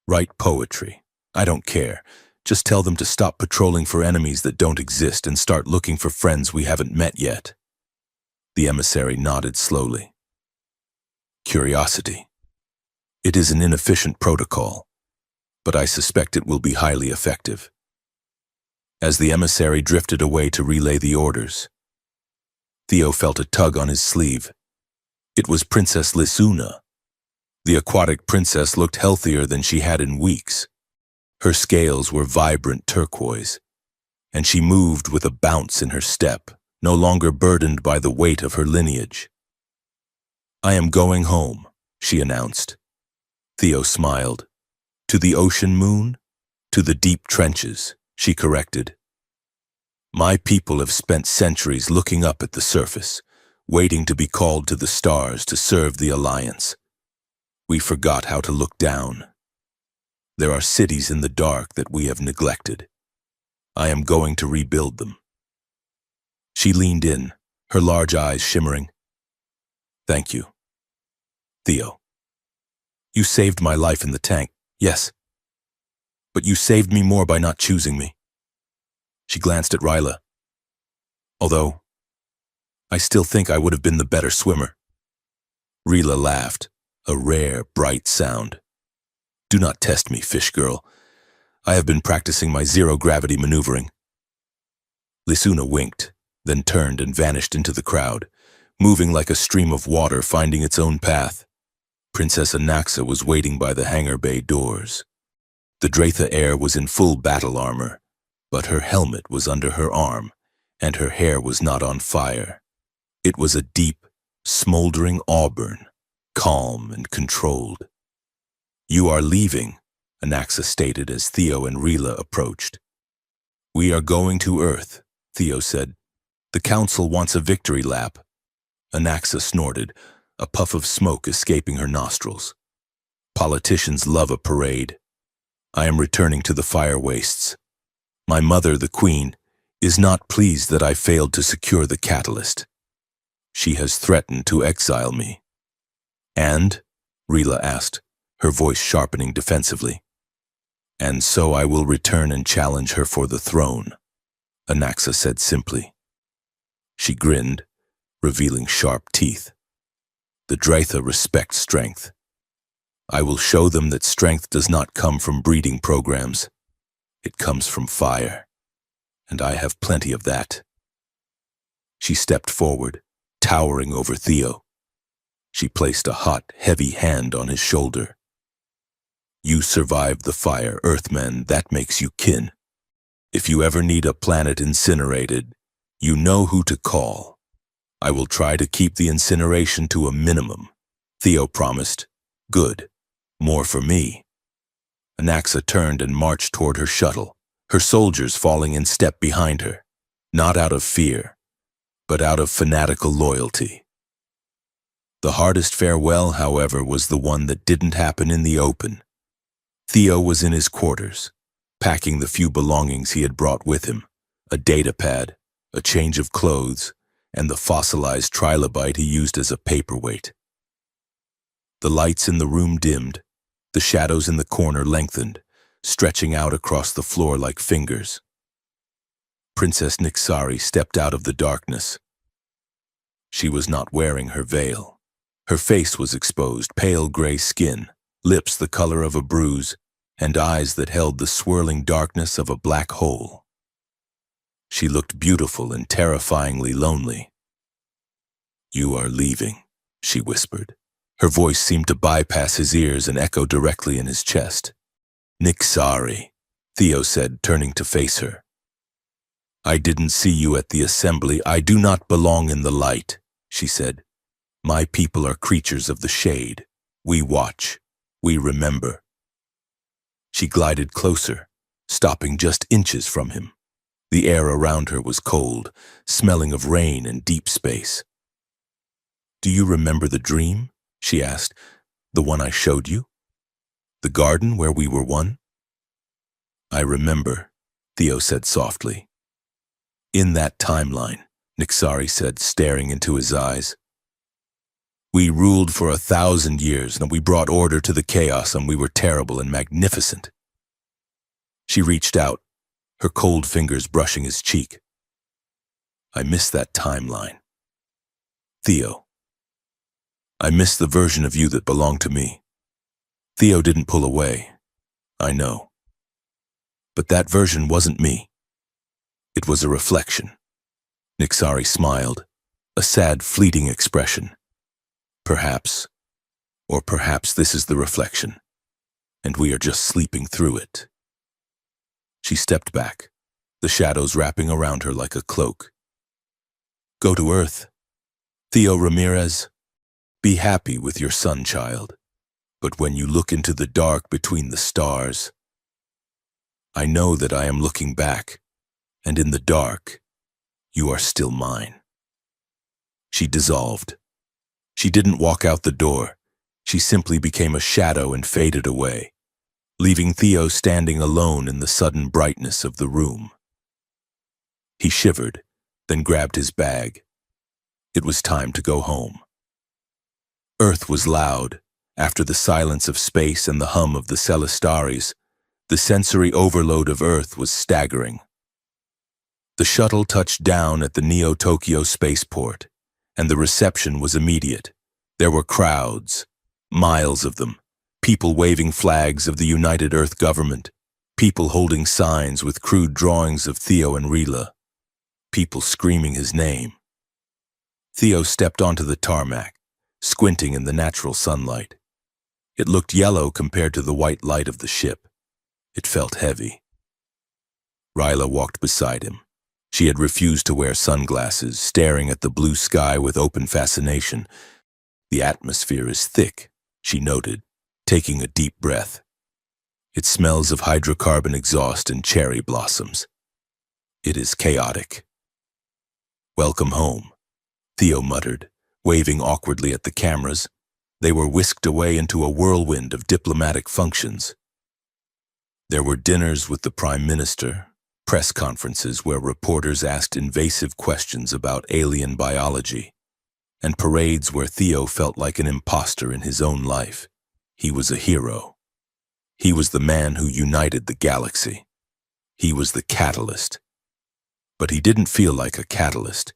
"Write poetry. I don't care. Just tell them to stop patrolling for enemies that don't exist and start looking for friends we haven't met yet." The emissary nodded slowly. "Curiosity. It is an inefficient protocol, but I suspect it will be highly effective." As the emissary drifted away to relay the orders, Theo felt a tug on his sleeve. It was Princess Lisuna. The aquatic princess looked healthier than she had in weeks. Her scales were vibrant turquoise. and she moved with a bounce in her step, no longer burdened by the weight of her lineage. "I am going home," she announced. Theo smiled. "To the ocean moon? To the deep trenches," she corrected. "My people have spent centuries looking up at the surface, waiting to be called to the stars to serve the Alliance. We forgot how to look down. There are cities in the dark that we have neglected. I am going to rebuild them." She leaned in, her large eyes shimmering. "Thank you, Theo. You saved my life in the tank, yes. But you saved me more by not choosing me." She glanced at Ryla. "Although, I still think I would have been the better swimmer." Ryla laughed, a rare, bright sound. "Do not test me, fish girl. I have been practicing my zero-gravity maneuvering." Lisuna winked, then turned and vanished into the crowd, moving like a stream of water finding its own path. Princess Anaxa was waiting by the hangar bay doors. The Dratha heir was in full battle armor, but her helmet was under her arm, and her hair was not on fire. It was a deep, smoldering auburn, calm and controlled. "You are leaving," Anaxa stated as Theo and Ryla approached. "We are going to Earth," Theo said. "The Council wants a victory lap." Anaxa snorted, a puff of smoke escaping her nostrils. "Politicians love a parade. I am returning to the fire wastes. My mother, the Queen, is not pleased that I failed to secure the catalyst. She has threatened to exile me." "And?" Ryla asked, her voice sharpening defensively. "And so I will return and challenge her for the throne," Anaxa said simply. She grinned, revealing sharp teeth. "The Dratha respect strength. I will show them that strength does not come from breeding programs. It comes from fire, and I have plenty of that." She stepped forward, towering over Theo. She placed a hot, heavy hand on his shoulder. "You survived the fire, Earthmen, that makes you kin. If you ever need a planet incinerated, you know who to call. I will try to keep the incineration to a minimum," Theo promised. "Good. More for me." Anaxa turned and marched toward her shuttle, her soldiers falling in step behind her, not out of fear, but out of fanatical loyalty. The hardest farewell, however, was the one that didn't happen in the open. Theo was in his quarters, packing the few belongings he had brought with him, a datapad, a change of clothes, and the fossilized trilobite he used as a paperweight. The lights in the room dimmed, the shadows in the corner lengthened, stretching out across the floor like fingers. Princess Nixari stepped out of the darkness. She was not wearing her veil. Her face was exposed, pale gray skin, lips the color of a bruise, and eyes that held the swirling darkness of a black hole. She looked beautiful and terrifyingly lonely. "You are leaving," she whispered. Her voice seemed to bypass his ears and echo directly in his chest. "Nixari," Theo said, turning to face her. "I didn't see you at the assembly. I do not belong in the light," she said. "My people are creatures of the shade. We watch. We remember." She glided closer, stopping just inches from him. The air around her was cold, smelling of rain and deep space. "Do you remember the dream?" she asked. "The one I showed you? The garden where we were one?" "I remember," Theo said softly. "In that timeline," Nixari said, staring into his eyes. "We ruled for 1,000 years, and we brought order to the chaos, and we were terrible and magnificent." She reached out, her cold fingers brushing his cheek. "I miss that timeline. Theo. I miss the version of you that belonged to me." Theo didn't pull away. "I know. But that version wasn't me. It was a reflection." Nixari smiled, a sad, fleeting expression. "Perhaps, or perhaps this is the reflection, and we are just sleeping through it." She stepped back, the shadows wrapping around her like a cloak. Go to Earth. Theo Ramirez, be happy with your son, child. But when you look into the dark between the stars, I know that I am looking back, and in the dark, you are still mine. She dissolved. She didn't walk out the door. She simply became a shadow and faded away, leaving Theo standing alone in the sudden brightness of the room. He shivered, then grabbed his bag. It was time to go home. Earth was loud. After the silence of space and the hum of the Celastaris, the sensory overload of Earth was staggering. The shuttle touched down at the Neo-Tokyo spaceport, and the reception was immediate. There were crowds, miles of them, people waving flags of the United Earth government, people holding signs with crude drawings of Theo and Rila, people screaming his name. Theo stepped onto the tarmac, squinting in the natural sunlight. It looked yellow compared to the white light of the ship. It felt heavy. Rila walked beside him. She had refused to wear sunglasses, staring at the blue sky with open fascination. The atmosphere is thick, she noted, taking a deep breath. It smells of hydrocarbon exhaust and cherry blossoms. It is chaotic. Welcome home, Theo muttered, waving awkwardly at the cameras. They were whisked away into a whirlwind of diplomatic functions. There were dinners with the Prime Minister, press conferences where reporters asked invasive questions about alien biology, and parades where Theo felt like an imposter in his own life. He was a hero. He was the man who united the galaxy. He was the catalyst. But he didn't feel like a catalyst.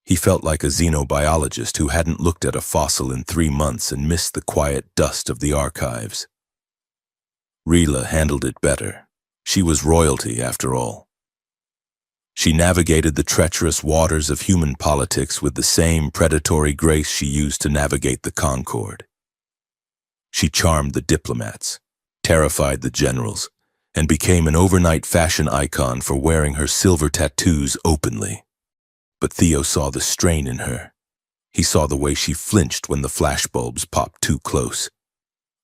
He felt like a xenobiologist who hadn't looked at a fossil in 3 months and missed the quiet dust of the archives. Rila handled it better. She was royalty, after all. She navigated the treacherous waters of human politics with the same predatory grace she used to navigate the Concorde. She charmed the diplomats, terrified the generals, and became an overnight fashion icon for wearing her silver tattoos openly. But Theo saw the strain in her. He saw the way she flinched when the flashbulbs popped too close.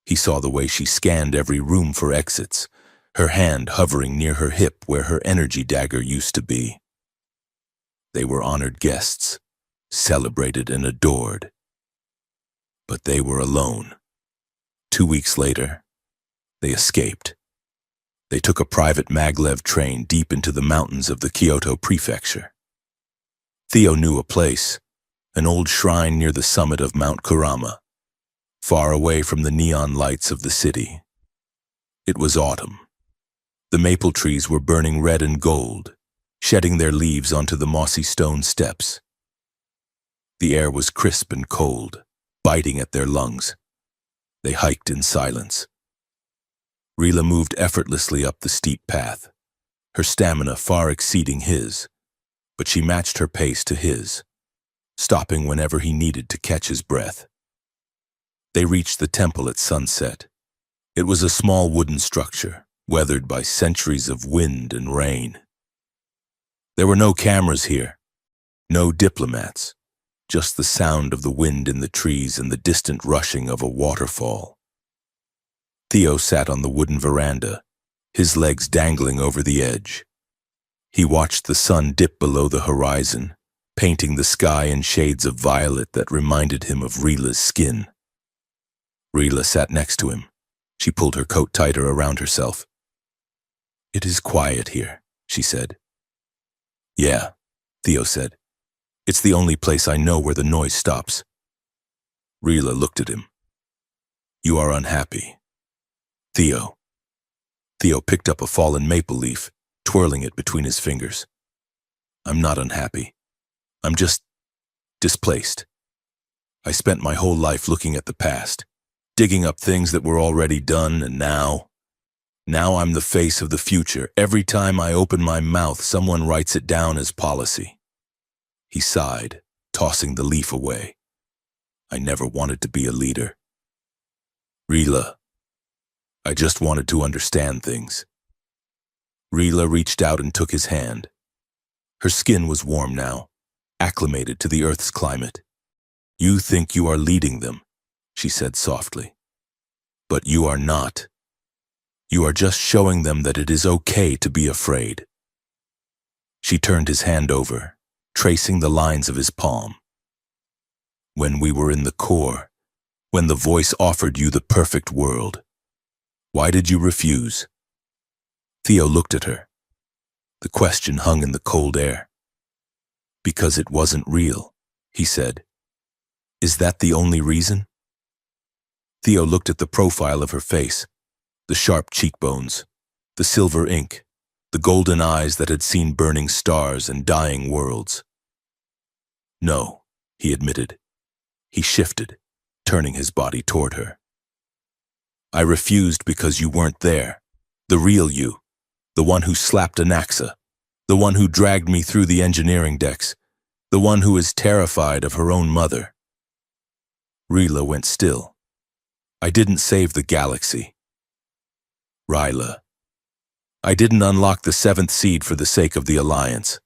He saw the way she scanned every room for exits, her hand hovering near her hip where her energy dagger used to be. They were honored guests, celebrated and adored. But they were alone. 2 weeks later, they escaped. They took a private maglev train deep into the mountains of the Kyoto prefecture. Theo knew a place, an old shrine near the summit of Mount Kurama, far away from the neon lights of the city. It was autumn. The maple trees were burning red and gold, shedding their leaves onto the mossy stone steps. The air was crisp and cold, biting at their lungs. They hiked in silence. Rila moved effortlessly up the steep path, her stamina far exceeding his, but she matched her pace to his, stopping whenever he needed to catch his breath. They reached the temple at sunset. It was a small wooden structure, weathered by centuries of wind and rain. There were no cameras here, no diplomats, just the sound of the wind in the trees and the distant rushing of a waterfall. Theo sat on the wooden veranda, his legs dangling over the edge. He watched the sun dip below the horizon, painting the sky in shades of violet that reminded him of Rila's skin. Rila sat next to him. She pulled her coat tighter around herself. "It is quiet here," she said. "Yeah," Theo said. "It's the only place I know where the noise stops." Rila looked at him. "You are unhappy." Theo picked up a fallen maple leaf, twirling it between his fingers. "I'm not unhappy. I'm just displaced. I spent my whole life looking at the past, digging up things that were already done, and now I'm the face of the future. Every time I open my mouth, someone writes it down as policy." He sighed, tossing the leaf away. "I never wanted to be a leader. Rila, I just wanted to understand things." Rila reached out and took his hand. Her skin was warm now, acclimated to the Earth's climate. "You think you are leading them," she said softly. "But you are not. You are just showing them that it is okay to be afraid." She turned his hand over, tracing the lines of his palm. "When we were in the core, when the voice offered you the perfect world, why did you refuse?" Theo looked at her. The question hung in the cold air. "Because it wasn't real," he said. "Is that the only reason?" Theo looked at the profile of her face, the sharp cheekbones, the silver ink, the golden eyes that had seen burning stars and dying worlds. "No," he admitted. He shifted, turning his body toward her. "I refused because you weren't there, the real you, the one who slapped Anaxa, the one who dragged me through the engineering decks, the one who is terrified of her own mother." Rila went still. "I didn't save the galaxy. Rila. I didn't unlock the seventh seed for the sake of the Alliance.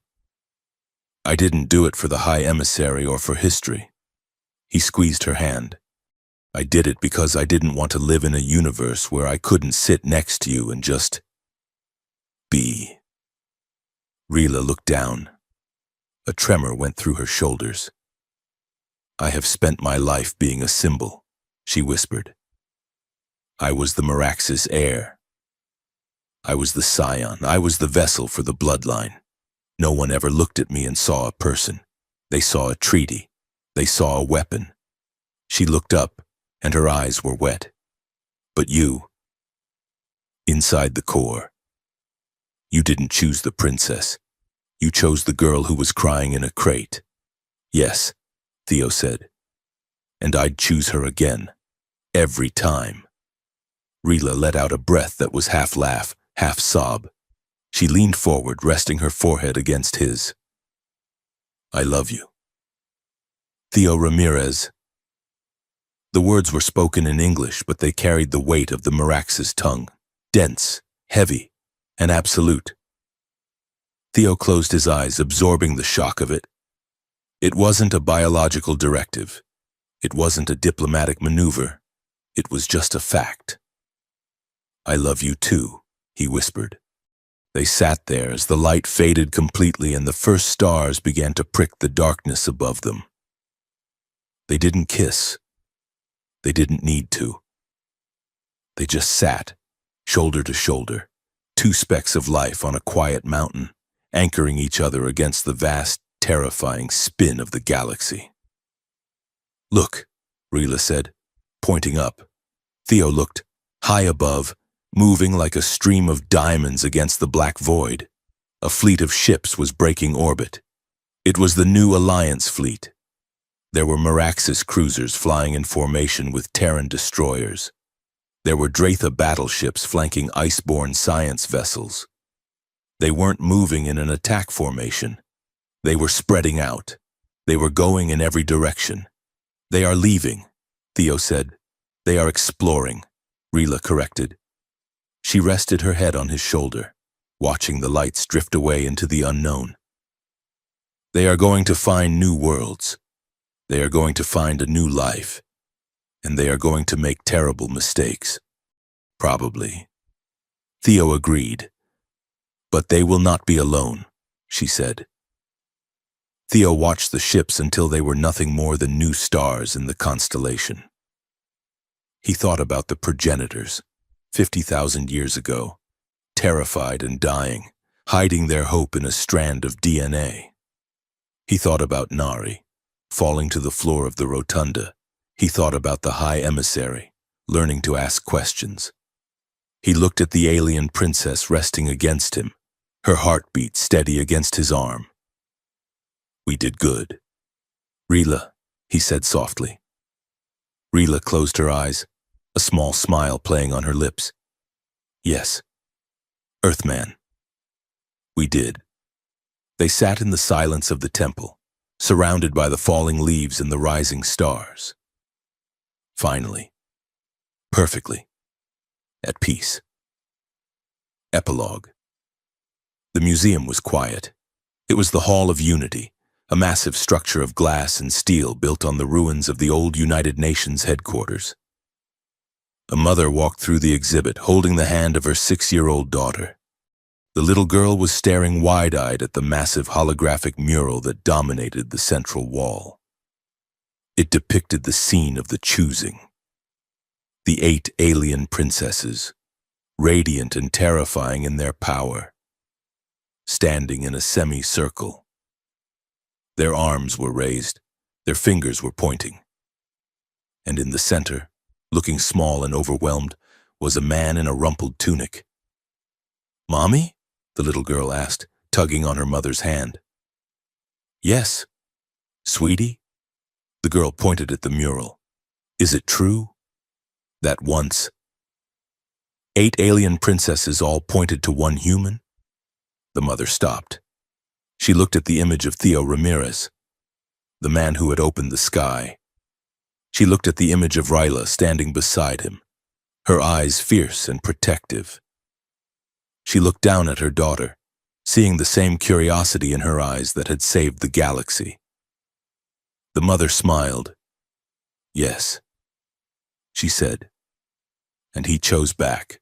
I didn't do it for the High Emissary or for history." He squeezed her hand. "I did it because I didn't want to live in a universe where I couldn't sit next to you and just be." Rila looked down. A tremor went through her shoulders. "I have spent my life being a symbol," she whispered. "I was the Meraxis heir. I was the scion. I was the vessel for the bloodline. No one ever looked at me and saw a person. They saw a treaty. They saw a weapon." She looked up, and her eyes were wet. "But you, inside the core, you didn't choose the princess. You chose the girl who was crying in a crate." "Yes," Theo said. "And I'd choose her again. Every time." Rila let out a breath that was half laugh, half sob. She leaned forward, resting her forehead against his. "I love you. Theo Ramirez." The words were spoken in English, but they carried the weight of the Meraxis tongue, dense, heavy, and absolute. Theo closed his eyes, absorbing the shock of it. It wasn't a biological directive. It wasn't a diplomatic maneuver. It was just a fact. "I love you too," he whispered. They sat there as the light faded completely and the first stars began to prick the darkness above them. They didn't kiss. They didn't need to. They just sat, shoulder to shoulder, two specks of life on a quiet mountain, anchoring each other against the vast, terrifying spin of the galaxy. "Look," Rila said, pointing up. Theo looked, high above, moving like a stream of diamonds against the black void. A fleet of ships was breaking orbit. It was the new Alliance fleet. There were Meraxis cruisers flying in formation with Terran destroyers. There were Dratha battleships flanking iceborne science vessels. They weren't moving in an attack formation. They were spreading out. They were going in every direction. "They are leaving," Theo said. "They are exploring," Rila corrected. She rested her head on his shoulder, watching the lights drift away into the unknown. "They are going to find new worlds. They are going to find a new life. And they are going to make terrible mistakes. Probably." Theo agreed. "But they will not be alone," she said. Theo watched the ships until they were nothing more than new stars in the constellation. He thought about the progenitors, 50,000 years ago, terrified and dying, hiding their hope in a strand of DNA. He thought about Nari, falling to the floor of the rotunda. He thought about the High Emissary, learning to ask questions. He looked at the alien princess resting against him, her heartbeat steady against his arm. "We did good." "Rila," he said softly. Rila closed her eyes, a small smile playing on her lips. "Yes, Earthman. We did." They sat in the silence of the temple, surrounded by the falling leaves and the rising stars. Finally, perfectly, at peace. Epilogue. The museum was quiet. It was the Hall of Unity, a massive structure of glass and steel built on the ruins of the old United Nations headquarters. A mother walked through the exhibit, holding the hand of her 6-year-old daughter. The little girl was staring wide-eyed at the massive holographic mural that dominated the central wall. It depicted the scene of the choosing. The 8 alien princesses, radiant and terrifying in their power, standing in a semicircle. Their arms were raised, their fingers were pointing. And in the center, looking small and overwhelmed, was a man in a rumpled tunic. "Mommy?" the little girl asked, tugging on her mother's hand. "Yes." "Sweetie?" The girl pointed at the mural. "Is it true? That once 8 alien princesses all pointed to one human?" The mother stopped. She looked at the image of Theo Ramirez, the man who had opened the sky. She looked at the image of Ryla standing beside him, her eyes fierce and protective. She looked down at her daughter, seeing the same curiosity in her eyes that had saved the galaxy. The mother smiled. "Yes," she said, and he chose back.